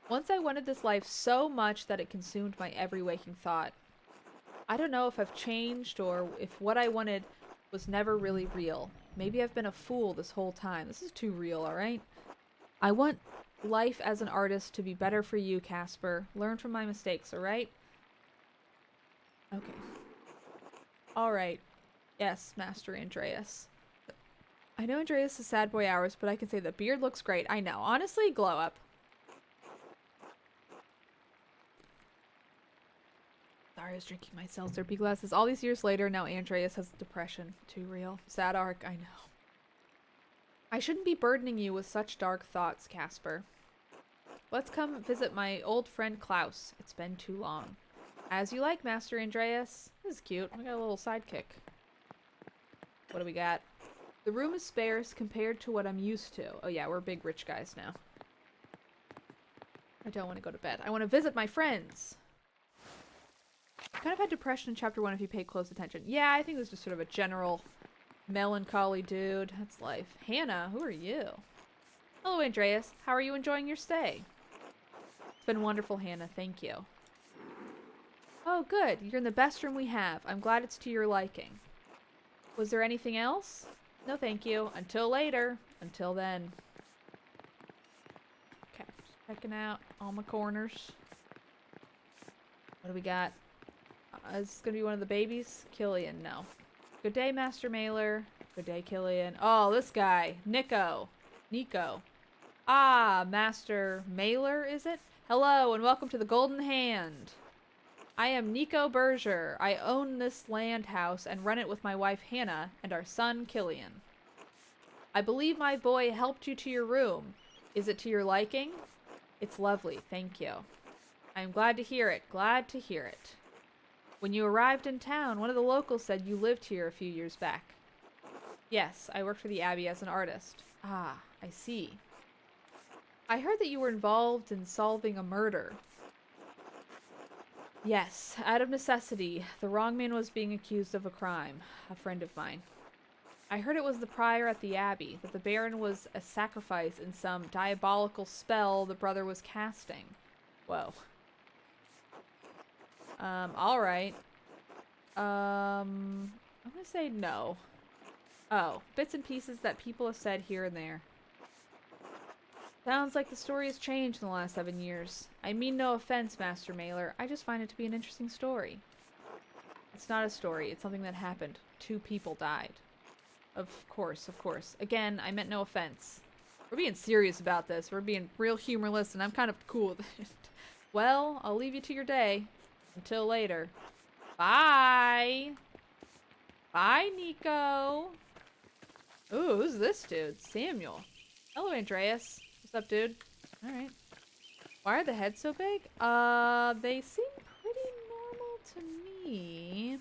Once I wanted this life so much that it consumed my every waking thought. I don't know if I've changed or if what I wanted was never really real. Maybe I've been a fool this whole time. This is too real, alright? I want life as an artist to be better for you, Casper. Learn from my mistakes, alright? Okay. Alright. Yes, Master Andreas. I know Andreas is sad boy hours, but I can say the beard looks great. I know. Honestly, glow up. Sorry, I was drinking my seltzer pea glasses. All these years later, now Andreas has depression. Too real. Sad arc, I know. I shouldn't be burdening you with such dark thoughts, Casper. Let's come visit my old friend Klaus. It's been too long. As you like, Master Andreas. This is cute. We got a little sidekick. What do we got? The room is sparse compared to what I'm used to. Oh yeah, we're big rich guys now. I don't want to go to bed. I want to visit my friends. I kind of had depression in chapter 1 if you pay close attention. Yeah, I think this is just sort of a general melancholy dude. That's life. Hannah, who are you? Hello, Andreas. How are you enjoying your stay? It's been wonderful, Hannah. Thank you. Oh, good. You're in the best room we have. I'm glad it's to your liking. Was there anything else? No, thank you. Until later. Until then. Okay, just checking out all my corners. What do we got? Is this gonna be one of the babies? Killian, no. Good day, Master Mailer. Good day, Killian. Oh, this guy. Nico. Ah, Master Mailer, is it? Hello, and welcome to the Golden Hand. I am Nico Berger. I own this land house and run it with my wife Hannah and our son Killian. I believe my boy helped you to your room. Is it to your liking? It's lovely, thank you. I am glad to hear it. Glad to hear it. When you arrived in town, one of the locals said you lived here a few years back. Yes, I worked for the Abbey as an artist. Ah, I see. I heard that you were involved in solving a murder. Yes, out of necessity. The wrong man was being accused of a crime. A friend of mine. I heard it was the prior at the Abbey, that the Baron was a sacrifice in some diabolical spell the brother was casting. Whoa. Alright. I'm gonna say no. Oh, bits and pieces that people have said here and there. Sounds like the story has changed in the last 7 years. I mean no offense, Master Mailer. I just find it to be an interesting story. It's not a story. It's something that happened. 2 people died. Of course, of course. Again, I meant no offense. We're being serious about this. We're being real humorless, and I'm kind of cool with it. Well, I'll leave you to your day. Until later. Bye! Bye, Nico! Ooh, who's this dude? Samuel. Hello, Andreas. What's up, dude? Alright. Why are the heads so big? They seem pretty normal to me.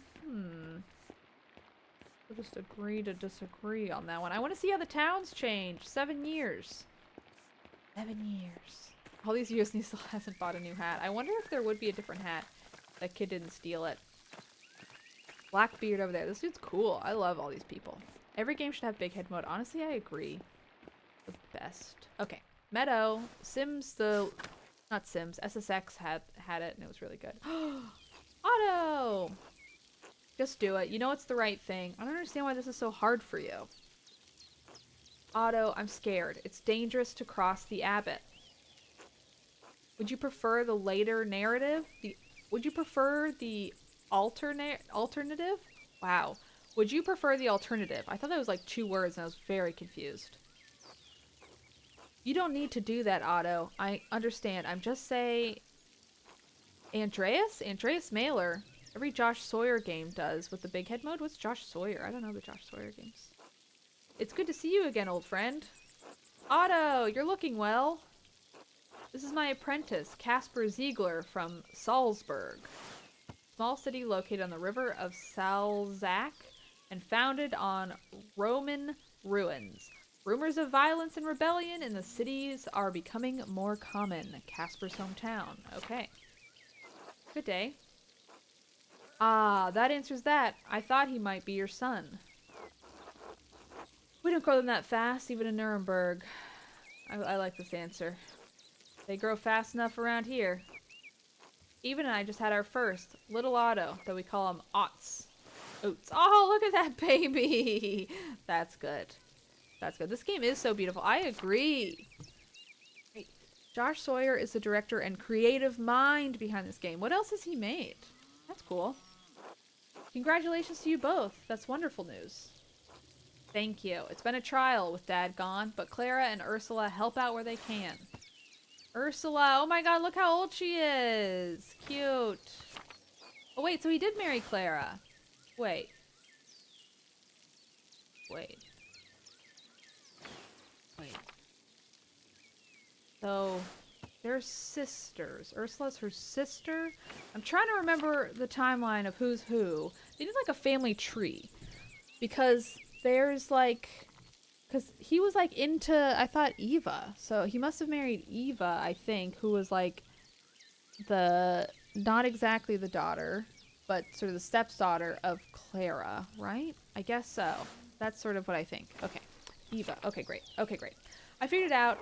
We'll just agree to disagree on that one. I want to see how the town's changed. 7 years. 7 years. All these years and he still hasn't bought a new hat. I wonder if there would be a different hat. That kid didn't steal it. Blackbeard over there. This dude's cool. I love all these people. Every game should have big head mode. Honestly, I agree. The best. Okay. Meadow. Sims the... Not Sims. SSX had it and it was really good. Otto! Just do it. You know it's the right thing. I don't understand why this is so hard for you. Otto, I'm scared. It's dangerous to cross the abbot. Would you prefer the later narrative? Would you prefer the alternative? Wow. Would you prefer the alternative? I thought that was like 2 words and I was very confused. You don't need to do that, Otto. I understand. I'm just saying... Andreas? Andreas Mailer. Every Josh Sawyer game does with the big head mode. What's Josh Sawyer? I don't know the Josh Sawyer games. It's good to see you again, old friend. Otto, you're looking well. This is my apprentice, Casper Ziegler from Salzburg. Small city located on the river of Salzach and founded on Roman ruins. Rumors of violence and rebellion in the cities are becoming more common. Casper's hometown. Okay. Good day. Ah, that answers that. I thought he might be your son. We don't grow them that fast, even in Nuremberg. I like this answer. They grow fast enough around here. Even and I just had our first, little Otto, though we call him Ots. Oats. Oh, look at that baby! That's good. That's good. This game is so beautiful. I agree. Josh Sawyer is the director and creative mind behind this game. What else has he made? That's cool. Congratulations to you both. That's wonderful news. Thank you. It's been a trial with Dad gone, but Clara and Ursula help out where they can. Ursula, oh my god, look how old she is. Cute. Oh wait, so he did marry Clara. Wait. So, They're sisters. Ursula's her sister. I'm trying to remember the timeline of who's who. They did like a family tree. Because there's like... Because he was like into, I thought, Eva. So he must have married Eva, I think, who was like not exactly the daughter, but sort of the stepdaughter of Clara, right? I guess so. That's sort of what I think. Okay. Eva. Okay, great. Okay, great. I figured it out.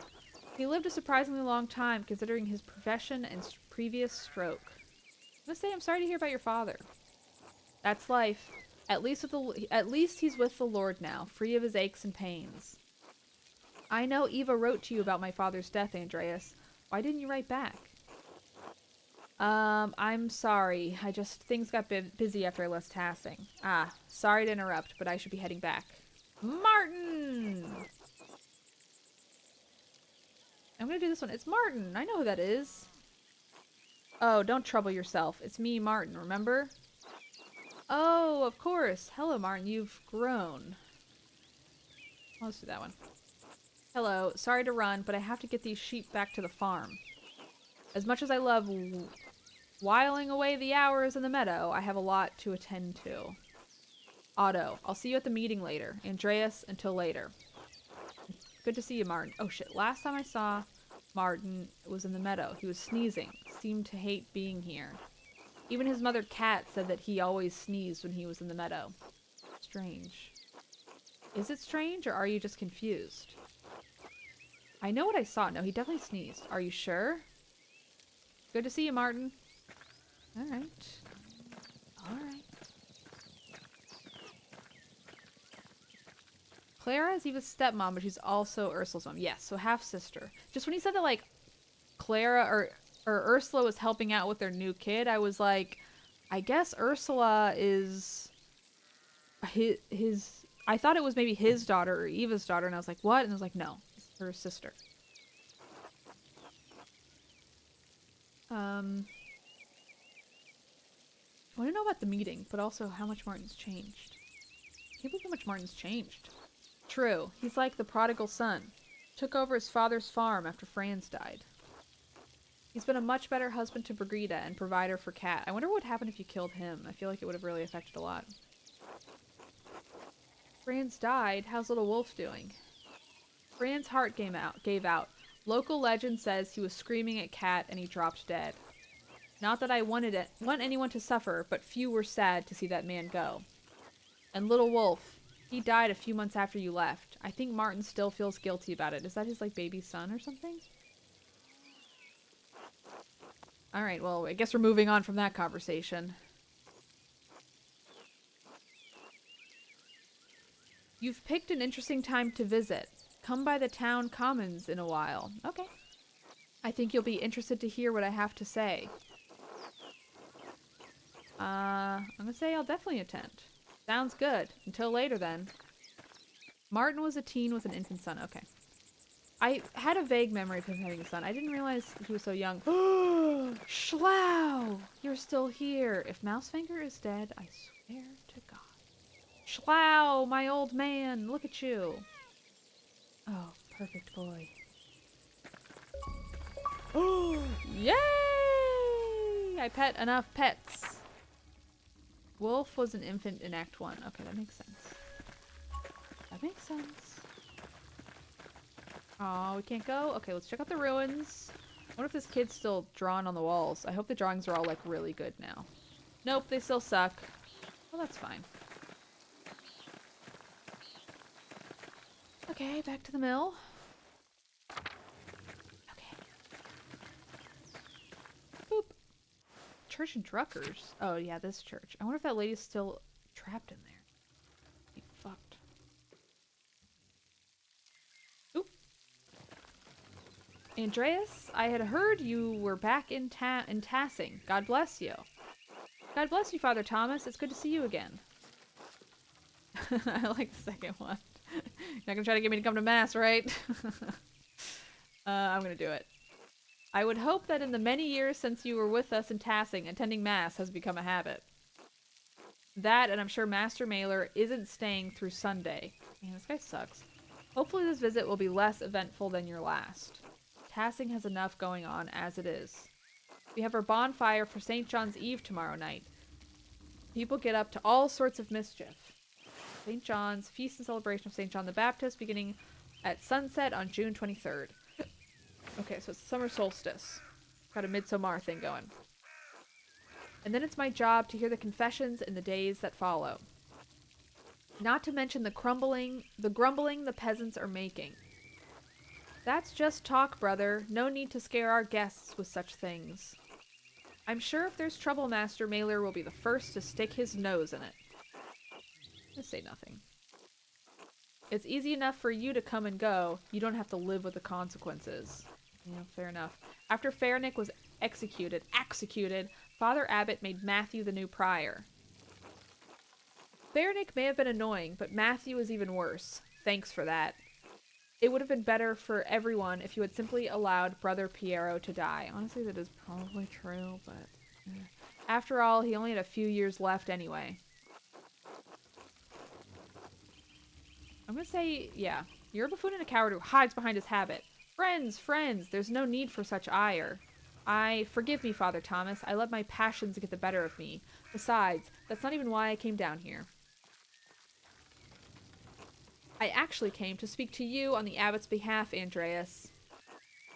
He lived a surprisingly long time considering his profession and previous stroke. I'm gonna say I'm sorry to hear about your father. That's life. At least he's with the Lord now, free of his aches and pains. I know Eva wrote to you about my father's death, Andreas. Why didn't you write back? I'm sorry. Things got busy after I left Tassing. Sorry to interrupt, but I should be heading back. Martin! I'm gonna do this one. It's Martin. I know who that is. Oh, don't trouble yourself. It's me, Martin, remember? Oh, of course. Hello, Martin. You've grown. Let's do that one. Hello. Sorry to run, but I have to get these sheep back to the farm. As much as I love whiling away the hours in the meadow, I have a lot to attend to. Otto, I'll see you at the meeting later. Andreas, until later. Good to see you, Martin. Oh shit, last time I saw Martin was in the meadow. He was sneezing. Seemed to hate being here. Even his mother Cat said that he always sneezed when he was in the meadow. Strange. Is it strange, or are you just confused? I know what I saw. No, he definitely sneezed. Are you sure? Good to see you, Martin. Alright. Alright. Clara is Eva's stepmom, but she's also Ursula's mom. Yes, so half-sister. Just when he said that, like, Clara or Ursula was helping out with their new kid, I was like, I guess Ursula is his I thought it was maybe his daughter or Eva's daughter, and I was like, what? And I was like, no, it's her sister. I want to know about the meeting, but also how much Martin's changed. I can't believe how much Martin's changed. True, he's like the prodigal son. Took over his father's farm after Franz died. He's been a much better husband to Brigida and provider for Kat. I wonder what would happen if you killed him. I feel like it would have really affected a lot. Franz died. How's little Wolf doing? Franz's heart gave out. Local legend says he was screaming at Kat and he dropped dead. Not that I want anyone to suffer, but few were sad to see that man go. And little Wolf, he died a few months after you left. I think Martin still feels guilty about it. Is that his, like, baby son or something? Alright, well, I guess we're moving on from that conversation. You've picked an interesting time to visit. Come by the town commons in a while. Okay. I think you'll be interested to hear what I have to say. I'm gonna say I'll definitely attend. Sounds good. Until later, then. Martin was a teen with an infant son. Okay. I had a vague memory of him having a son. I didn't realize he was so young. Schlau! You're still here. If Mousefinger is dead, I swear to God. Schlau, my old man. Look at you. Oh, perfect boy. Yay! I pet enough pets. Wolf was an infant in Act 1. Okay, that makes sense. That makes sense. Oh, we can't go? Okay, let's check out the ruins. I wonder if this kid's still drawn on the walls. I hope the drawings are all, like, really good now. Nope, they still suck. Well, that's fine. Okay, back to the mill. Okay. Boop. Church and Druckers. Oh, yeah, this church. I wonder if that lady's still trapped in there. Be fucked. Oop. Andreas, I had heard you were back in Tassing. God bless you. God bless you, Father Thomas. It's good to see you again. I like the second one. You're not gonna try to get me to come to Mass, right? I'm gonna do it. I would hope that in the many years since you were with us in Tassing, attending Mass has become a habit. That, and I'm sure Master Mailer isn't staying through Sunday. Man, this guy sucks. Hopefully this visit will be less eventful than your last. Passing has enough going on as it is. We have our bonfire for St. John's Eve tomorrow night. People get up to all sorts of mischief. St. John's, feast and celebration of St. John the Baptist, beginning at sunset on June 23rd. Okay, so it's summer solstice. Got a Midsommar thing going. And then it's my job to hear the confessions in the days that follow. Not to mention the grumbling the peasants are making. That's just talk, brother. No need to scare our guests with such things. I'm sure if there's trouble, Master Mailer will be the first to stick his nose in it. Just say nothing. It's easy enough for you to come and go. You don't have to live with the consequences. Yeah, fair enough. After Fernick was executed, Father Abbot made Matthew the new prior. Fernick may have been annoying, but Matthew is even worse. Thanks for that. It would have been better for everyone if you had simply allowed Brother Piero to die. Honestly, that is probably true, but... After all, he only had a few years left anyway. I'm gonna say, yeah. You're a buffoon and a coward who hides behind his habit. Friends, there's no need for such ire. Forgive me, Father Thomas. I let my passions get the better of me. Besides, that's not even why I came down here. I actually came to speak to you on the abbot's behalf, Andreas.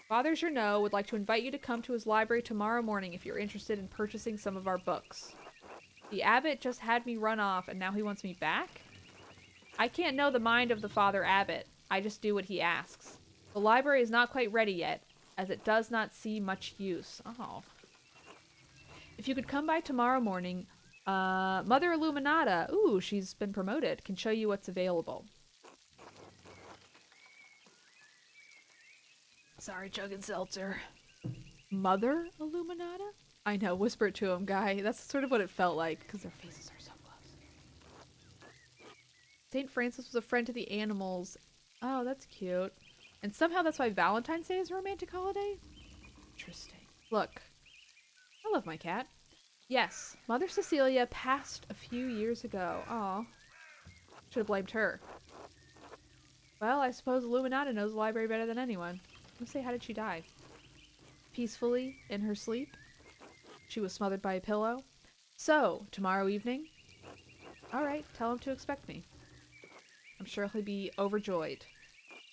Father Journeau would like to invite you to come to his library tomorrow morning if you're interested in purchasing some of our books. The abbot just had me run off, and now he wants me back? I can't know the mind of the Father Abbot. I just do what he asks. The library is not quite ready yet, as it does not see much use. Oh. If you could come by tomorrow morning, Mother Illuminata, ooh, she's been promoted, can show you what's available. Sorry, chugging seltzer. Mother Illuminata? I know, whisper it to him, guy. That's sort of what it felt like, because their faces are so close. St. Francis was a friend to the animals. Oh, that's cute. And somehow that's why Valentine's Day is a romantic holiday? Interesting. Look, I love my cat. Yes, Mother Cecilia passed a few years ago. Aw. Should have blamed her. Well, I suppose Illuminata knows the library better than anyone. Let's say, how did she die? Peacefully, in her sleep? She was smothered by a pillow? So, tomorrow evening? Alright, tell him to expect me. I'm sure he'll be overjoyed.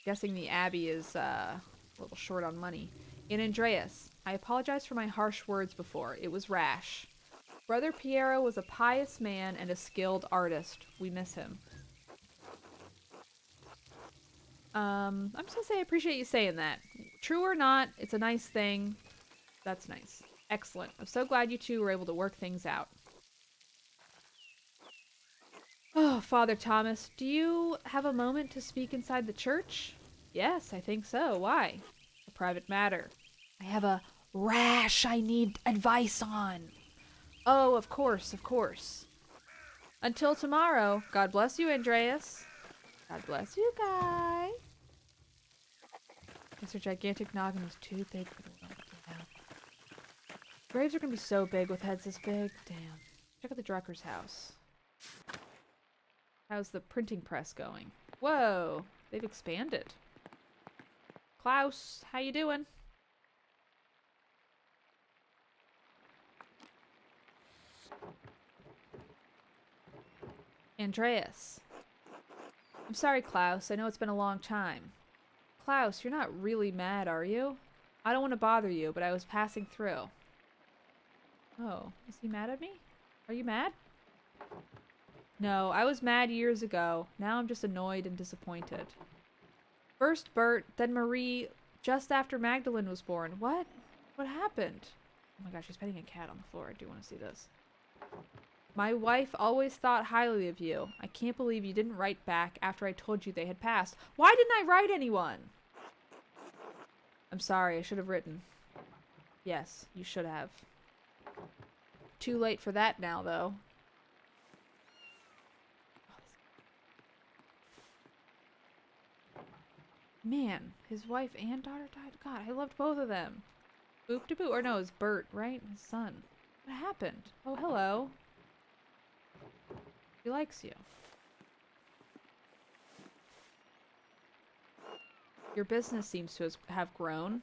Guessing the Abbey is a little short on money. And Andreas, I apologize for my harsh words before. It was rash. Brother Piero was a pious man and a skilled artist. We miss him. I'm just gonna say I appreciate you saying that. True or not, it's a nice thing. That's nice. Excellent. I'm so glad you two were able to work things out. Oh, Father Thomas, do you have a moment to speak inside the church? Yes, I think so. Why? A private matter. I have a rash I need advice on. Oh, of course, of course. Until tomorrow, God bless you, Andreas. God bless you, Guy. Guess her gigantic noggin was too big for the world to have. Graves are gonna be so big with heads this big. Damn. Check out the Drucker's house. How's the printing press going? Whoa, they've expanded. Klaus, how you doing? Andreas. I'm sorry, Klaus. I know it's been a long time. Klaus, you're not really mad, are you? I don't want to bother you, but I was passing through. Oh, is he mad at me? Are you mad? No, I was mad years ago. Now I'm just annoyed and disappointed. First Bert, then Marie, just after Magdalene was born. What? What happened? Oh my gosh, she's petting a cat on the floor. I do want to see this. My wife always thought highly of you. I can't believe you didn't write back after I told you they had passed. Why didn't I write anyone? I'm sorry, I should have written. Yes, you should have. Too late for that now, though. Man, his wife and daughter died? God, I loved both of them. Boop de boo. Or no, it's Bert, right? His son. What happened? Oh, hello. He likes you. Your business seems to have grown.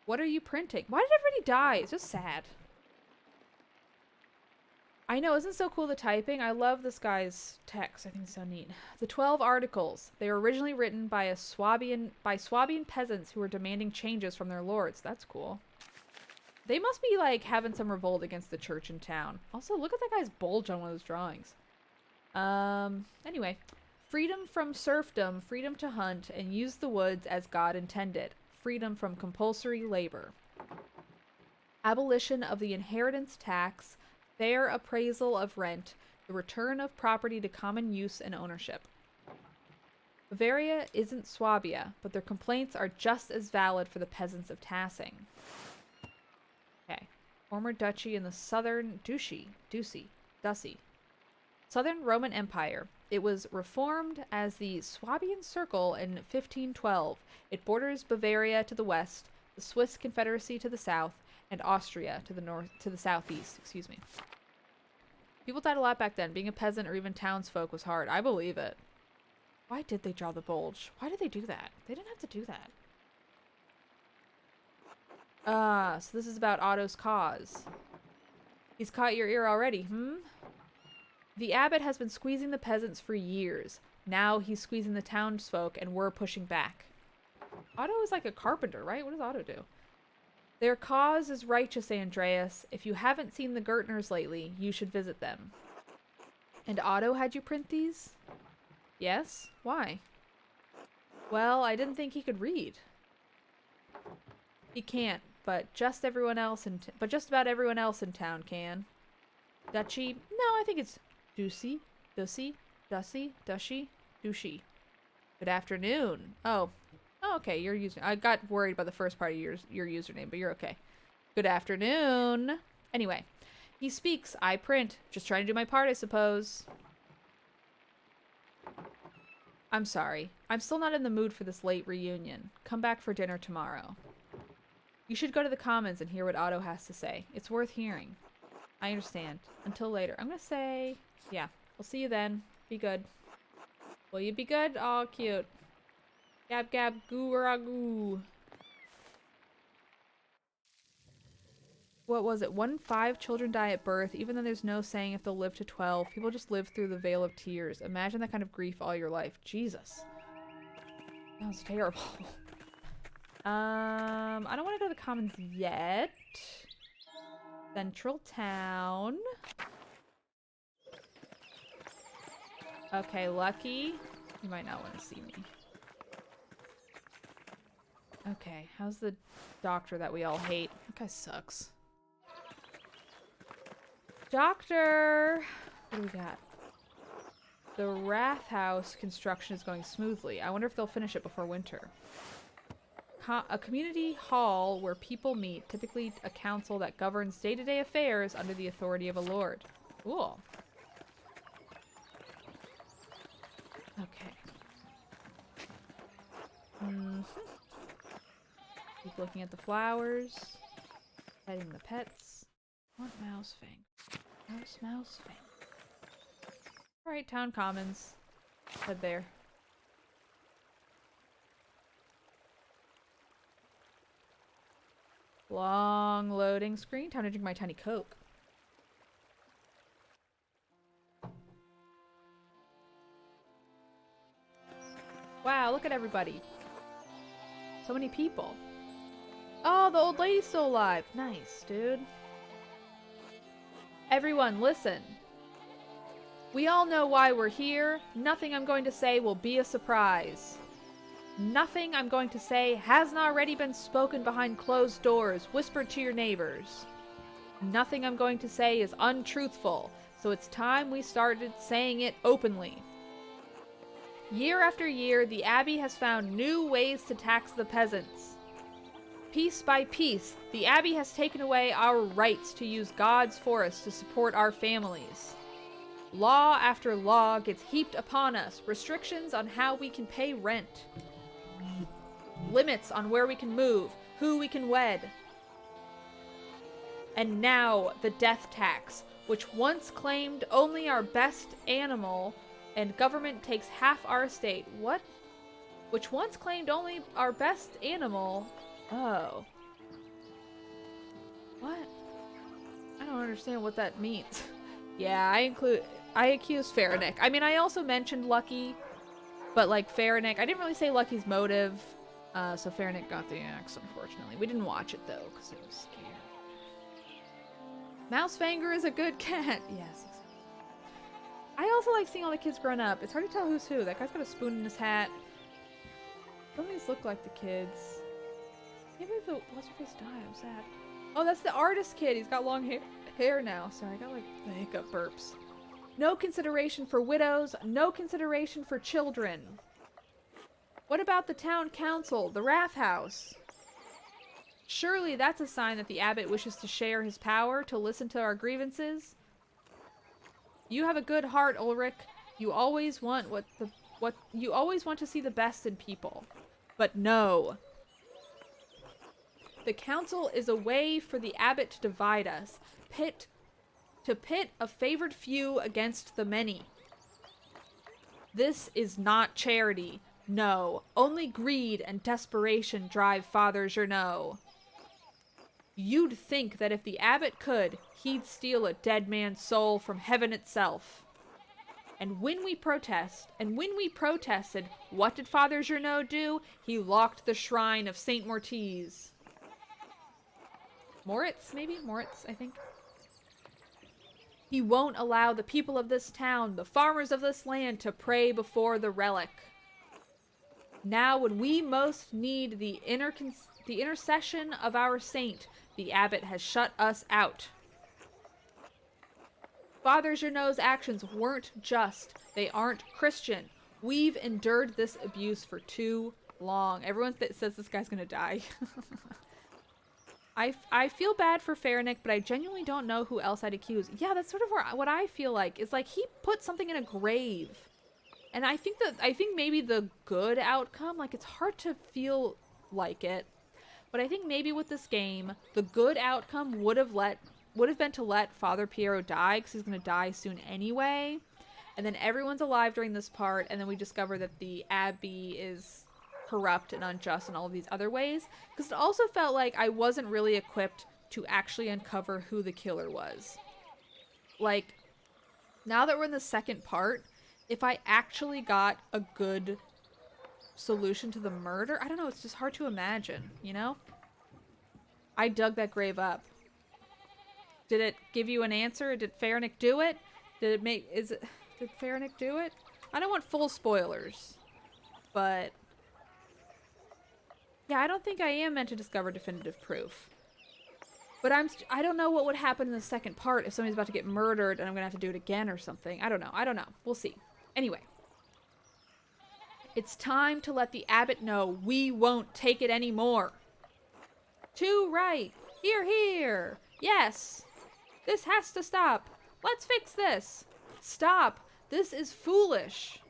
What are you printing? Why did everybody die? It's just sad. I know, isn't it so cool the typing? I love this guy's text. I think it's so neat. The 12 articles. They were originally written by Swabian peasants who were demanding changes from their lords. That's cool. They must be like having some revolt against the church in town. Also, look at that guy's bulge on one of those drawings. Anyway. Freedom from serfdom, freedom to hunt, and use the woods as God intended. Freedom from compulsory labor. Abolition of the inheritance tax, fair appraisal of rent, the return of property to common use and ownership. Bavaria isn't Swabia, but their complaints are just as valid for the peasants of Tassing. Okay. Former duchy in the southern Duchy. Southern Roman Empire. It was reformed as the Swabian Circle in 1512. It borders Bavaria to the west, the Swiss Confederacy to the south, and Austria to the southeast, excuse me. People died a lot back then. Being a peasant or even townsfolk was hard. I believe it. Why did they draw the bulge? Why did they do that? They didn't have to do that. So this is about Otto's cause. He's caught your ear already, The abbot has been squeezing the peasants for years. Now he's squeezing the townsfolk, and we're pushing back. Otto is like a carpenter, right? What does Otto do? Their cause is righteous, Andreas. If you haven't seen the Gertners lately, you should visit them. And Otto had you print these? Yes? Why? Well, I didn't think he could read. He can't, but just about everyone else in town can. Duchy? No, I think it's Duchy. Good afternoon. Oh, okay. I got worried by the first part of your username, but you're okay. Good afternoon. Anyway, he speaks. I print. Just trying to do my part, I suppose. I'm sorry. I'm still not in the mood for this late reunion. Come back for dinner tomorrow. You should go to the Commons and hear what Otto has to say. It's worth hearing. I understand. Until later. I'm gonna say, yeah. We'll see you then. Be good. Will you be good? Oh, cute. Gab gab goo. What was it? 1 in 5 children die at birth, even though there's no saying if they'll live to 12. People just live through the veil of tears. Imagine that kind of grief all your life. Jesus. That was terrible. I don't want to go to the Commons yet. Central Town. Okay, Lucky. You might not want to see me. Okay, how's the doctor that we all hate? That guy sucks. Doctor! What do we got? The Wrath House construction is going smoothly. I wonder if they'll finish it before winter. A community hall where people meet, typically a council that governs day-to-day affairs under the authority of a lord. Cool. Okay. Keep looking at the flowers. Petting the pets. What mouse fang? Mouse fang. Alright, Town Commons. Head there. Long loading screen. Time to drink my tiny Coke. Wow, look at everybody. So many people. Oh, the old lady's still alive. Nice, dude. Everyone, listen. We all know why we're here. Nothing I'm going to say will be a surprise. Nothing I'm going to say hasn't already been spoken behind closed doors, whispered to your neighbors. Nothing I'm going to say is untruthful, so it's time we started saying it openly. Year after year, the Abbey has found new ways to tax the peasants. Piece by piece, the Abbey has taken away our rights to use God's forests to support our families. Law after law gets heaped upon us, restrictions on how we can pay rent. Limits on where we can move, who we can wed. And now, the death tax, which once claimed only our best animal, and government takes half our estate. What? Which once claimed only our best animal. Oh. What? I don't understand what that means. Yeah, I accused Faranick. I mean, I also mentioned Lucky, but like Faranick, I didn't really say Lucky's motive. So Faranick got the axe, unfortunately. We didn't watch it though, because I was scared. Mousefanger is a good cat. Yes, exactly. I also like seeing all the kids grown up. It's hard to tell who's who. That guy's got a spoon in his hat. Some of these look like the kids. Maybe the what's her face died. I'm sad. Oh, that's the artist kid. He's got long hair now. Sorry, I got like the hiccup burps. No consideration for widows. No consideration for children. What about the town council, the Wrath House? Surely that's a sign that the abbot wishes to share his power, to listen to our grievances. You have a good heart, Ulrich. You always want you always want to see the best in people. But no. The council is a way for the abbot to divide us, to pit a favored few against the many. This is not charity. No, only greed and desperation drive Father Journeau. You'd think that if the abbot could, he'd steal a dead man's soul from heaven itself. And when we protested, what did Father Journeau do? He locked the shrine of Saint Mortiz. Moritz, maybe? Moritz, I think. He won't allow the people of this town, the farmers of this land, to pray before the relic. Now, when we most need the intercession of our saint, the abbot has shut us out. Father Journeau's actions weren't just. They aren't Christian. We've endured this abuse for too long. Everyone says this guy's gonna die. I feel bad for Faranick, but I genuinely don't know who else I'd accuse. Yeah, that's sort of what I feel like. Is like he put something in a grave. And I think maybe the good outcome, like it's hard to feel like it, but I think maybe with this game, the good outcome would have been to let Father Piero die, because he's going to die soon anyway. And then everyone's alive during this part, and then we discover that the Abbey is corrupt and unjust in all of these other ways. Because it also felt like I wasn't really equipped to actually uncover who the killer was. Like, now that we're in the second part, if I actually got a good solution to the murder, I don't know, it's just hard to imagine, you know? I dug that grave up. Did it give you an answer? Did Faranick do it? Did Faranick do it? I don't want full spoilers, but yeah, I don't think I am meant to discover definitive proof. But I don't know what would happen in the second part if somebody's about to get murdered and I'm gonna have to do it again or something. I don't know. We'll see. Anyway. It's time to let the abbot know we won't take it anymore. Too right. Hear, hear. Yes. This has to stop. Let's fix this. Stop. This is foolish.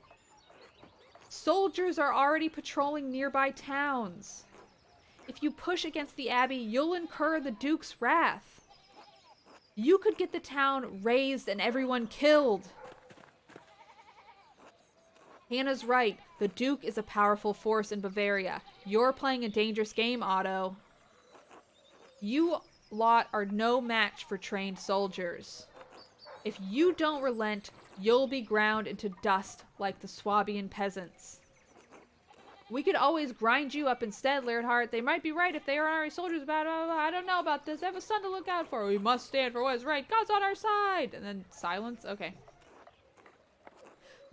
Soldiers are already patrolling nearby towns. If you push against the abbey, you'll incur the Duke's wrath. You could get the town razed and everyone killed. Hannah's right. The Duke is a powerful force in Bavaria. You're playing a dangerous game, Otto. You lot are no match for trained soldiers. If you don't relent, you'll be ground into dust like the Swabian peasants. We could always grind you up instead, Leonhardt. They might be right if they are already soldiers, but I don't know about this. I have a son to look out for. We must stand for what is right. God's on our side. And then silence. Okay.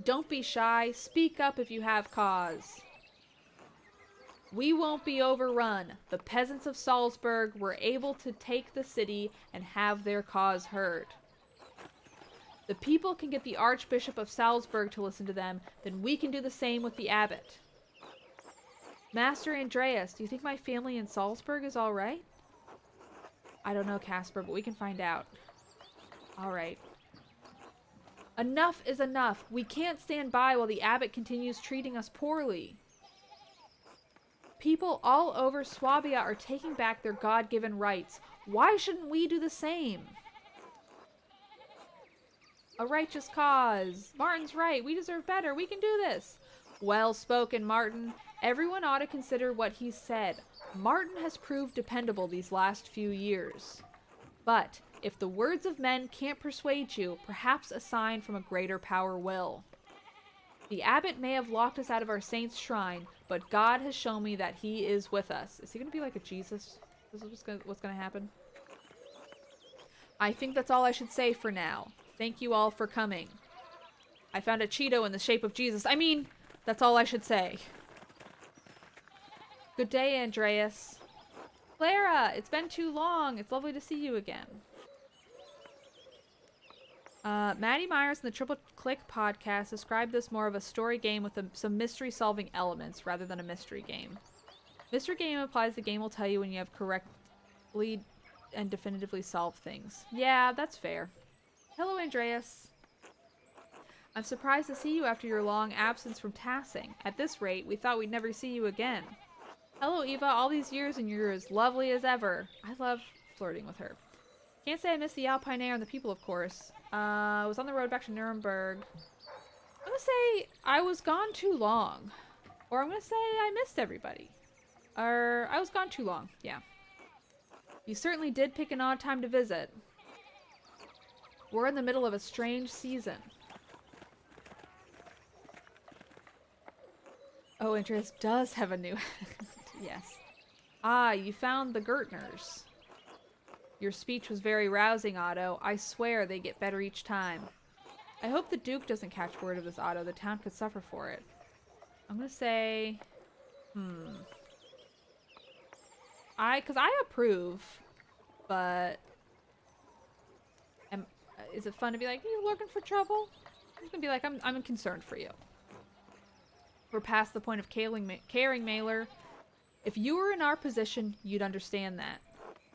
Don't be shy. Speak up if you have cause. We won't be overrun. The peasants of Salzburg were able to take the city and have their cause heard. The people can get the Archbishop of Salzburg to listen to them, then we can do the same with the abbot. Master Andreas, do you think my family in Salzburg is all right? I don't know, Casper, but we can find out. All right. Enough is enough. We can't stand by while the abbot continues treating us poorly. People all over Swabia are taking back their God-given rights. Why shouldn't we do the same? A righteous cause. Martin's right. We deserve better. We can do this. Well spoken, Martin. Everyone ought to consider what he said. Martin has proved dependable these last few years. But if the words of men can't persuade you, perhaps a sign from a greater power will. The abbot may have locked us out of our saint's shrine, but God has shown me that he is with us. Is he going to be like a Jesus? This is what's going to happen? I think that's all I should say for now. Thank you all for coming. I found a Cheeto in the shape of Jesus. I mean, that's all I should say. Good day, Andreas. Clara, it's been too long. It's lovely to see you again. Maddie Myers and the Triple Click podcast described this more of a story game with some mystery-solving elements rather than a mystery game. Mystery game implies the game will tell you when you have correctly and definitively solved things. Yeah, that's fair. Hello, Andreas. I'm surprised to see you after your long absence from tassing. At this rate, we thought we'd never see you again. Hello, Eva. All these years and you're as lovely as ever. I love flirting with her. Can't say I miss the Alpine air and the people, of course. I was on the road back to Nuremberg. I'm gonna say I was gone too long. Or I'm gonna say I missed everybody. Or I was gone too long, yeah. You certainly did pick an odd time to visit. We're in the middle of a strange season. Oh, Andreas does have a new... Yes. Ah, you found the Gertners. Your speech was very rousing, Otto. I swear they get better each time. I hope the Duke doesn't catch word of this, Otto. The town could suffer for it. I'm gonna say... Because I approve, but... is it fun to be like, you looking for trouble? I'm just gonna be like, I'm concerned for you. We're past the point of caring, Mailer. If you were in our position, you'd understand that.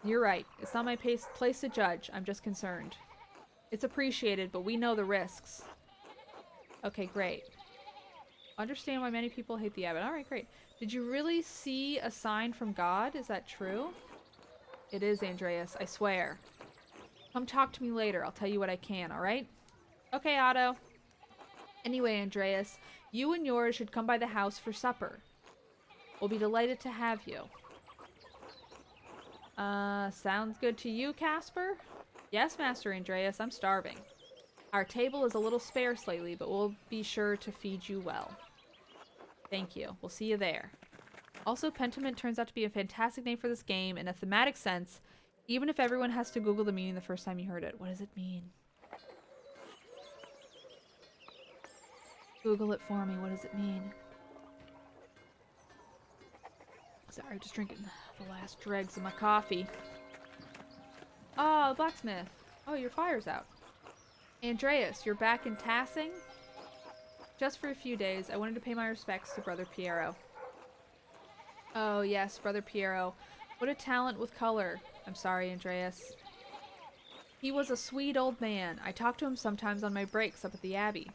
You're right. It's not my place to judge. I'm just concerned. It's appreciated, but we know the risks. Okay, great. Understand why many people hate the abbot. Alright, great. Did you really see a sign from God? Is that true? It is, Andreas. I swear. Come talk to me later. I'll tell you what I can, alright? Okay, Otto. Anyway, Andreas, you and yours should come by the house for supper. We'll be delighted to have you. Sounds good to you, Casper? Yes, Master Andreas, I'm starving. Our table is a little sparse lately, but we'll be sure to feed you well. Thank you. We'll see you there. Also, Pentiment turns out to be a fantastic name for this game in a thematic sense, even if everyone has to Google the meaning the first time you heard it. What does it mean? Google it for me. What does it mean? Sorry, just drinking the last dregs of my coffee. Oh, blacksmith. Oh, your fire's out. Andreas, you're back in Tassing? Just for a few days, I wanted to pay my respects to Brother Piero. Oh, yes, Brother Piero. What a talent with color. I'm sorry, Andreas. He was a sweet old man. I talk to him sometimes on my breaks up at the Abbey.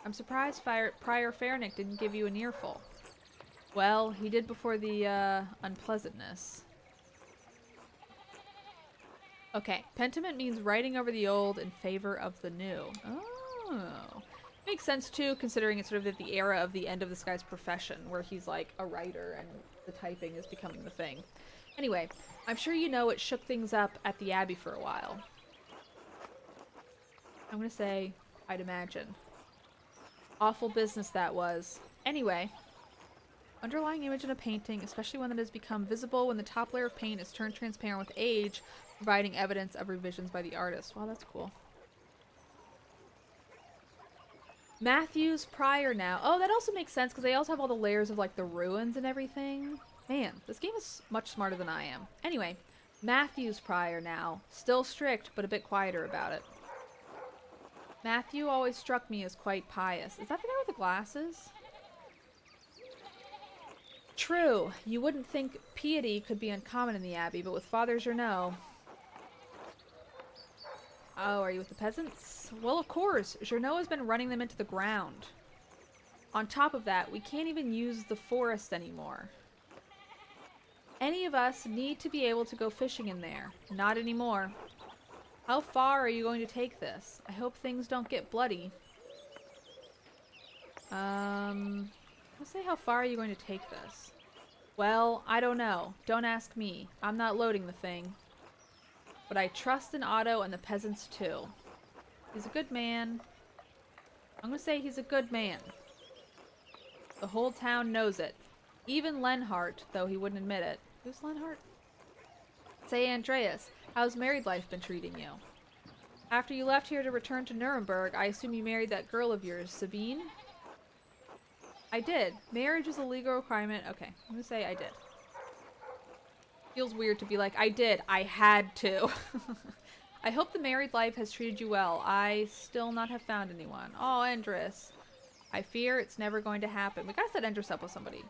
I'm surprised Prior Fairnick didn't give you an earful. Well, he did before the, unpleasantness. Okay, Pentiment means writing over the old in favor of the new. Oh. Makes sense, too, considering it's sort of at the era of the end of this guy's profession, where he's, like, a writer and the typing is becoming the thing. Anyway, I'm sure you know it shook things up at the Abbey for a while. I'm gonna say, I'd imagine. Awful business that was. Anyway... Underlying image in a painting, especially one that has become visible when the top layer of paint is turned transparent with age, providing evidence of revisions by the artist. Wow, that's cool. Matthew's Prior now. Oh, that also makes sense because they also have all the layers of like the ruins and everything. Man, this game is much smarter than I am. Anyway, Matthew's Prior now. Still strict, but a bit quieter about it. Matthew always struck me as quite pious. Is that the guy with the glasses? True. You wouldn't think piety could be uncommon in the Abbey, but with Father Journeau... Oh, are you with the peasants? Well, of course. Journeau has been running them into the ground. On top of that, we can't even use the forest anymore. Any of us need to be able to go fishing in there. Not anymore. How far are you going to take this? I hope things don't get bloody. Let's say how far are you going to take this? Well, I don't know. Don't ask me. I'm not loading the thing. But I trust in Otto and the peasants too. He's a good man. I'm gonna say he's a good man. The whole town knows it. Even Lenhart, though he wouldn't admit it. Who's Lenhart? Say, Andreas, how's married life been treating you? After you left here to return to Nuremberg, I assume you married that girl of yours, Sabine? I did. Marriage is a legal requirement. Okay, I'm gonna say I did. Feels weird to be like, I did. I had to. I hope the married life has treated you well. I still not have found anyone. Oh, Endress. I fear it's never going to happen. We gotta set Endress up with somebody.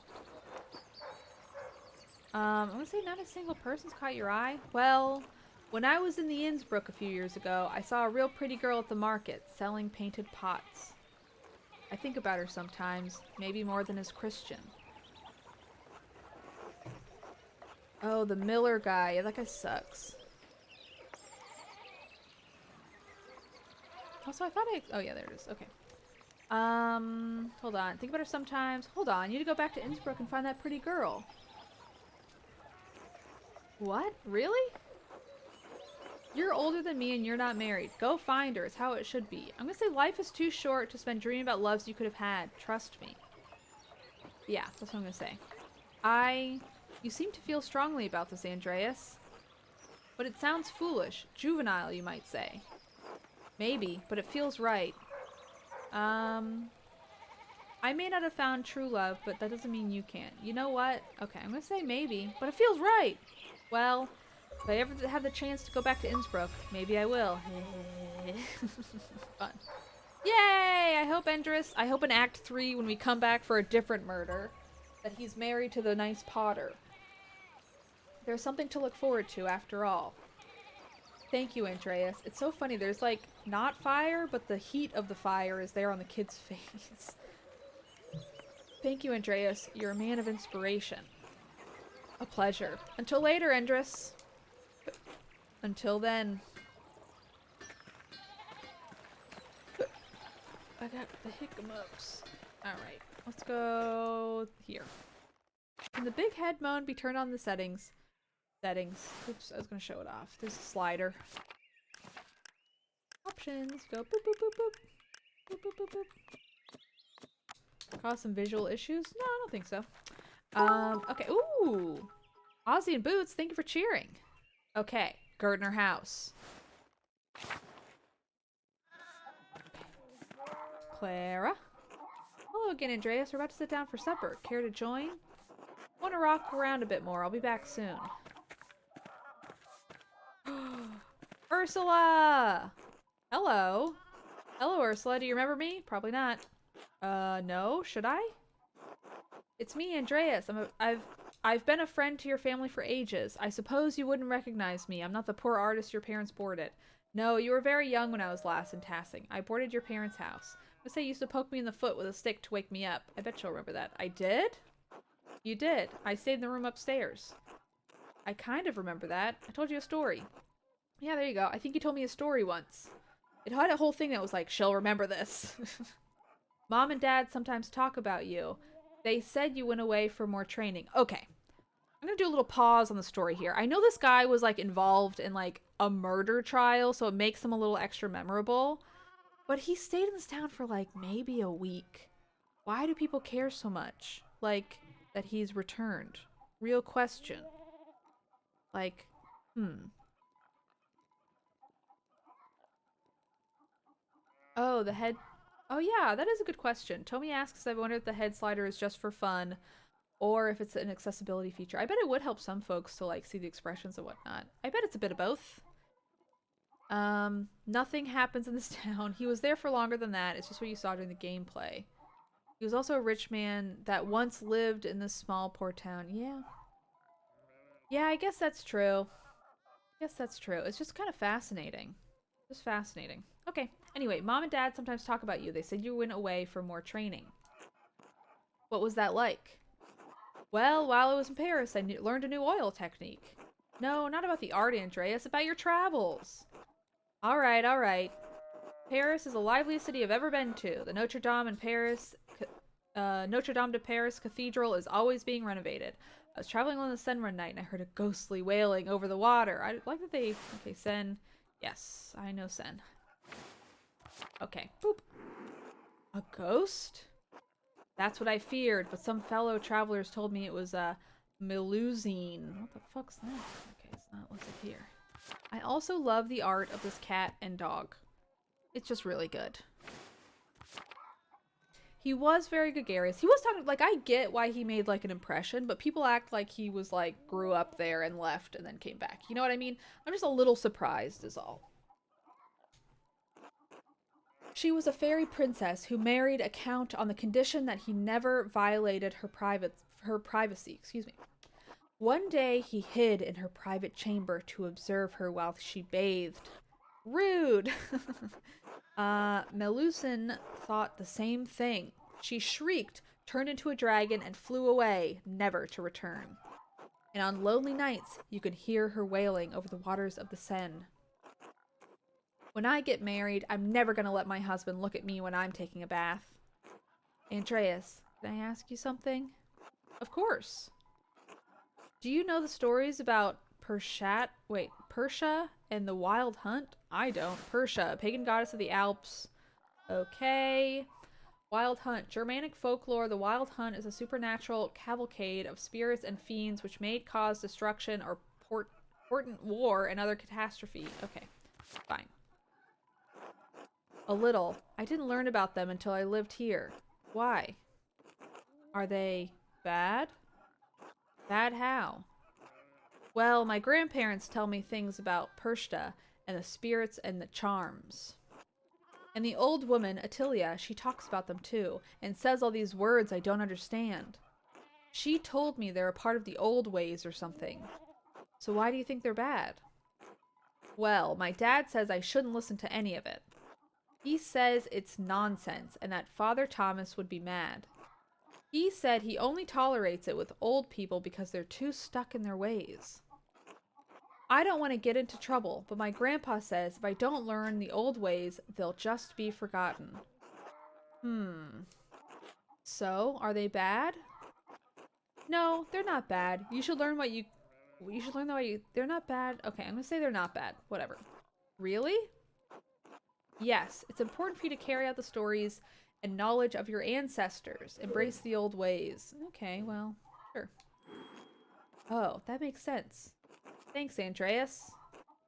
I'm gonna say not a single person's caught your eye. Well, when I was in the Innsbruck a few years ago, I saw a real pretty girl at the market selling painted pots. I think about her sometimes, maybe more than as Christian. Oh, the Miller guy. Yeah, that guy sucks. Also, I thought oh yeah, there it is. Okay. Hold on. Think about her sometimes. Hold on. You need to go back to Innsbruck and find that pretty girl. What? Really? You're older than me and you're not married. Go find her. It's how it should be. I'm gonna say life is too short to spend dreaming about loves you could have had. Trust me. Yeah, that's what I'm gonna say. You seem to feel strongly about this, Andreas. But it sounds foolish. Juvenile, you might say. Maybe, but it feels right. I may not have found true love, but that doesn't mean you can't. You know what? Okay, I'm gonna say maybe, but it feels right. Well, if I ever have the chance to go back to Innsbruck, maybe I will. Fun. Yay! I hope in Act 3, when we come back for a different murder, that he's married to the nice potter. There's something to look forward to, after all. Thank you, Andreas. It's so funny. There's, like, not fire, but the heat of the fire is there on the kid's face. Thank you, Andreas. You're a man of inspiration. A pleasure. Until later, Endress. Until then. I got the hiccups. Alright, let's go here. Can the big head mode be turned on the settings? Oops, I was gonna show it off. There's a slider. Options. Go boop boop boop boop. Boop boop boop boop. Cause some visual issues? No, I don't think so. Okay. Ooh! Ozzy and Boots, thank you for cheering. Okay. Gardner House. Clara. Hello again, Andreas. We're about to sit down for supper. Care to join? Want to rock around a bit more. I'll be back soon. Ursula! Hello. Hello, Ursula. Do you remember me? Probably not. No. Should I? It's me, Andreas. I've been a friend to your family for ages. I suppose you wouldn't recognize me. I'm not the poor artist your parents boarded. No, you were very young when I was last in Tassing. I boarded your parents' house. I say you used to poke me in the foot with a stick to wake me up. I bet you'll remember that. I did? You did. I stayed in the room upstairs. I kind of remember that. I told you a story. Yeah, there you go. I think you told me a story once. It had a whole thing that was like, she'll remember this. Mom and Dad sometimes talk about you. They said you went away for more training. Okay. I'm gonna do a little pause on the story here. I know this guy was like involved in like a murder trial, so it makes him a little extra memorable. But he stayed in this town for like maybe a week. Why do people care so much? Like, that he's returned. Real question. Like, Oh, the head... Oh yeah, that is a good question. Tomi asks, I wonder if the head slider is just for fun, or if it's an accessibility feature. I bet it would help some folks to, like, see the expressions and whatnot. I bet it's a bit of both. Nothing happens in this town. He was there for longer than that. It's just what you saw during the gameplay. He was also a rich man that once lived in this small poor town. Yeah. Yeah, I guess that's true. It's just kind of fascinating. Just fascinating. Okay. Anyway, Mom and Dad sometimes talk about you. They said you went away for more training. What was that like? Well, while I was in Paris, I learned a new oil technique. No, not about the art, Andreas. About your travels. Alright, alright. Paris is the liveliest city I've ever been to. The Notre Dame de Paris Cathedral is always being renovated. I was traveling on the Seine one night and I heard a ghostly wailing over the water. I like that they... Okay, Seine. Yes, I know Seine. Okay, boop. A ghost? That's what I feared, but some fellow travelers told me it was a Melusine. What the fuck's that? Okay, it's not listed here. I also love the art of this cat and dog. It's just really good. He was very gregarious. He was talking, like, I get why he made, like, an impression, but people act like he was, like, grew up there and left and then came back. You know what I mean? I'm just a little surprised is all. She was a fairy princess who married a count on the condition that he never violated her privacy. Excuse me. One day he hid in her private chamber to observe her while she bathed. Rude! Melusine thought the same thing. She shrieked, turned into a dragon, and flew away, never to return. And on lonely nights, you could hear her wailing over the waters of the Seine. When I get married, I'm never going to let my husband look at me when I'm taking a bath. Andreas, can I ask you something? Of course. Do you know the stories about Persia and the Wild Hunt? I don't. Persia, a pagan goddess of the Alps. Okay. Wild Hunt. Germanic folklore, the Wild Hunt is a supernatural cavalcade of spirits and fiends which may cause destruction or portent war and other catastrophe. Okay, fine. A little. I didn't learn about them until I lived here. Why? Are they bad? Bad how? Well, my grandparents tell me things about Persia and the spirits and the charms. And the old woman, Attilia, she talks about them too, and says all these words I don't understand. She told me they're a part of the old ways or something. So why do you think they're bad? Well, my dad says I shouldn't listen to any of it. He says it's nonsense and that Father Thomas would be mad. He said he only tolerates it with old people because they're too stuck in their ways. I don't want to get into trouble, but my grandpa says if I don't learn the old ways, they'll just be forgotten. So, are they bad? No, they're not bad. You should learn what you... They're not bad. Okay, I'm gonna say they're not bad. Whatever. Really? Yes, it's important for you to carry out the stories and knowledge of your ancestors. Embrace the old ways. Okay, well, sure. Oh, that makes sense. Thanks, Andreas.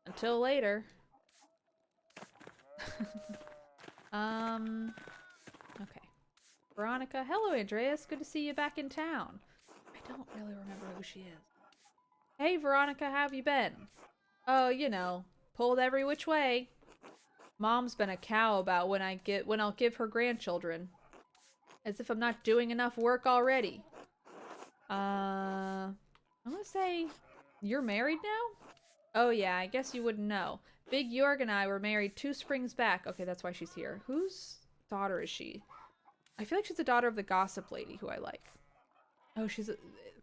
Until later. Okay. Veronica. Hello, Andreas. Good to see you back in town. I don't really remember who she is. Hey, Veronica, how have you been? Oh, you know, pulled every which way. Mom's been a cow about when I'll give her grandchildren. As if I'm not doing enough work already. I'm gonna say you're married now? Oh yeah, I guess you wouldn't know. Big Jorg and I were married 2 springs back. Okay, that's why she's here. Whose daughter is she? I feel like she's the daughter of the gossip lady who I like. Oh,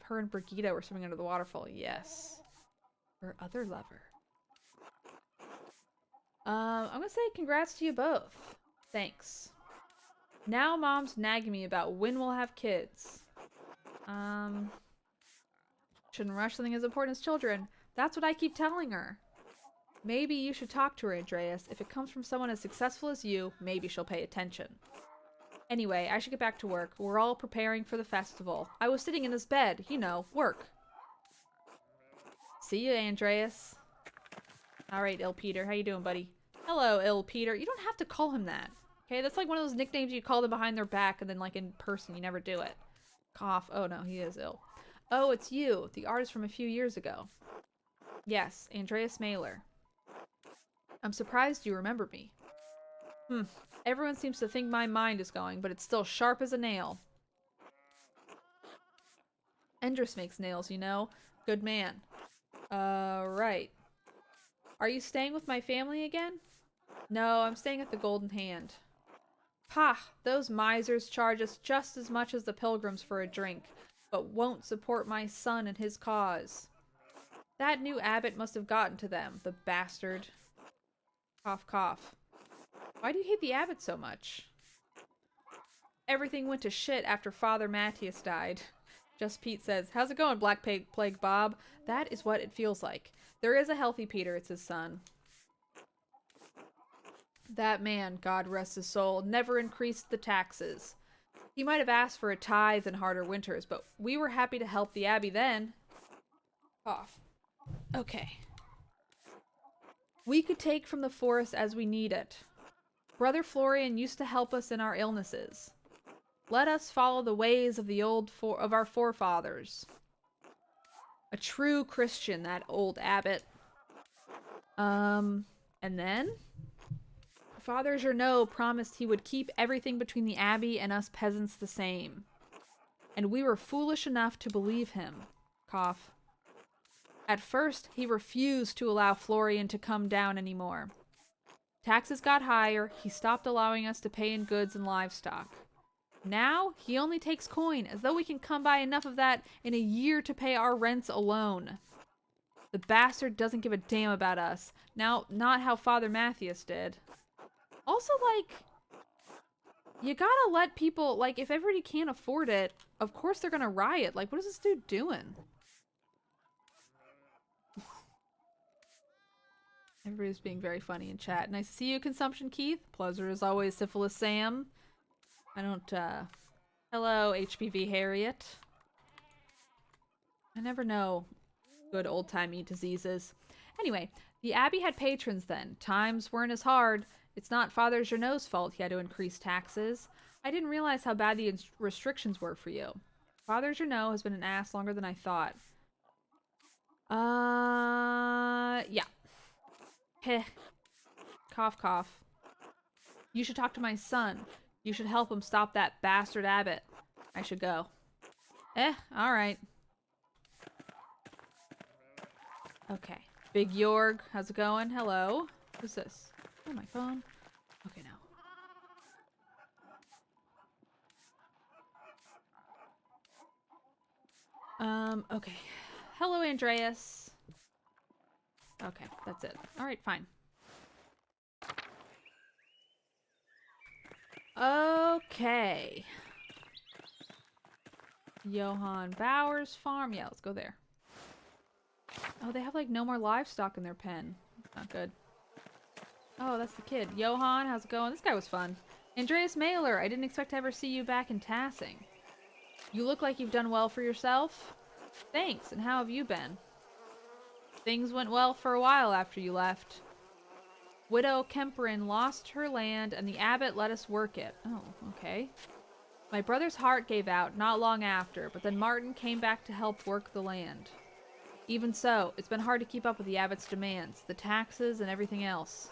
her and Brigitte were swimming under the waterfall. Yes. Her other lover. I'm gonna say congrats to you both. Thanks. Now Mom's nagging me about when we'll have kids. Shouldn't rush something as important as children. That's what I keep telling her. Maybe you should talk to her, Andreas. If it comes from someone as successful as you, maybe she'll pay attention. Anyway, I should get back to work. We're all preparing for the festival. I was sitting in this bed. You know, work. See you, Andreas. Alright, Il Peter. How you doing, buddy? Hello, Il Peter. You don't have to call him that. Okay, that's like one of those nicknames you call them behind their back and then like in person you never do it. Cough. Oh no, he is ill. Oh, it's you, the artist from a few years ago. Yes, Andreas Mailer. I'm surprised you remember me. Everyone seems to think my mind is going, but it's still sharp as a nail. Endress makes nails, you know. Good man. Right. Are you staying with my family again? No, I'm staying at the Golden Hand. Pah! Those misers charge us just as much as the pilgrims for a drink, but won't support my son and his cause. That new abbot must have gotten to them, the bastard. Cough, cough. Why do you hate the abbot so much? Everything went to shit after Father Matthias died. Just Pete says, how's it going, Black Plague Bob? That is what it feels like. There is a healthy Peter, it's his son. That man, God rest his soul, never increased the taxes. He might have asked for a tithe in harder winters, but we were happy to help the Abbey then. Off. Okay. We could take from the forest as we need it. Brother Florian used to help us in our illnesses. Let us follow the ways of of our forefathers. A true Christian, that old abbot. And then? Father Journeau promised he would keep everything between the Abbey and us peasants the same. And we were foolish enough to believe him. Cough. At first, he refused to allow Florian to come down anymore. Taxes got higher, he stopped allowing us to pay in goods and livestock. Now, he only takes coin, as though we can come by enough of that in a year to pay our rents alone. The bastard doesn't give a damn about us. Now, not how Father Matthias did. Also, like, you gotta let people, like, if everybody can't afford it, of course they're gonna riot. Like, what is this dude doing? Everybody's being very funny in chat. Nice to see you, Consumption Keith. Pleasure as always, Syphilis Sam. I don't, hello, HPV Harriet. I never know good old-timey diseases. Anyway, the Abbey had patrons then. Times weren't as hard. It's not Father Journeau's fault he had to increase taxes. I didn't realize how bad the restrictions were for you. Father Journeau has been an ass longer than I thought. Yeah. Heh. Cough, cough. You should talk to my son. You should help him stop that bastard abbot. I should go. Alright. Okay. Big Jorg, how's it going? Hello. Who's this? Oh, my phone. Okay, now. Okay. Hello, Andreas. Okay, that's it. Alright, fine. Okay. Johann Bauer's farm. Yeah, let's go there. Oh, they have like no more livestock in their pen. Not good. Oh, that's the kid. Johann, how's it going? This guy was fun. Andreas Mailer, I didn't expect to ever see you back in Tassing. You look like you've done well for yourself. Thanks, and how have you been? Things went well for a while after you left. Widow Kemperin lost her land, and the abbot let us work it. Oh, okay. My brother's heart gave out not long after, but then Martin came back to help work the land. Even so, it's been hard to keep up with the abbot's demands, the taxes, and everything else.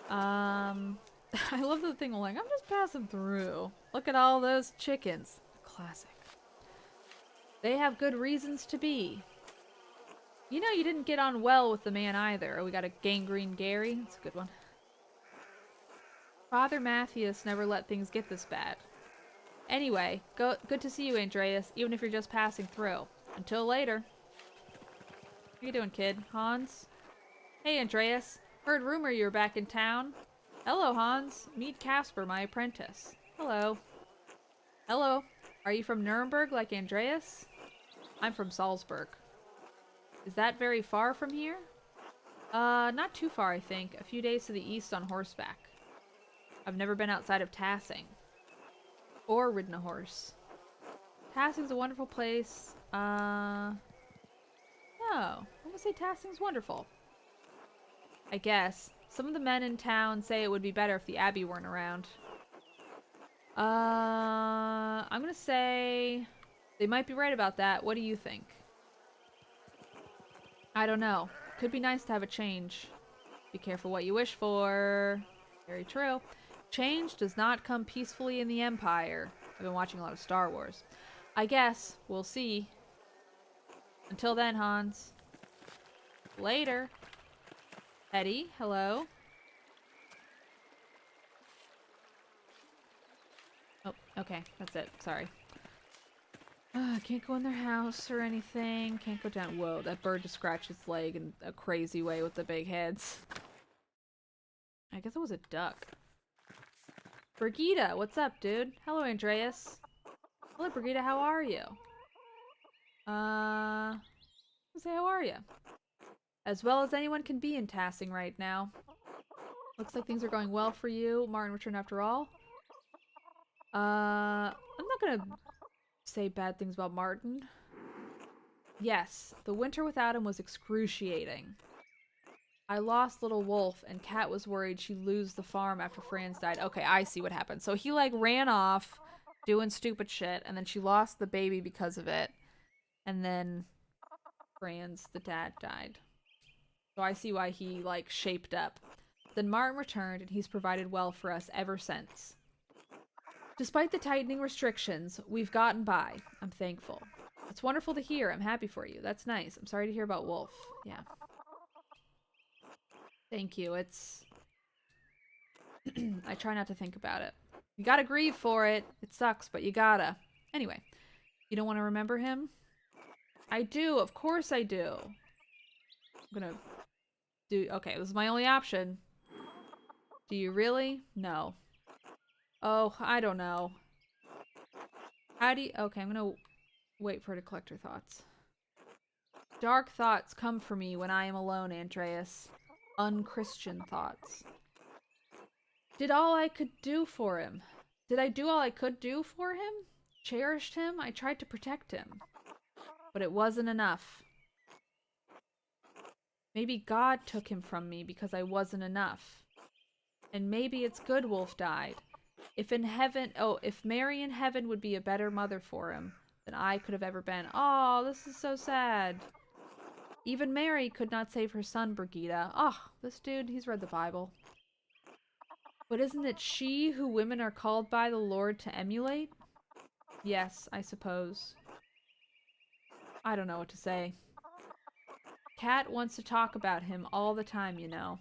I love the thing like, I'm just passing through. Look at all those chickens. Classic. They have good reasons to be. You know you didn't get on well with the man either. Oh, we got a gangrene Gary. That's a good one. Father Matthias never let things get this bad. Anyway, good to see you, Andreas, even if you're just passing through. Until later. How you doing, kid? Hans? Hey, Andreas. Heard rumor you're back in town. Hello, Hans. Meet Casper, my apprentice. Hello. Hello. Are you from Nuremberg like Andreas? I'm from Salzburg. Is that very far from here? Not too far, I think. A few days to the east on horseback. I've never been outside of Tassing. Or ridden a horse. Tassing's a wonderful place. No. I'm gonna say Tassing's wonderful. I guess. Some of the men in town say it would be better if the Abbey weren't around. I'm gonna say they might be right about that. What do you think? I don't know. Could be nice to have a change. Be careful what you wish for. Very true. Change does not come peacefully in the Empire. I've been watching a lot of Star Wars. I guess. We'll see. Until then, Hans. Later. Eddie, hello. Oh, okay. That's it. Sorry. Can't go in their house or anything. Can't go down. Whoa, that bird just scratched its leg in a crazy way with the big heads. I guess it was a duck. Brigitte, what's up, dude? Hello, Andreas. Hello, Brigitte, how are you? Say, how are you? As well as anyone can be in Tassing right now. Looks like things are going well for you. Martin returned after all. I'm not gonna say bad things about Martin. Yes, the winter without him was excruciating. I lost little Wolf, and Kat was worried she'd lose the farm after Franz died. Okay, I see what happened. So he, like, ran off doing stupid shit, and then she lost the baby because of it. And then Franz, the dad, died. So I see why he, like, shaped up. Then Martin returned, and he's provided well for us ever since. Despite the tightening restrictions, we've gotten by. I'm thankful. It's wonderful to hear. I'm happy for you. That's nice. I'm sorry to hear about Wolf. Yeah. Thank you. It's... I try not to think about it. You gotta grieve for it. It sucks, but you gotta. Anyway, you don't want to remember him? I do. Of course I do. I'm gonna do... Okay, this is my only option. Do you really? No. Oh, I don't know. How do you... Okay, I'm gonna wait for her to collect her thoughts. Dark thoughts come for me when I am alone, Andreas. Unchristian thoughts. Did all I could do for him. Did I do all I could do for him? Cherished him? I tried to protect him. But it wasn't enough. Maybe God took him from me because I wasn't enough. And maybe it's good Wolf died. If Mary in heaven would be a better mother for him than I could have ever been. Oh, this is so sad. Even Mary could not save her son, Brigida. Oh, this dude, he's read the Bible. But isn't it she who women are called by the Lord to emulate? Yes, I suppose. I don't know what to say. Kat wants to talk about him all the time, you know.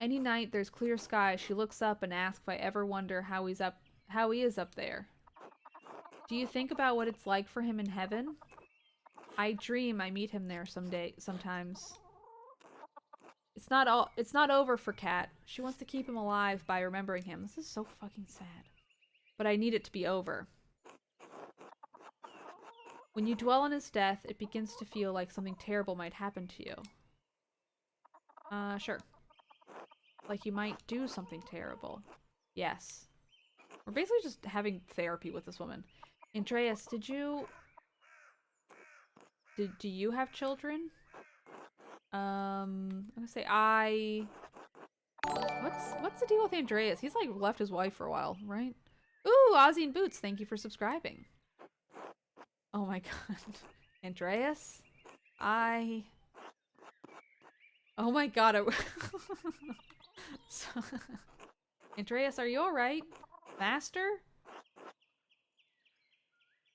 Any night there's clear sky, she looks up and asks if I ever wonder how he is up there. Do you think about what it's like for him in heaven? I dream I meet him there sometimes. It's not over for Kat. She wants to keep him alive by remembering him. This is so fucking sad. But I need it to be over. When you dwell on his death, it begins to feel like something terrible might happen to you. Sure. Like you might do something terrible. Yes. We're basically just having therapy with this woman. Andreas, do you have children? I'm gonna say what's the deal with Andreas? He's like left his wife for a while, right? Ooh, Ozzy and Boots, thank you for subscribing. Oh my god. Andreas? Oh my god. Andreas, are you alright? Master?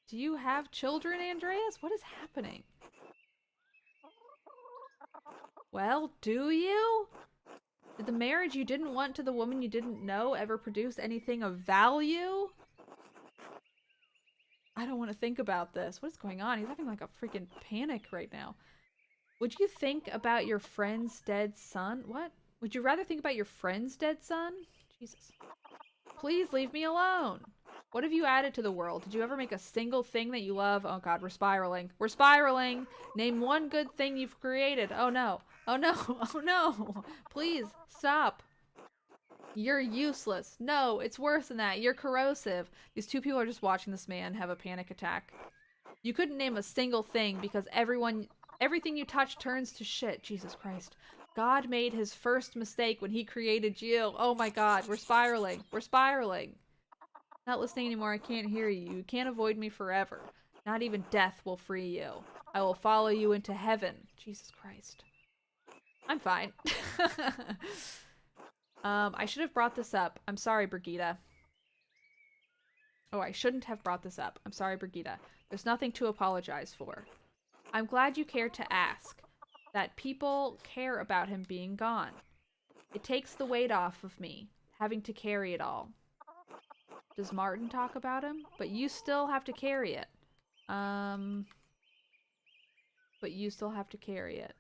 Do you have children, Andreas? What is happening? Well, do you? Did the marriage you didn't want to the woman you didn't know ever produce anything of value? I don't want to think about this. What is going on? He's having like a freaking panic right now. Would you think about your friend's dead son? What? Would you rather think about your friend's dead son? Jesus. Please leave me alone. What have you added to the world? Did you ever make a single thing that you love? Oh god, we're spiraling. We're spiraling! Name one good thing you've created. Oh no. Oh no. Oh no. Please, stop. You're useless. No, it's worse than that. You're corrosive. These two people are just watching this man have a panic attack. You couldn't name a single thing because everything you touch turns to shit. Jesus Christ. God made his first mistake when he created you. Oh my god, we're spiraling. We're spiraling. Not listening anymore. I can't hear you. You can't avoid me forever. Not even death will free you. I will follow you into heaven. Jesus Christ. I'm fine. I should have brought this up. I'm sorry, Brigida. Oh, I shouldn't have brought this up. I'm sorry, Brigida. There's nothing to apologize for. I'm glad you cared to ask. That people care about him being gone. It takes the weight off of me, having to carry it all. Does Martin talk about him? But you still have to carry it. But you still have to carry it.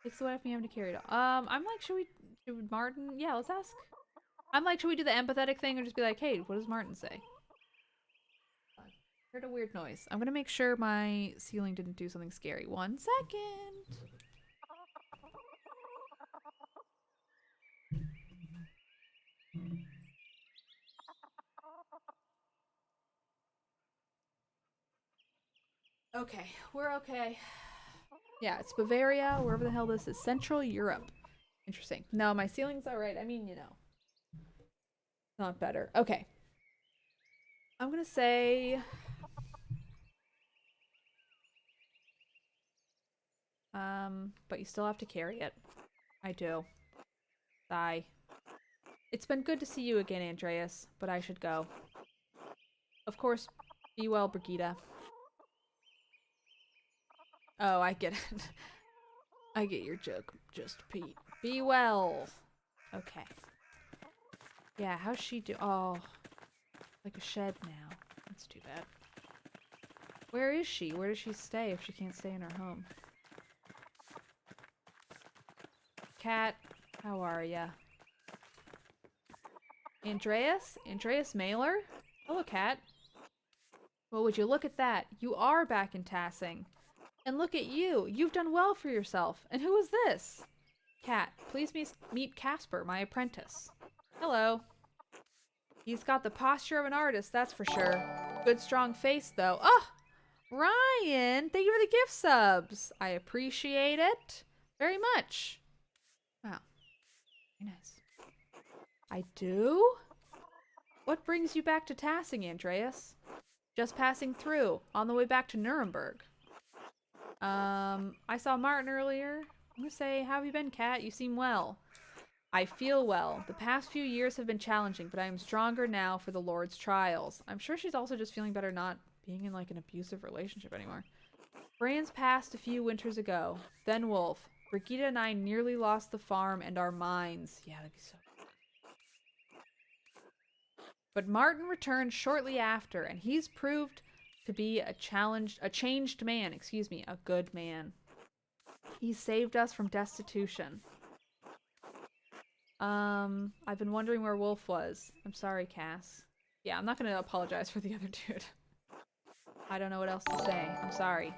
Takes the weight off me having to carry it all. I'm like, should Martin? Yeah, let's ask. I'm like, should we do the empathetic thing or just be like, hey, what does Martin say? Heard a weird noise. I'm gonna make sure my ceiling didn't do something scary. 1 second. Okay, we're okay. Yeah, it's Bavaria, wherever the hell this is. Central Europe. Interesting. No, my ceiling's alright. I mean, you know. Not better. Okay. I'm gonna say... but you still have to carry it. I do. Sigh. It's been good to see you again, Andreas, but I should go. Of course, be well, Brigitte. Oh, I get it. I get your joke, just Pete. Be well. Okay. Yeah, how's she do? Oh, like a shed now. That's too bad. Where is she? Where does she stay if she can't stay in her home? Cat, how are ya? Andreas? Andreas Mailer? Hello, Cat. Well, would you look at that? You are back in Tassing. And look at you. You've done well for yourself. And who is this? Cat, please meet Casper, my apprentice. Hello. He's got the posture of an artist, that's for sure. Good strong face, though. Oh, Ryan, thank you for the gift subs. I appreciate it very much. Wow. Very nice. I do? What brings you back to Tassing, Andreas? Just passing through, on the way back to Nuremberg. I saw Martin earlier. I'm gonna say, how have you been, Kat? You seem well. I feel well. The past few years have been challenging, but I am stronger now for the Lord's trials. I'm sure she's also just feeling better not being in, like, an abusive relationship anymore. Franz passed a few winters ago. Then Wolf. Brigitte and I nearly lost the farm and our mines. Yeah, that'd be so... But Martin returned shortly after, and he's proved to be a changed man, a good man. He saved us from destitution. I've been wondering where Wolf was. I'm sorry, Cass. Yeah, I'm not gonna apologize for the other dude. I don't know what else to say. I'm sorry.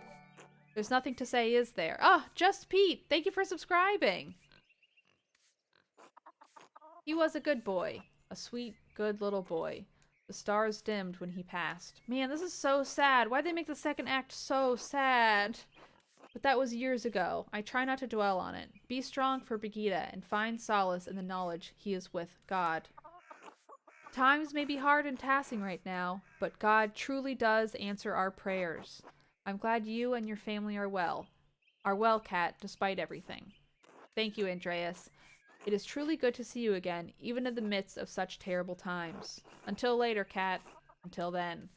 There's nothing to say, is there? Oh, Just Pete! Thank you for subscribing! He was a good boy. A sweet, good little boy. The stars dimmed when he passed. Man, this is so sad. Why'd they make the second act so sad? But that was years ago. I try not to dwell on it. Be strong for Brigitte and find solace in the knowledge he is with God. Times may be hard in Tassing right now, but God truly does answer our prayers. I'm glad you and your family are well. Are well, Kat, despite everything. Thank you, Andreas. It is truly good to see you again, even in the midst of such terrible times. Until later, Kat. Until then.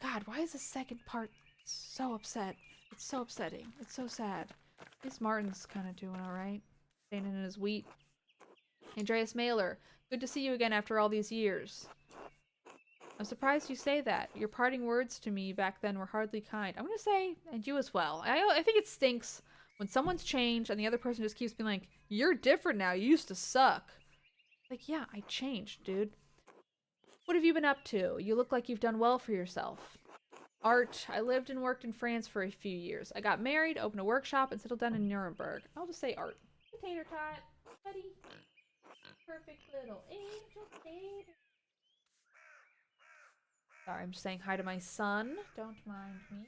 God, why is the second part so upset? It's so upsetting. It's so sad. At least Martin's kind of doing alright. Staying in his wheat. Andreas Mailer, good to see you again after all these years. I'm surprised you say that. Your parting words to me back then were hardly kind. I'm gonna say, and you as well. I think it stinks when someone's changed and the other person just keeps being like, you're different now, you used to suck. Like, yeah, I changed, dude. What have you been up to? You look like you've done well for yourself. Art. I lived and worked in France for a few years. I got married, opened a workshop, and settled down in Nuremberg. I'll just say art. Tater tot, buddy. Perfect little angel tater. Sorry, I'm just saying hi to my son. Don't mind me.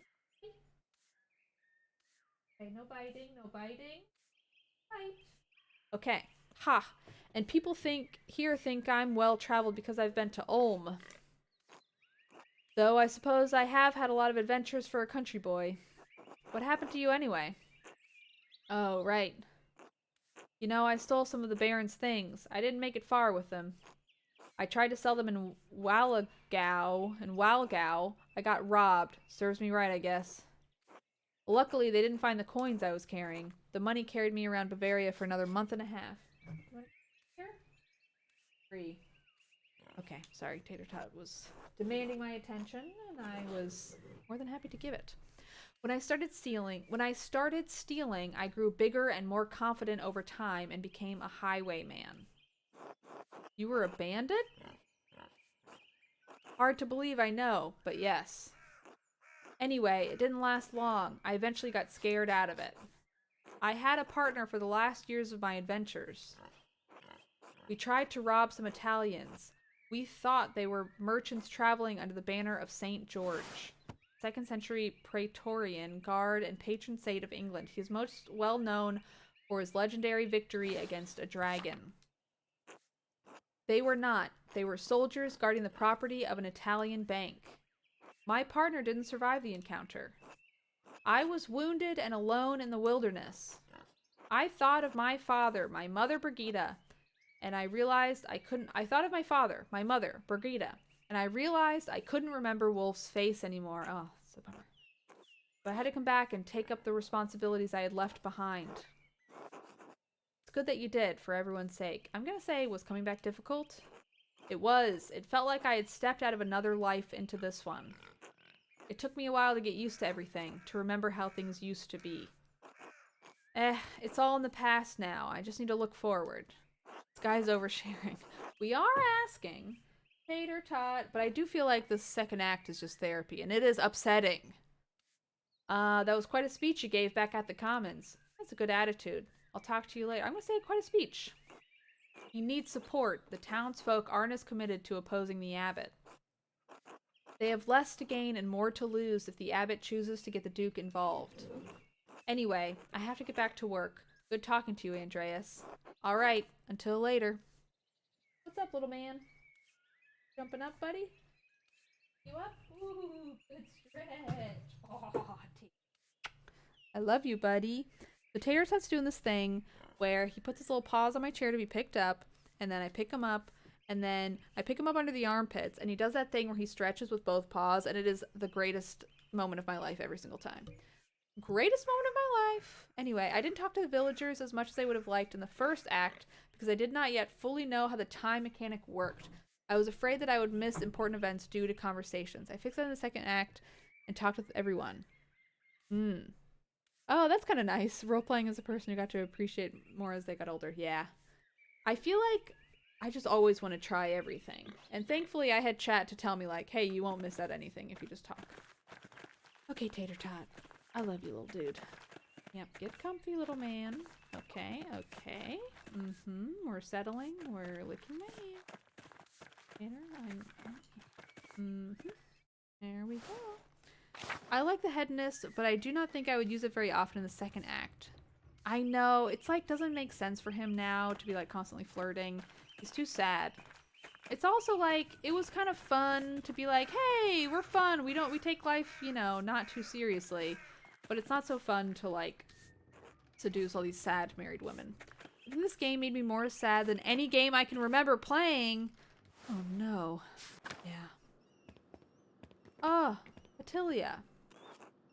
Okay, no biting, no biting. Bite. Okay. Ha. And people think I'm well-traveled because I've been to Ulm. Though I suppose I have had a lot of adventures for a country boy. What happened to you anyway? Oh, right. You know, I stole some of the Baron's things. I didn't make it far with them. I tried to sell them in Walgau. I got robbed. Serves me right, I guess. Luckily, they didn't find the coins I was carrying. The money carried me around Bavaria for another month and a half. Here? 3. Okay, sorry, Tater Tot was demanding my attention, and I was more than happy to give it. When I started stealing, I grew bigger and more confident over time and became a highwayman. You were a bandit? Hard to believe, I know, but yes. Anyway, it didn't last long. I eventually got scared out of it. I had a partner for the last years of my adventures. We tried to rob some Italians. We thought they were merchants traveling under the banner of St. George, 2nd century Praetorian Guard and patron saint of England. He is most well known for his legendary victory against a dragon. They were not. They were soldiers guarding the property of an Italian bank. My partner didn't survive the encounter. I was wounded and alone in the wilderness. I thought of my father, my mother, Brigida, and I realized I couldn't. I thought of my father, my mother, Brigida, and I realized I couldn't remember Wolf's face anymore. Oh, it's a bummer. But I had to come back and take up the responsibilities I had left behind. It's good that you did, for everyone's sake. I'm gonna say, was coming back difficult? It was. It felt like I had stepped out of another life into this one. It took me a while to get used to everything, to remember how things used to be. It's all in the past now. I just need to look forward. This guy's oversharing. We are asking. Tater tot. But I do feel like the second act is just therapy, and it is upsetting. That was quite a speech you gave back at the Commons. That's a good attitude. I'll talk to you later. I'm going to say quite a speech. You need support. The townsfolk aren't as committed to opposing the abbot. They have less to gain and more to lose if the abbot chooses to get the Duke involved. Anyway, I have to get back to work. Good talking to you, Andreas. All right, until later. What's up, little man? Jumping up, buddy? You up? Ooh, good stretch. Oh, I love you, buddy. So Tater Tot's doing this thing where he puts his little paws on my chair to be picked up, and then I pick him up, and then I pick him up under the armpits, and he does that thing where he stretches with both paws, and it is the greatest moment of my life every single time. Greatest moment of my life. Anyway, I didn't talk to the villagers as much as I would have liked in the first act because I did not yet fully know how the time mechanic worked. I was afraid that I would miss important events due to conversations. I fixed that in the second act and talked with everyone. Oh, that's kind of nice. Role-playing as a person who got to appreciate more as they got older. Yeah. I feel like I just always want to try everything. And thankfully I had chat to tell me like, hey, you won't miss out anything if you just talk. Okay, Tater Tot. I love you, little dude. Yep, get comfy, little man. Okay, okay. We're settling. We're licking my hand. There we go. I like the headness, but I do not think I would use it very often in the second act. I know, it's like, doesn't make sense for him now to be like constantly flirting. He's too sad. It's also like, it was kind of fun to be like, hey, we're fun. We take life, you know, not too seriously. But it's not so fun to, like, seduce all these sad married women. I think this game made me more sad than any game I can remember playing. Oh, no. Yeah. Oh, Attilia.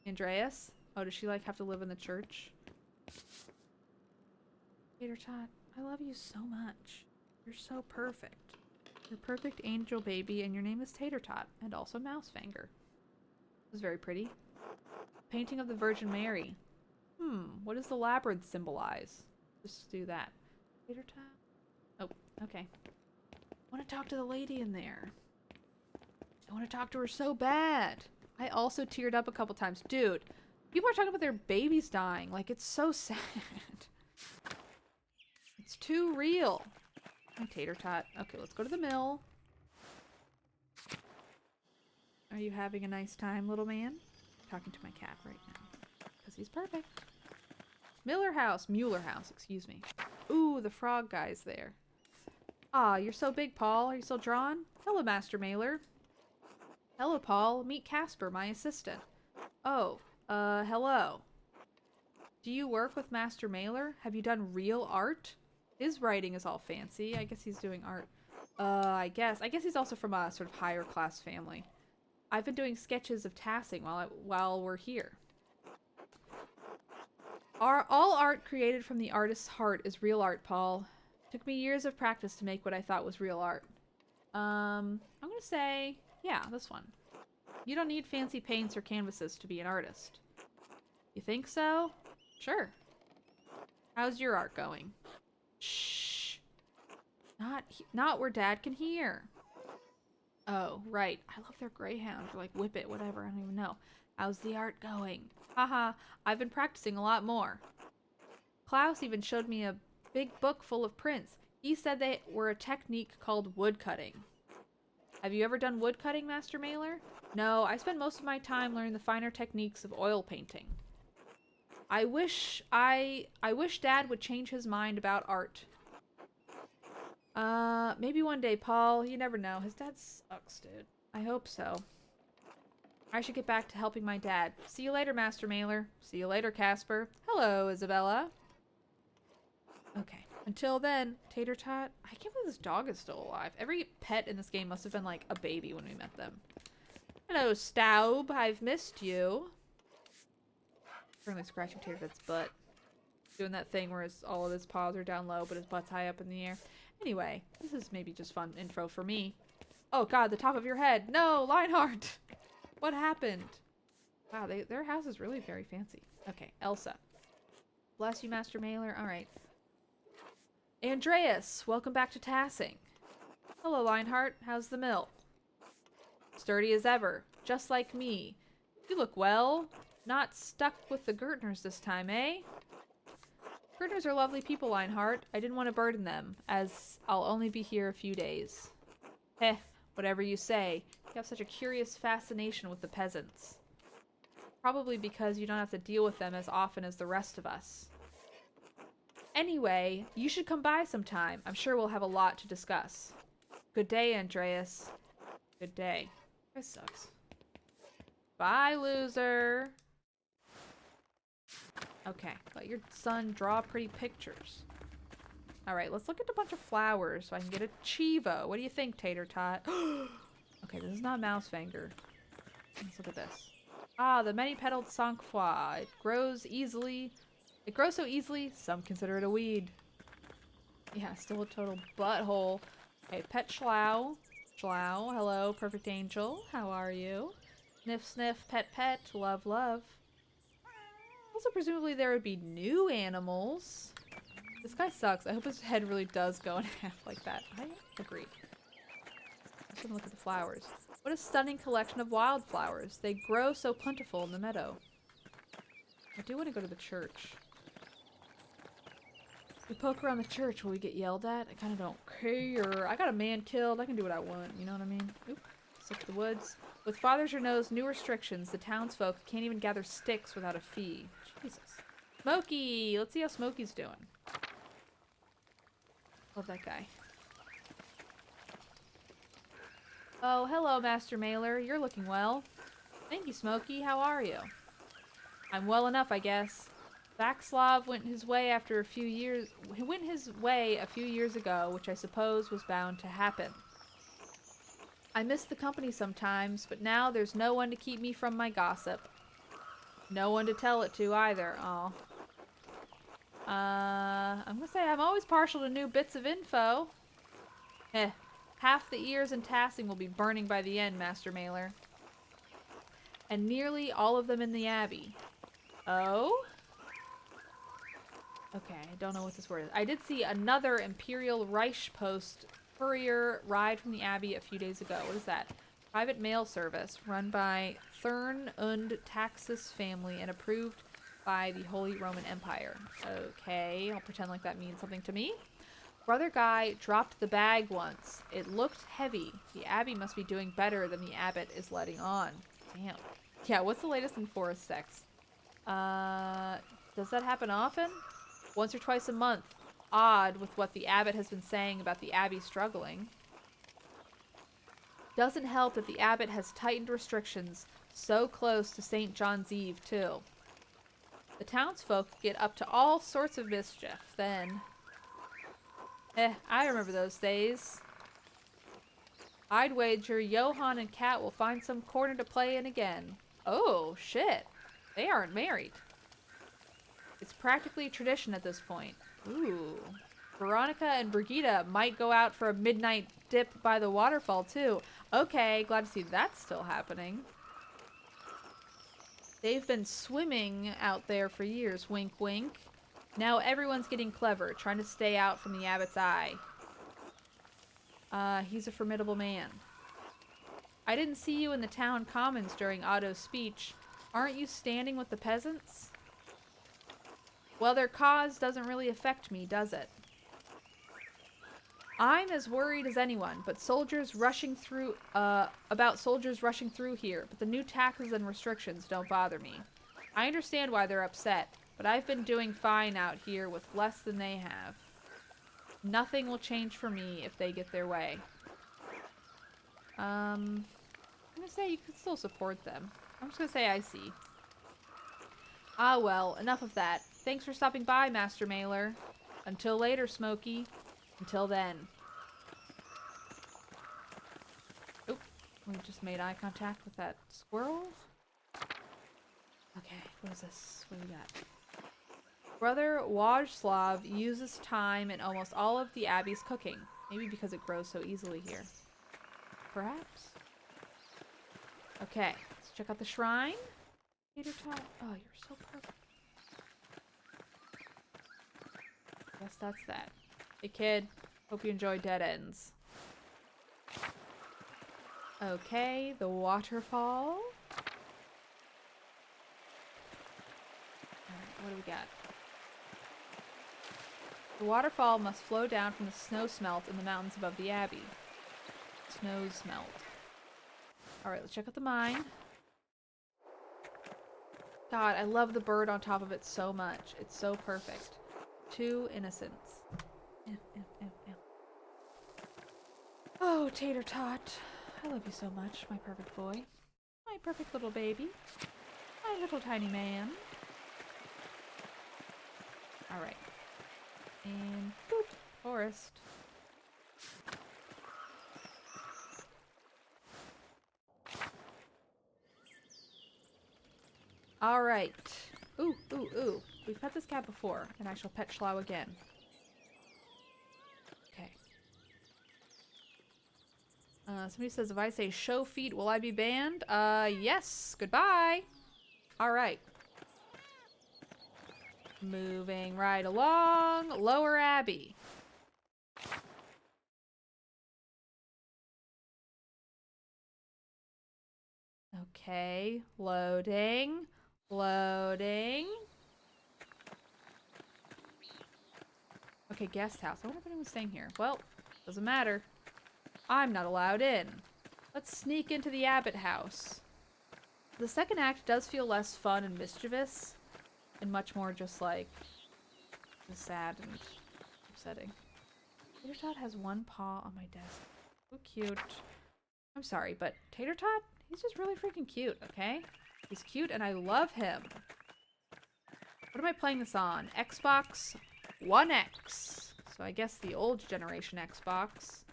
Andreas? Oh, does she, like, have to live in the church? Tater Tot, I love you so much. You're so perfect. You're a perfect angel baby, and your name is Tater Tot, and also Mousefanger. It was very pretty. Painting of the Virgin Mary. What does the labyrinth symbolize? Just do that. Tater Tot? Oh, okay. I want to talk to the lady in there. I want to talk to her so bad. I also teared up a couple times. Dude, people are talking about their babies dying. Like, it's so sad. It's too real. My Tater Tot. Okay, let's go to the mill. Are you having a nice time, little man? I'm talking to my cat right now. Because he's perfect. Mueller House, excuse me. Ooh, the frog guy's there. Ah, you're so big, Paul. Are you still drawn? Hello, Master Mailer. Hello, Paul. Meet Casper, my assistant. Oh, hello. Do you work with Master Mailer? Have you done real art? His writing is all fancy. I guess he's doing art. I guess he's also from a sort of higher class family. I've been doing sketches of Tassing while we're here. All art created from the artist's heart is real art, Paul. Took me years of practice to make what I thought was real art. I'm gonna say, yeah, this one. You don't need fancy paints or canvases to be an artist. You think so? Sure. How's your art going? Shh. Not where Dad can hear. Oh, right. I love their greyhound, or like Whippet, whatever. I don't even know. How's the art going? Haha, I've been practicing a lot more. Klaus even showed me a big book full of prints. He said they were a technique called woodcutting. Have you ever done woodcutting, Master Mailer? No, I spend most of my time learning the finer techniques of oil painting. I wish Dad would change his mind about art. Maybe one day, Paul. You never know. His dad sucks, dude. I hope so. I should get back to helping my dad. See you later, Master Mailer. See you later, Casper. Hello, Isabella. Okay. Until then, Tater Tot. I can't believe this dog is still alive. Every pet in this game must have been like a baby when we met them. Hello, Staub. I've missed you. Currently scratching Tater Tot's butt. Doing that thing where all of his paws are down low, but his butt's high up in the air. Anyway, this is maybe just fun intro for me. Oh god, the top of your head. No, Lionheart. What happened? Wow, their house is really very fancy. Okay, Elsa. Bless you, Master Mailer. Alright. Andreas, welcome back to Tassing. Hello, Lionheart. How's the mill? Sturdy as ever. Just like me. You look well. Not stuck with the Gertners this time, eh? Gertners are lovely people, Lionheart. I didn't want to burden them, as I'll only be here a few days. Heh, whatever you say. You have such a curious fascination with the peasants. Probably because you don't have to deal with them as often as the rest of us. Anyway, you should come by sometime. I'm sure we'll have a lot to discuss. Good day, Andreas. Good day. This sucks. Bye, loser. Okay, let your son draw pretty pictures. Alright, let's look at a bunch of flowers so I can get a Chivo. What do you think, Tater Tot? Okay, this is not Mousefanger. Let's look at this. Ah, the many-petaled Cinquefoy. It grows easily. It grows so easily, some consider it a weed. Yeah, still a total butthole. Okay, Pet Schlau. Schlau, hello, perfect angel. How are you? Sniff, sniff, pet, pet, love, love. Also, presumably there would be new animals. This guy sucks. I hope his head really does go in half like that. I agree. Let's look at the flowers. What a stunning collection of wildflowers. They grow so plentiful in the meadow. I do want to go to the church. We poke around the church, will we get yelled at? I kind of don't care. I got a man killed. I can do what I want. You know what I mean? Oop. Let's look at the woods. With Father's Renault's new restrictions, the townsfolk can't even gather sticks without a fee. Jesus. Smokey! Let's see how Smokey's doing. Love that guy. Oh, hello, Master Mailer. You're looking well. Thank you, Smokey. How are you? I'm well enough, I guess. Vaxlav went his way after a few years. He went his way a few years ago, which I suppose was bound to happen. I miss the company sometimes, but now there's no one to keep me from my gossip. No one to tell it to either. Aw. I'm gonna say I'm always partial to new bits of info. Heh. Half the ears in Tassing will be burning by the end, Master Mailer. And nearly all of them in the Abbey. Oh? Okay, I don't know what this word is. I did see another Imperial Reich Post courier ride from the Abbey a few days ago. What is that? Private mail service run by Thurn und Taxis family and approved by the Holy Roman Empire. Okay, I'll pretend like that means something to me. Brother Guy dropped the bag once. It looked heavy. The Abbey must be doing better than the Abbot is letting on. Damn. Yeah, what's the latest in forest sex? Does that happen often? Once or twice a month. Odd with what the Abbot has been saying about the Abbey struggling. Doesn't help that the Abbot has tightened restrictions so close to St. John's Eve, too. The townsfolk get up to all sorts of mischief, then. I remember those days. I'd wager Johann and Kat will find some corner to play in again. Oh, shit. They aren't married. It's practically tradition at this point. Ooh. Veronica and Brigitte might go out for a midnight dip by the waterfall, too. Okay, glad to see that's still happening. They've been swimming out there for years, wink wink. Now everyone's getting clever, trying to stay out from the Abbot's eye. He's a formidable man. I didn't see you in the town commons during Otto's speech. Aren't you standing with the peasants? Well, their cause doesn't really affect me, does it? I'm as worried as anyone, but soldiers rushing through, about soldiers rushing through here, but the new taxes and restrictions don't bother me. I understand why they're upset, but I've been doing fine out here with less than they have. Nothing will change for me if they get their way. I'm gonna say you can still support them. I'm just gonna say I see. Ah well, enough of that. Thanks for stopping by, Master Mailer. Until later, Smokey. Until then. Oop, we just made eye contact with that squirrel. Okay, what is this? What do we got? Brother Wajslav uses thyme in almost all of the Abbey's cooking. Maybe because it grows so easily here. Perhaps? Okay, let's check out the shrine. Tater tot. Oh, you're so perfect. Guess that's that. Hey kid, hope you enjoy Dead Ends. Okay, the waterfall. Alright, what do we got? The waterfall must flow down from the snow smelt in the mountains above the abbey. Snow smelt. Alright, let's check out the mine. God, I love the bird on top of it so much. It's so perfect. Two innocents. Oh, Tater Tot. I love you so much, my perfect boy. My perfect little baby. My little tiny man. Alright. And boop, forest. Alright. Ooh, ooh, ooh. We've pet this cat before, and I shall pet Schlau again. Okay. Somebody says, if I say show feet, will I be banned? Yes. Goodbye. Alright. Moving right along. Lower Abbey. Okay. Loading. Loading. Okay, guest house. I wonder if anyone's staying here. Well, doesn't matter. I'm not allowed in. Let's sneak into the Abbott house. The second act does feel less fun and mischievous, and much more just like sad and upsetting. Tater Tot has one paw on my desk. So cute. I'm sorry, but Tater Tot, he's just really freaking cute, okay? He's cute and I love him. What am I playing this on? Xbox One X. So I guess the old generation Xbox.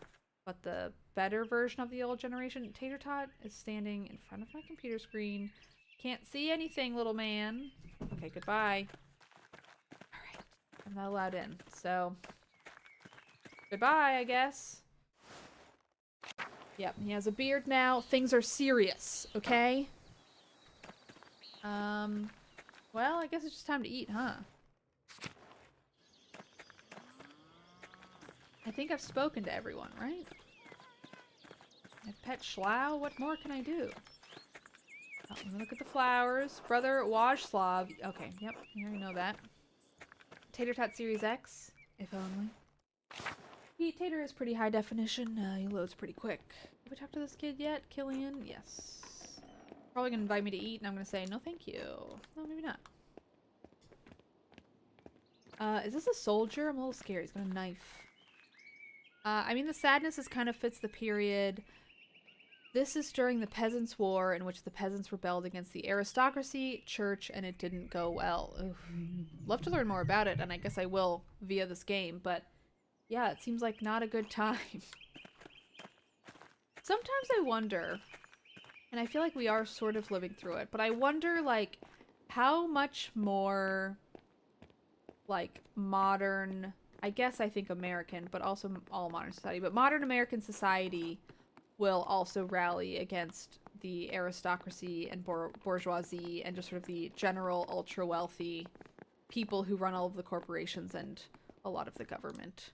But the better version of the old generation. Tater Tot is standing in front of my computer screen. Can't see anything, little man. Okay, goodbye. Alright. I'm not allowed in. So, goodbye, I guess. Yep, he has a beard now. Things are serious, okay? Well, I guess it's just time to eat, huh? I think I've spoken to everyone, right? I've pet Schlau. What more can I do? Oh, let me look at the flowers. Brother Wajslav. Okay, yep, I already know that. Tater Tot Series X, if only. Tater is pretty high definition. He loads pretty quick. Have we talked to this kid yet? Killian? Yes. Probably gonna invite me to eat, and I'm gonna say no, thank you. No, maybe not. Is this a soldier? I'm a little scared. He's got a knife. I mean, the sadness kind of fits the period. This is during the Peasants' War, in which the peasants rebelled against the aristocracy, church, and it didn't go well. Oof. Love to learn more about it, and I guess I will via this game, but yeah, it seems like not a good time. Sometimes I wonder, and I feel like we are sort of living through it, but I wonder, like, how much more, like, modern, I guess I think American, but also all modern society, but modern American society will also rally against the aristocracy and bourgeoisie and just sort of the general ultra-wealthy people who run all of the corporations and a lot of the government.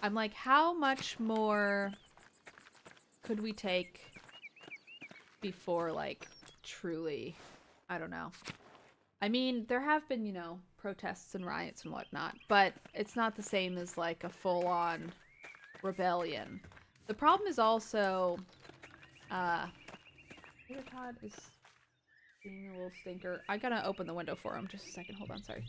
I'm like, how much more could we take before, like, truly, I don't know. I mean, there have been, you know, protests and riots and whatnot, but it's not the same as like a full-on rebellion. The problem is also, Peter Todd is being a little stinker. I gotta open the window for him. Just a second. Hold on. Sorry.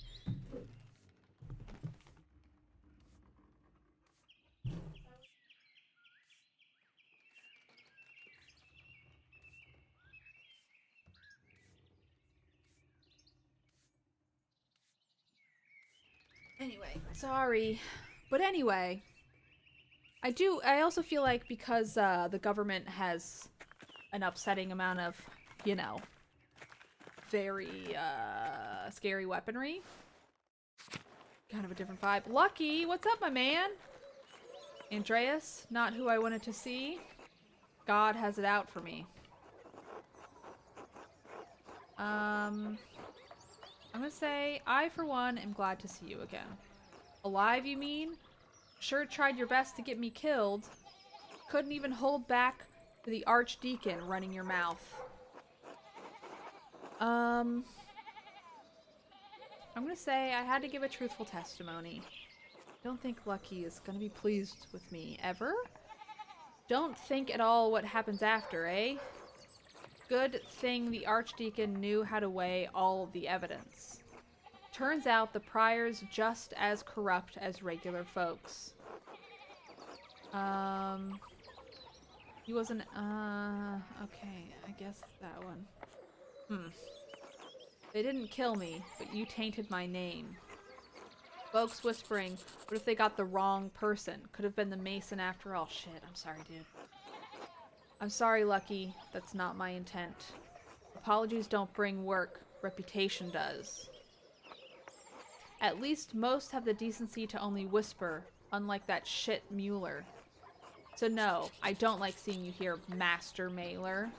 Anyway, sorry. But anyway, I also feel like because the government has an upsetting amount of, you know, very scary weaponry. Kind of a different vibe. Lucky, what's up, my man? Andreas, not who I wanted to see. God has it out for me. I'm gonna say, I for one am glad to see you again. Alive, you mean? Sure tried your best to get me killed. Couldn't even hold back to the archdeacon running your mouth. I'm gonna say I had to give a truthful testimony. Don't think Lucky is gonna be pleased with me, ever? Don't think at all what happens after, eh? Good thing the archdeacon knew how to weigh all the evidence. Turns out the prior's just as corrupt as regular folks. He wasn't, okay, I guess that one. They didn't kill me, but you tainted my name. Folks whispering, what if they got the wrong person? Could have been the Mason after all. Shit, I'm sorry, dude. I'm sorry, Lucky. That's not my intent. Apologies don't bring work. Reputation does. At least most have the decency to only whisper, unlike that shit Mueller. So no, I don't like seeing you here, Master Mailer.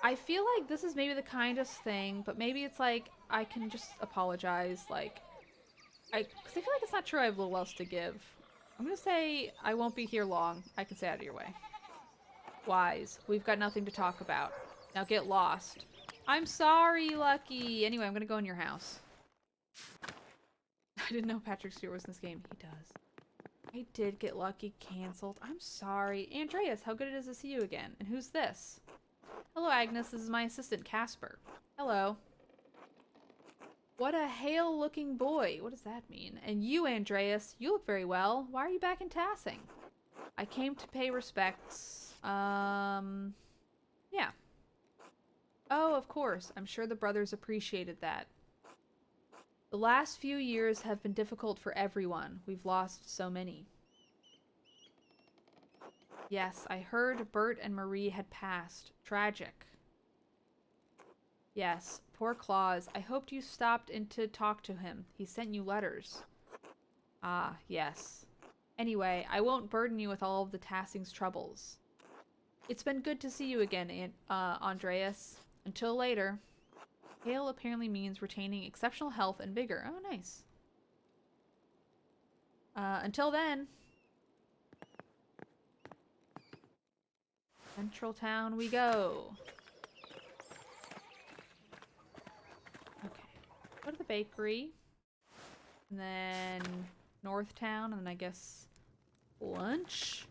I feel like this is maybe the kindest thing, but maybe it's like, I can just apologize, like, because I feel like it's not true I have little else to give. I'm gonna say I won't be here long. I can stay out of your way. Wise, we've got nothing to talk about. Now get lost. I'm sorry, Lucky. Anyway, I'm gonna go in your house. I didn't know Patrick Stewart was in this game. He does. I did get Lucky canceled. I'm sorry. Andreas, how good it is to see you again. And who's this? Hello, Agnes. This is my assistant, Casper. Hello. What a hale-looking boy. What does that mean? And you, Andreas, you look very well. Why are you back in Tassing? I came to pay respects. Yeah. Oh, of course. I'm sure the brothers appreciated that. The last few years have been difficult for everyone. We've lost so many. Yes, I heard Bert and Marie had passed. Tragic. Yes, poor Claus. I hoped you stopped in to talk to him. He sent you letters. Ah, yes. Anyway, I won't burden you with all of the Tassing's troubles. It's been good to see you again, Andreas. Until later. Hale apparently means retaining exceptional health and vigor. Oh, nice. Until then. Central Town we go. Okay. Go to the bakery. And then North Town, and then I guess lunch.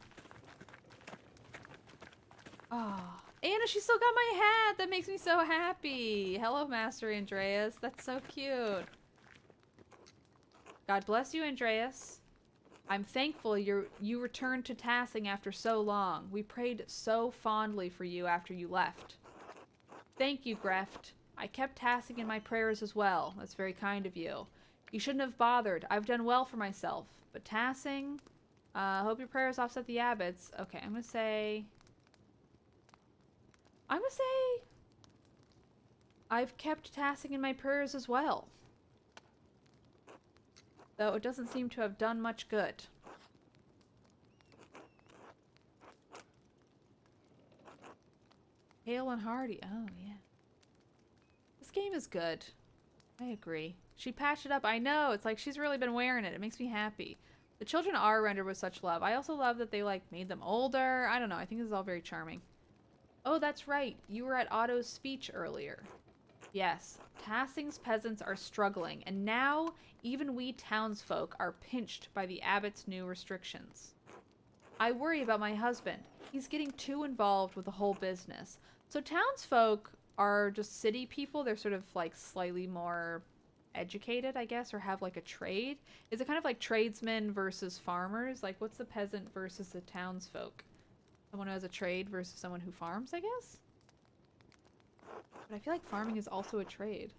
Oh, Anna, she still got my hat. That makes me so happy. Hello, Master Andreas. That's so cute. God bless you, Andreas. I'm thankful you returned to Tassing after so long. We prayed so fondly for you after you left. Thank you, Greft. I kept Tassing in my prayers as well. That's very kind of you. You shouldn't have bothered. I've done well for myself. But Tassing, hope your prayers offset the abbots. Okay, I'm gonna say I've kept Tassing in my prayers as well. Though it doesn't seem to have done much good. Hale and Hardy. Oh, yeah. This game is good. I agree. She patched it up. I know. It's like she's really been wearing it. It makes me happy. The children are rendered with such love. I also love that they, like, made them older. I don't know. I think this is all very charming. Oh, that's right. You were at Otto's speech earlier. Yes. Tassing's peasants are struggling, and now even we townsfolk are pinched by the abbot's new restrictions. I worry about my husband. He's getting too involved with the whole business. So townsfolk are just city people. They're sort of, like, slightly more educated, I guess, or have, like, a trade. Is it kind of like tradesmen versus farmers? Like, what's the peasant versus the townsfolk? Someone who has a trade versus someone who farms, I guess? But I feel like farming is also a trade.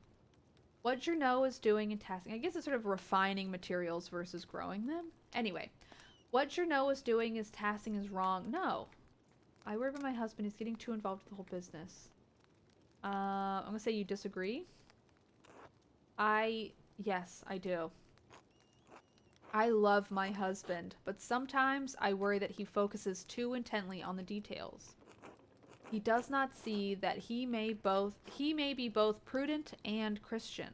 What Journeau is doing in Tassing, I guess it's sort of refining materials versus growing them. Anyway, what Journeau is doing is Tassing is wrong. No. I worry about my husband. He's getting too involved with the whole business. I'm gonna say you disagree. Yes, I do. I love my husband, but sometimes I worry that he focuses too intently on the details. He does not see that he may be both prudent and Christian.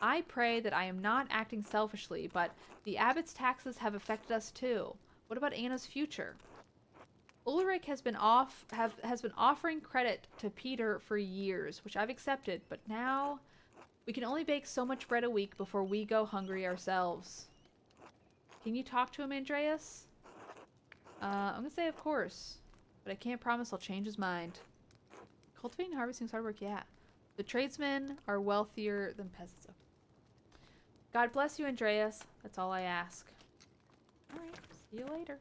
I pray that I am not acting selfishly, but the abbot's taxes have affected us too. What about Anna's future? Ulrich has been offering credit to Peter for years, which I've accepted, but now we can only bake so much bread a week before we go hungry ourselves. Can you talk to him, Andreas? I'm gonna say of course, but I can't promise I'll change his mind. Cultivating and harvesting is hard work, yeah. The tradesmen are wealthier than peasants. God bless you, Andreas. That's all I ask. Alright, see you later.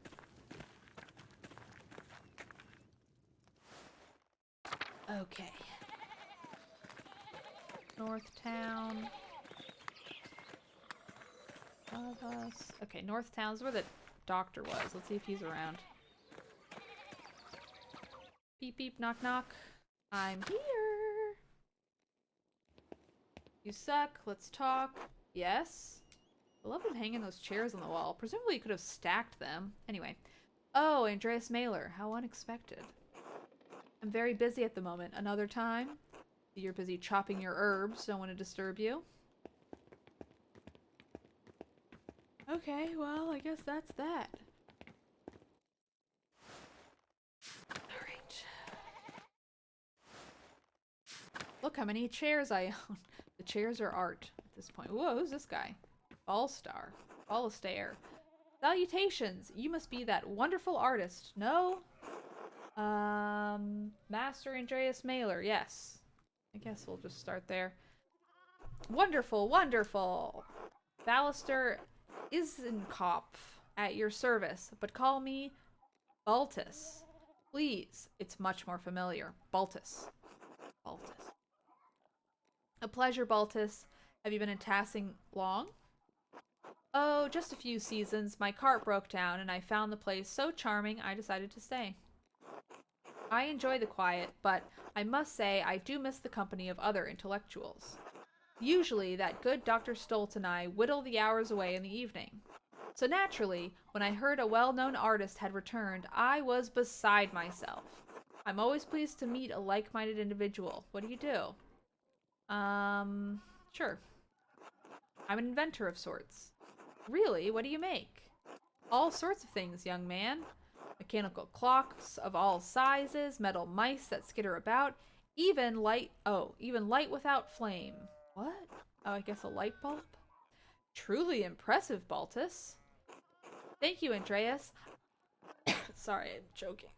Okay. North Town. Of us. Okay, North Town's where the doctor was. Let's see if he's around. Beep beep, knock knock. I'm here. You suck. Let's talk. Yes. I love him hanging those chairs on the wall. Presumably you could have stacked them. Anyway. Oh, Andreas Mailer. How unexpected. I'm very busy at the moment. Another time? You're busy chopping your herbs. Don't want to disturb you. Okay, well, I guess that's that. Alright. Look how many chairs I own. The chairs are art at this point. Whoa, who's this guy? Ballstair. Salutations! You must be that wonderful artist. No? Master Andreas Mailer, yes. I guess we'll just start there. Wonderful, wonderful! Ballister Isenkopf at your service, but call me Baltus. Please, it's much more familiar. Baltus. Baltus. A pleasure, Baltus. Have you been in Tassing long? Oh, just a few seasons. My cart broke down, and I found the place so charming I decided to stay. I enjoy the quiet, but I must say I do miss the company of other intellectuals. Usually, that good Dr. Stoltz and I whittle the hours away in the evening. So naturally, when I heard a well-known artist had returned, I was beside myself. I'm always pleased to meet a like-minded individual. What do you do? Sure. I'm an inventor of sorts. Really? What do you make? All sorts of things, young man. Mechanical clocks of all sizes, metal mice that skitter about, even light without flame. What? Oh, I guess a light bulb? Truly impressive, Baltus. Thank you, Andreas. Sorry, I'm joking.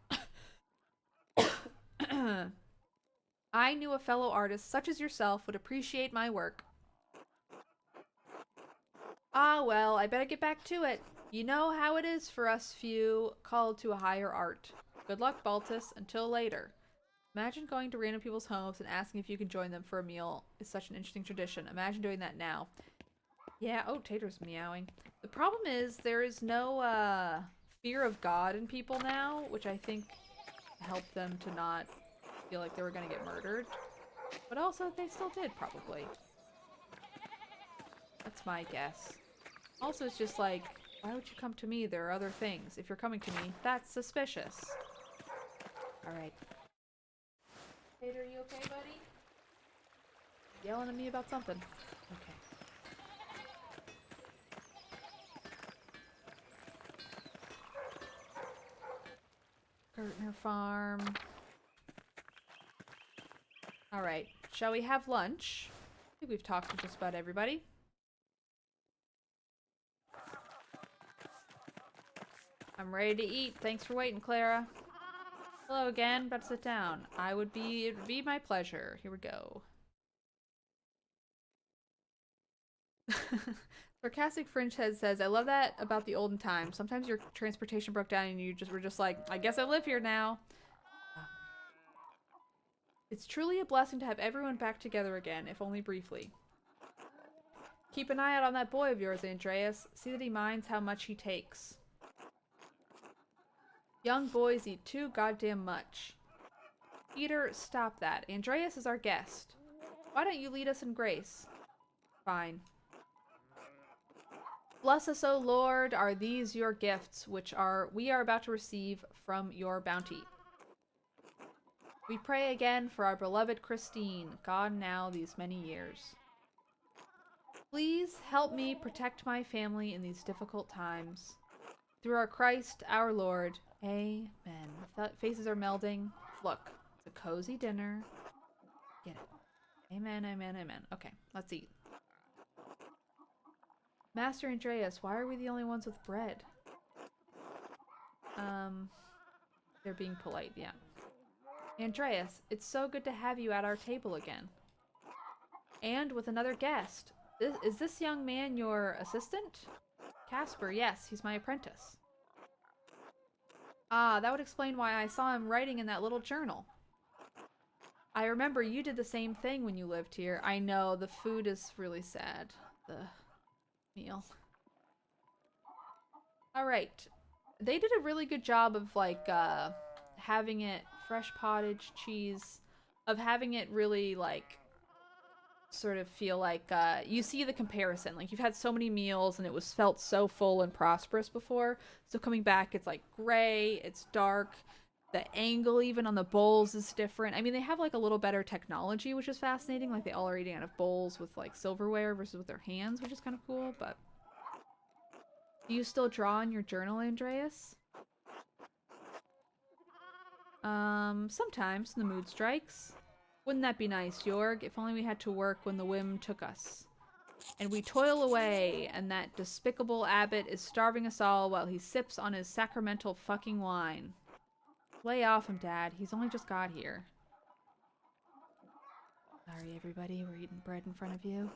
I knew a fellow artist such as yourself would appreciate my work. Ah, well, I better get back to it. You know how it is for us few called to a higher art. Good luck, Baltus. Until later. Imagine going to random people's homes and asking if you can join them for a meal. It's such an interesting tradition. Imagine doing that now. Yeah, oh, Tater's meowing. The problem is there is no fear of God in people now, which I think helped them to not feel like they were going to get murdered. But also, they still did, probably. That's my guess. Also, it's just like, why would you come to me? There are other things. If you're coming to me, that's suspicious. Alright. Tater, you okay, buddy? Yelling at me about something. Okay. Gertner Farm. Alright, shall we have lunch? I think we've talked to just about everybody. I'm ready to eat. Thanks for waiting, Clara. Hello again, about to sit down. It would be my pleasure. Here we go. Sarcastic Fringe Head says, I love that about the olden times. Sometimes your transportation broke down and you were just like, I guess I live here now. It's truly a blessing to have everyone back together again, if only briefly. Keep an eye out on that boy of yours, Andreas. See that he minds how much he takes. Young boys eat too goddamn much. Peter, stop that. Andreas is our guest. Why don't you lead us in grace? Fine. Bless us, O Lord, are these your gifts, which we are about to receive from your bounty. We pray again for our beloved Christine, gone now these many years. Please help me protect my family in these difficult times. Through our Christ, our Lord. Amen. The faces are melding. Look, it's a cozy dinner. Get it. Amen, amen, amen. Okay, let's eat. Master Andreas, why are we the only ones with bread? They're being polite, yeah. Andreas, it's so good to have you at our table again. And with another guest. Is this young man your assistant? Casper, yes, he's my apprentice. Ah, that would explain why I saw him writing in that little journal. I remember you did the same thing when you lived here. I know, the food is really sad. The meal. Alright. They did a really good job of, like, having it fresh pottage, cheese, of having it really, like, sort of feel like, you see the comparison. Like, you've had so many meals and it was felt so full and prosperous before. So coming back, it's, like, gray, it's dark. The angle even on the bowls is different. I mean, they have, like, a little better technology, which is fascinating. Like, they all are eating out of bowls with, like, silverware versus with their hands, which is kind of cool, but... Do you still draw in your journal, Andreas? Sometimes, when the mood strikes. Wouldn't that be nice, Jorg? If only we had to work when the whim took us. And we toil away, and that despicable abbot is starving us all while he sips on his sacramental fucking wine. Lay off him, Dad. He's only just got here. Sorry, everybody. We're eating bread in front of you.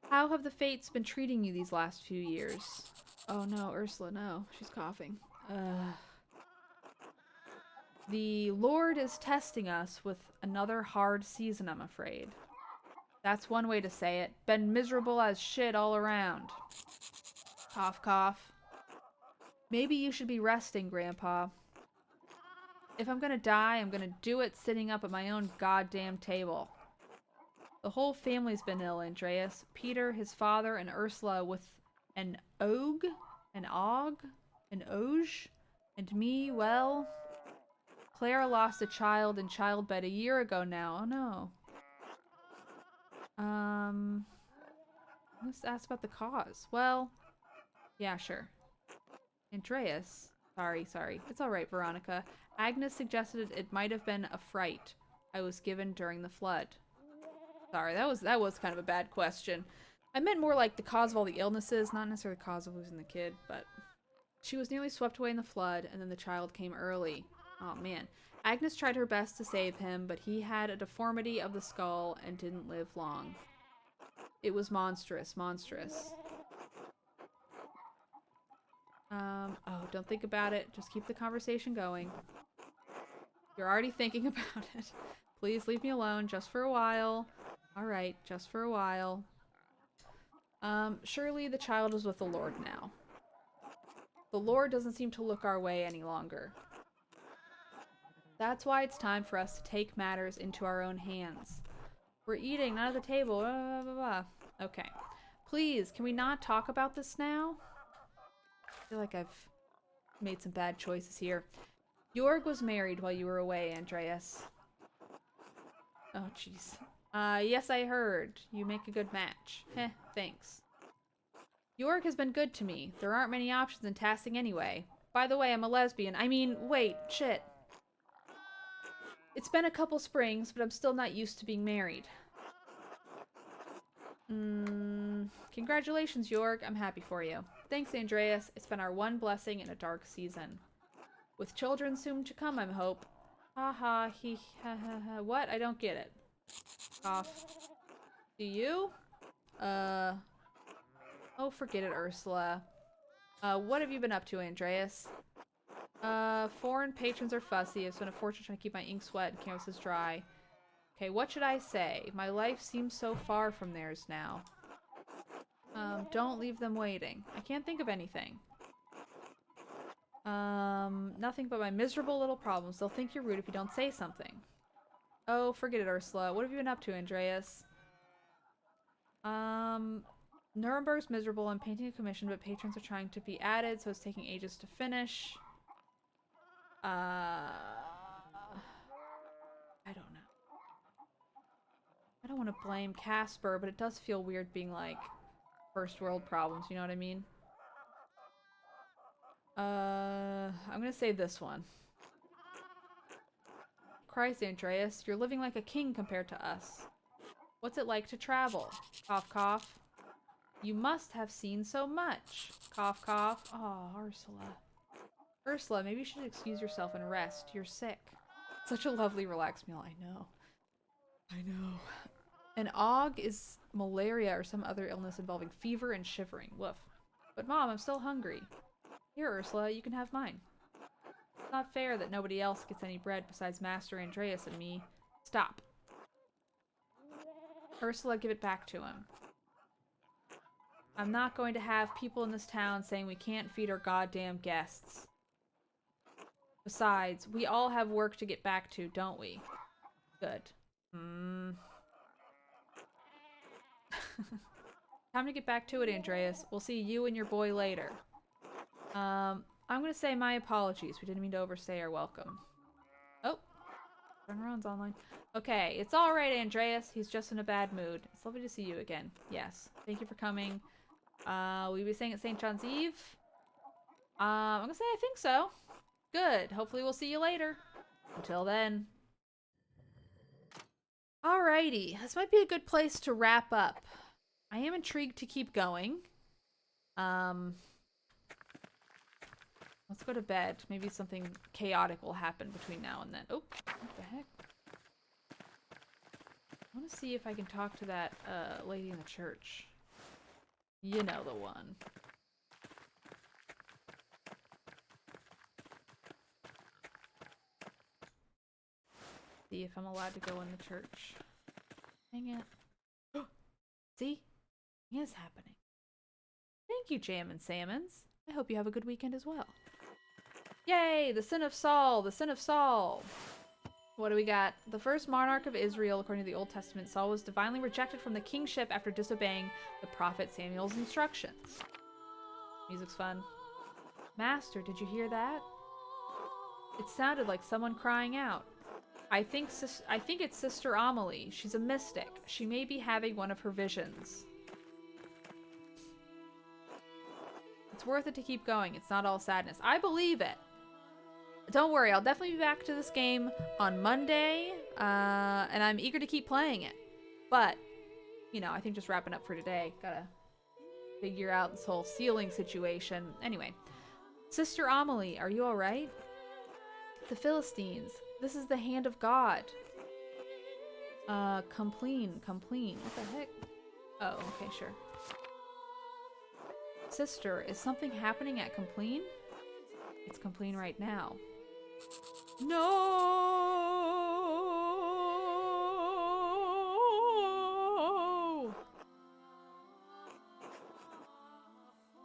How have the fates been treating you these last few years? Oh no, Ursula, no. She's coughing. The Lord is testing us with another hard season, I'm afraid. That's one way to say it. Been miserable as shit all around. Cough, cough. Maybe you should be resting, Grandpa. If I'm gonna die, I'm gonna do it sitting up at my own goddamn table. The whole family's been ill, Andreas. Peter, his father, and Ursula with an og, an og, an oge, and me, well... Clara lost a child in childbed a year ago now. Oh no. Let's ask about the cause. Well, yeah, sure. Andreas. Sorry. It's alright, Veronica. Agnes suggested it might have been a fright I was given during the flood. Sorry, that was kind of a bad question. I meant more like the cause of all the illnesses, not necessarily the cause of losing the kid, but... She was nearly swept away in the flood, and then the child came early. Oh man. Agnes tried her best to save him, but he had a deformity of the skull and didn't live long. It was monstrous. Oh, don't think about it. Just keep the conversation going. You're already thinking about it. Please leave me alone just for a while. Alright, just for a while. Surely the child is with the Lord now. The Lord doesn't seem to look our way any longer. That's why it's time for us to take matters into our own hands. We're eating, not at the table. Blah, blah, blah. Okay. Please, can we not talk about this now? I feel like I've made some bad choices here. Jorg was married while you were away, Andreas. Oh, jeez. Yes, I heard. You make a good match. Heh, thanks. Jorg has been good to me. There aren't many options in tasking anyway. By the way, I'm a lesbian. I mean, wait, shit. It's been a couple springs, but I'm still not used to being married. Congratulations, York. I'm happy for you. Thanks, Andreas. It's been our one blessing in a dark season. With children soon to come, I hope. Ha ha, he ha ha ha. What? I don't get it. Cough. Do you? Oh, forget it, Ursula. What have you been up to, Andreas? Foreign patrons are fussy. I've spent a fortune trying to keep my ink wet and canvases dry. Okay, what should I say? My life seems so far from theirs now. Don't leave them waiting. I can't think of anything. Nothing but my miserable little problems. They'll think you're rude if you don't say something. Oh, forget it, Ursula. What have you been up to, Andreas? Nuremberg's miserable. I'm painting a commission, but patrons are trying to be added, so it's taking ages to finish. I don't know. I don't want to blame Casper, but it does feel weird being like first world problems, you know what I mean? I'm gonna say this one. Christ, Andreas, you're living like a king compared to us. What's it like to travel? Cough, cough. You must have seen so much. Cough, cough. Oh, Ursula. Ursula, maybe you should excuse yourself and rest. You're sick. Such a lovely relaxed meal. I know. I know. An ague is malaria or some other illness involving fever and shivering. Woof. But Mom, I'm still hungry. Here, Ursula, you can have mine. It's not fair that nobody else gets any bread besides Master Andreas and me. Stop. Ursula, give it back to him. I'm not going to have people in this town saying we can't feed our goddamn guests. Besides, we all have work to get back to, don't we? Good. Time to get back to it, Andreas. We'll see you and your boy later. I'm gonna say my apologies. We didn't mean to overstay our welcome. Oh. Turnaround's online. Okay, it's alright, Andreas. He's just in a bad mood. It's lovely to see you again. Yes. Thank you for coming. Will you be staying at St. John's Eve? I'm gonna say I think so. Good. Hopefully we'll see you later. Until then. Alrighty. This might be a good place to wrap up. I am intrigued to keep going. Let's go to bed. Maybe something chaotic will happen between now and then. Oh, what the heck? I want to see if I can talk to that lady in the church. You know the one. See if I'm allowed to go in the church. Dang it. See? It is happening. Thank you, Jam and Salmons. I hope you have a good weekend as well. Yay! The sin of Saul! The sin of Saul! What do we got? The first monarch of Israel, according to the Old Testament, Saul was divinely rejected from the kingship after disobeying the prophet Samuel's instructions. Music's fun. Master, did you hear that? It sounded like someone crying out. I think it's Sister Amelie. She's a mystic. She may be having one of her visions. It's worth it to keep going. It's not all sadness. I believe it. Don't worry, I'll definitely be back to this game on Monday, and I'm eager to keep playing it. But, you know, I think just wrapping up for today. Gotta figure out this whole ceiling situation. Anyway, Sister Amelie, are you alright? The Philistines. This is the hand of God. Compleen. What the heck? Oh, okay, sure. Sister, is something happening at Compleen? It's Compleen right now. No!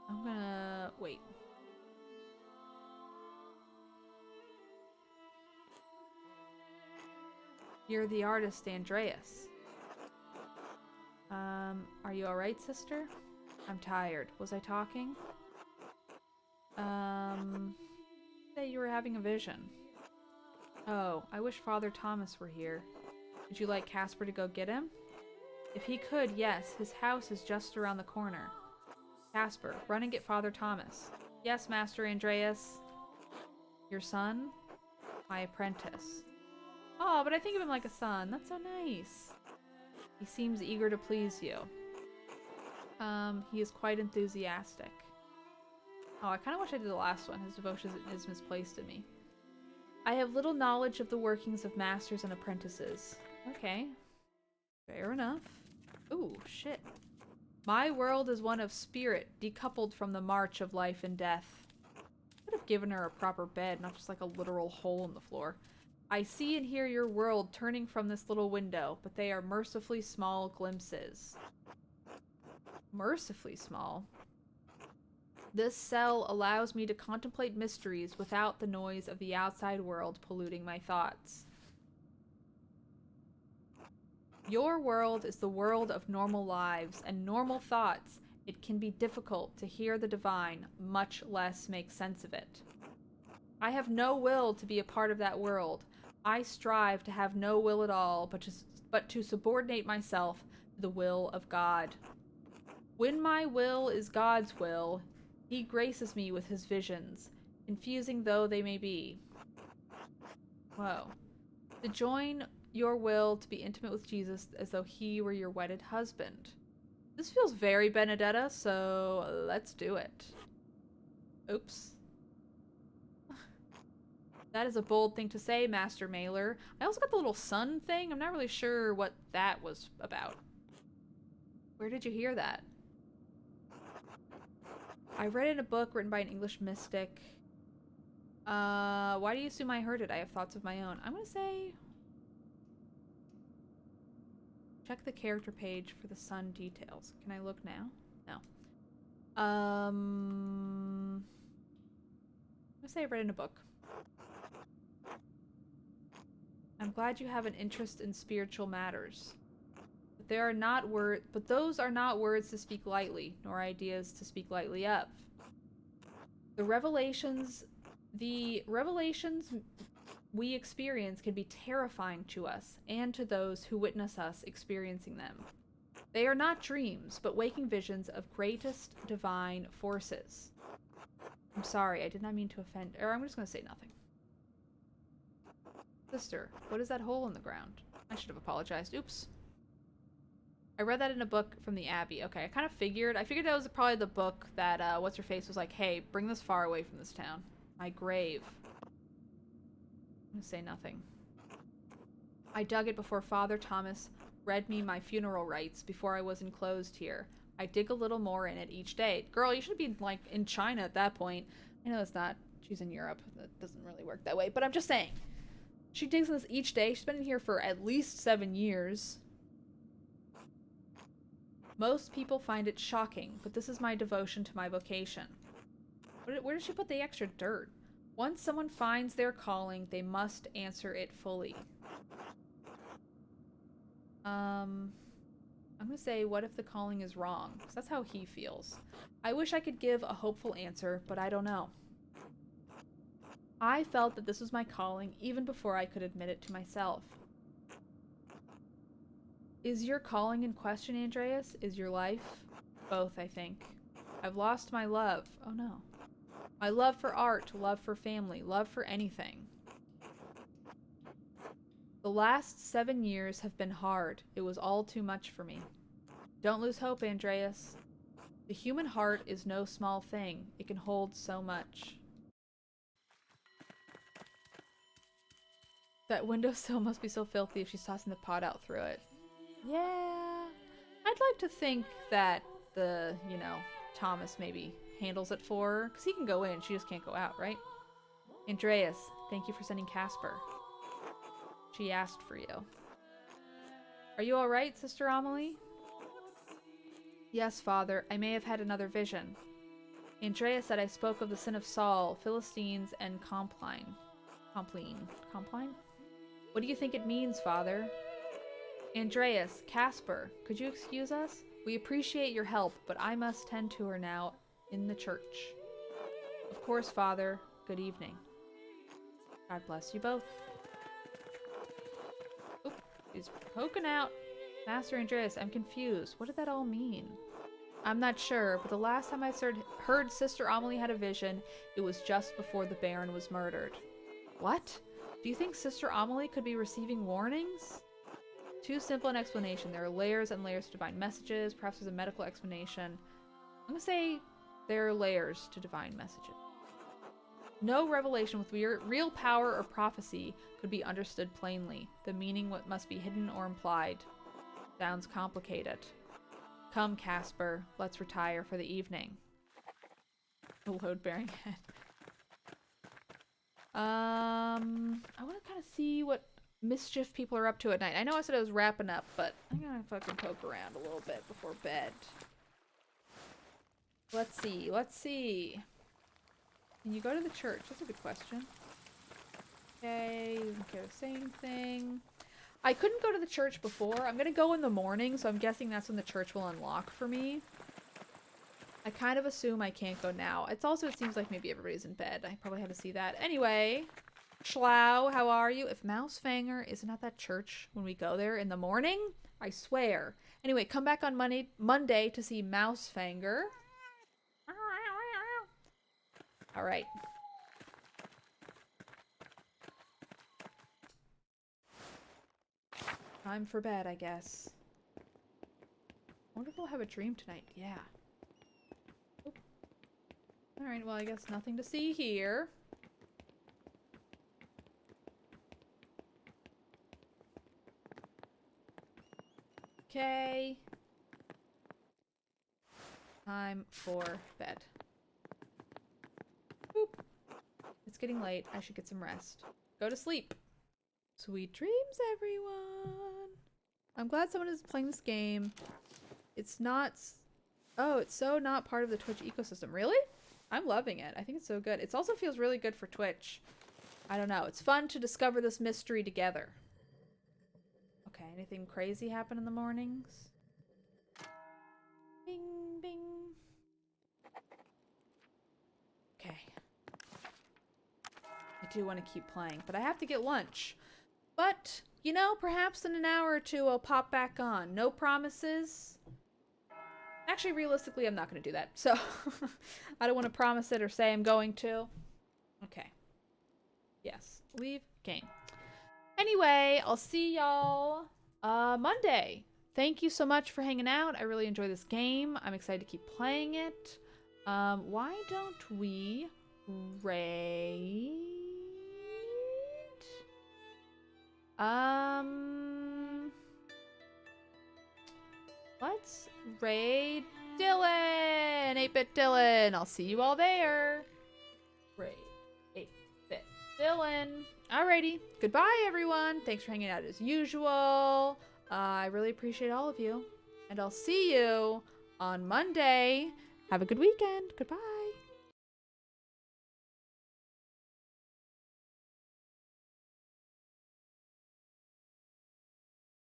I'm gonna wait. You're the artist, Andreas. Are you alright, sister? I'm tired. Was I talking? Say you were having a vision. Oh, I wish Father Thomas were here. Would you like Casper to go get him? If he could, yes. His house is just around the corner. Casper, run and get Father Thomas. Yes, Master Andreas. Your son? My apprentice. Oh, but I think of him like a son. That's so nice. He seems eager to please you. He is quite enthusiastic. Oh, I kind of wish I did the last one. His devotion is misplaced in me. I have little knowledge of the workings of masters and apprentices. Okay. Fair enough. Ooh, shit. My world is one of spirit, decoupled from the march of life and death. I could have given her a proper bed, not just like a literal hole in the floor. I see and hear your world turning from this little window, but they are mercifully small glimpses. Mercifully small? This cell allows me to contemplate mysteries without the noise of the outside world polluting my thoughts. Your world is the world of normal lives and normal thoughts. It can be difficult to hear the divine, much less make sense of it. I have no will to be a part of that world. I strive to have no will at all, but to subordinate myself to the will of God. When my will is God's will, he graces me with his visions, confusing though they may be. Whoa. To join your will to be intimate with Jesus as though he were your wedded husband. This feels very Benedetta, so let's do it. Oops. That is a bold thing to say, Master Mailer. I also got the little sun thing. I'm not really sure what that was about. Where did you hear that? I read it in a book written by an English mystic. Why do you assume I heard it? I have thoughts of my own. I'm gonna say... check the character page for the sun details. Can I look now? No. I'm gonna say I read it in a book. I'm glad you have an interest in spiritual matters. But those are not words to speak lightly, nor ideas to speak lightly of. The revelations we experience can be terrifying to us and to those who witness us experiencing them. They are not dreams, but waking visions of greatest divine forces. I'm sorry, I did not mean to offend, or I'm just going to say nothing. Sister, what is that hole in the ground? I should have apologized. Oops. I read that in a book from the Abbey. Okay, I figured that was probably the book that, What's-Her-Face was like, hey, bring this far away from this town. My grave. I'm gonna say nothing. I dug it before Father Thomas read me my funeral rites before I was enclosed here. I dig a little more in it each day. Girl, you should be, like, in China at that point. I know it's not. She's in Europe. That doesn't really work that way. But I'm just saying. She digs in this each day. She's been in here for at least 7 years. Most people find it shocking, but this is my devotion to my vocation. Where did she put the extra dirt? Once someone finds their calling, they must answer it fully. I'm gonna say, what if the calling is wrong? Because that's how he feels. I wish I could give a hopeful answer, but I don't know. I felt that this was my calling even before I could admit it to myself. Is your calling in question, Andreas? Is your life? Both, I think. I've lost my love. Oh no. My love for art, love for family, love for anything. The last 7 years have been hard. It was all too much for me. Don't lose hope, Andreas. The human heart is no small thing. It can hold so much. That windowsill must be so filthy if she's tossing the pot out through it. Yeah. I'd like to think that Thomas maybe handles it for her. Because he can go in, she just can't go out, right? Andreas, thank you for sending Casper. She asked for you. Are you alright, Sister Amelie? Yes, Father. I may have had another vision. Andreas said I spoke of the sin of Saul, Philistines, and Compline. Compline? What do you think it means, Father? Andreas, Casper, could you excuse us? We appreciate your help, but I must tend to her now in the church. Of course, Father. Good evening. God bless you both. Oop, she's poking out. Master Andreas, I'm confused. What did that all mean? I'm not sure, but the last time I heard Sister Amelie had a vision, it was just before the Baron was murdered. What? Do you think Sister Amelie could be receiving warnings? Too simple an explanation. There are layers and layers to divine messages. Perhaps there's a medical explanation. I'm gonna say there are layers to divine messages. No revelation with real power or prophecy could be understood plainly. The meaning must be hidden or implied. Sounds complicated. Come, Casper. Let's retire for the evening. The load-bearing head. I want to kind of see what mischief people are up to at night. I know I said I was wrapping up, but I'm gonna fucking poke around a little bit before bed. Let's see. Let's see. Can you go to the church? That's a good question. Okay, doesn't care to say anything. I couldn't go to the church before. I'm gonna go in the morning, so I'm guessing that's when the church will unlock for me. I kind of assume I can't go now. It seems like maybe everybody's in bed. I probably had to see that. Anyway, Schlau, how are you? If Mousefanger isn't at that church when we go there in the morning, I swear. Anyway, come back on Monday to see Mousefanger. All right. Time for bed, I guess. I wonder if we'll have a dream tonight. Yeah. Oop. All right, well, I guess nothing to see here. Okay. Time for bed. Boop. It's getting late. I should get some rest. Go to sleep. Sweet dreams, everyone. I'm glad someone is playing this game. It's not... Oh, it's so not part of the Twitch ecosystem. Really? I'm loving it. I think it's so good. It also feels really good for Twitch. I don't know. It's fun to discover this mystery together. Okay, anything crazy happen in the mornings? Bing, bing. Okay. I do want to keep playing, but I have to get lunch. But, you know, perhaps in an hour or two I'll pop back on. No promises. Actually, realistically, I'm not going to do that. So, I don't want to promise it or say I'm going to. Okay. Yes. Leave game. Anyway, I'll see y'all Monday. Thank you so much for hanging out. I really enjoy this game. I'm excited to keep playing it. Why don't we raid? Let's raid Dylan! 8-Bit Dylan! I'll see you all there. Raid 8-Bit Dylan. Alrighty. Goodbye, everyone. Thanks for hanging out as usual. I really appreciate all of you. And I'll see you on Monday. Have a good weekend. Goodbye.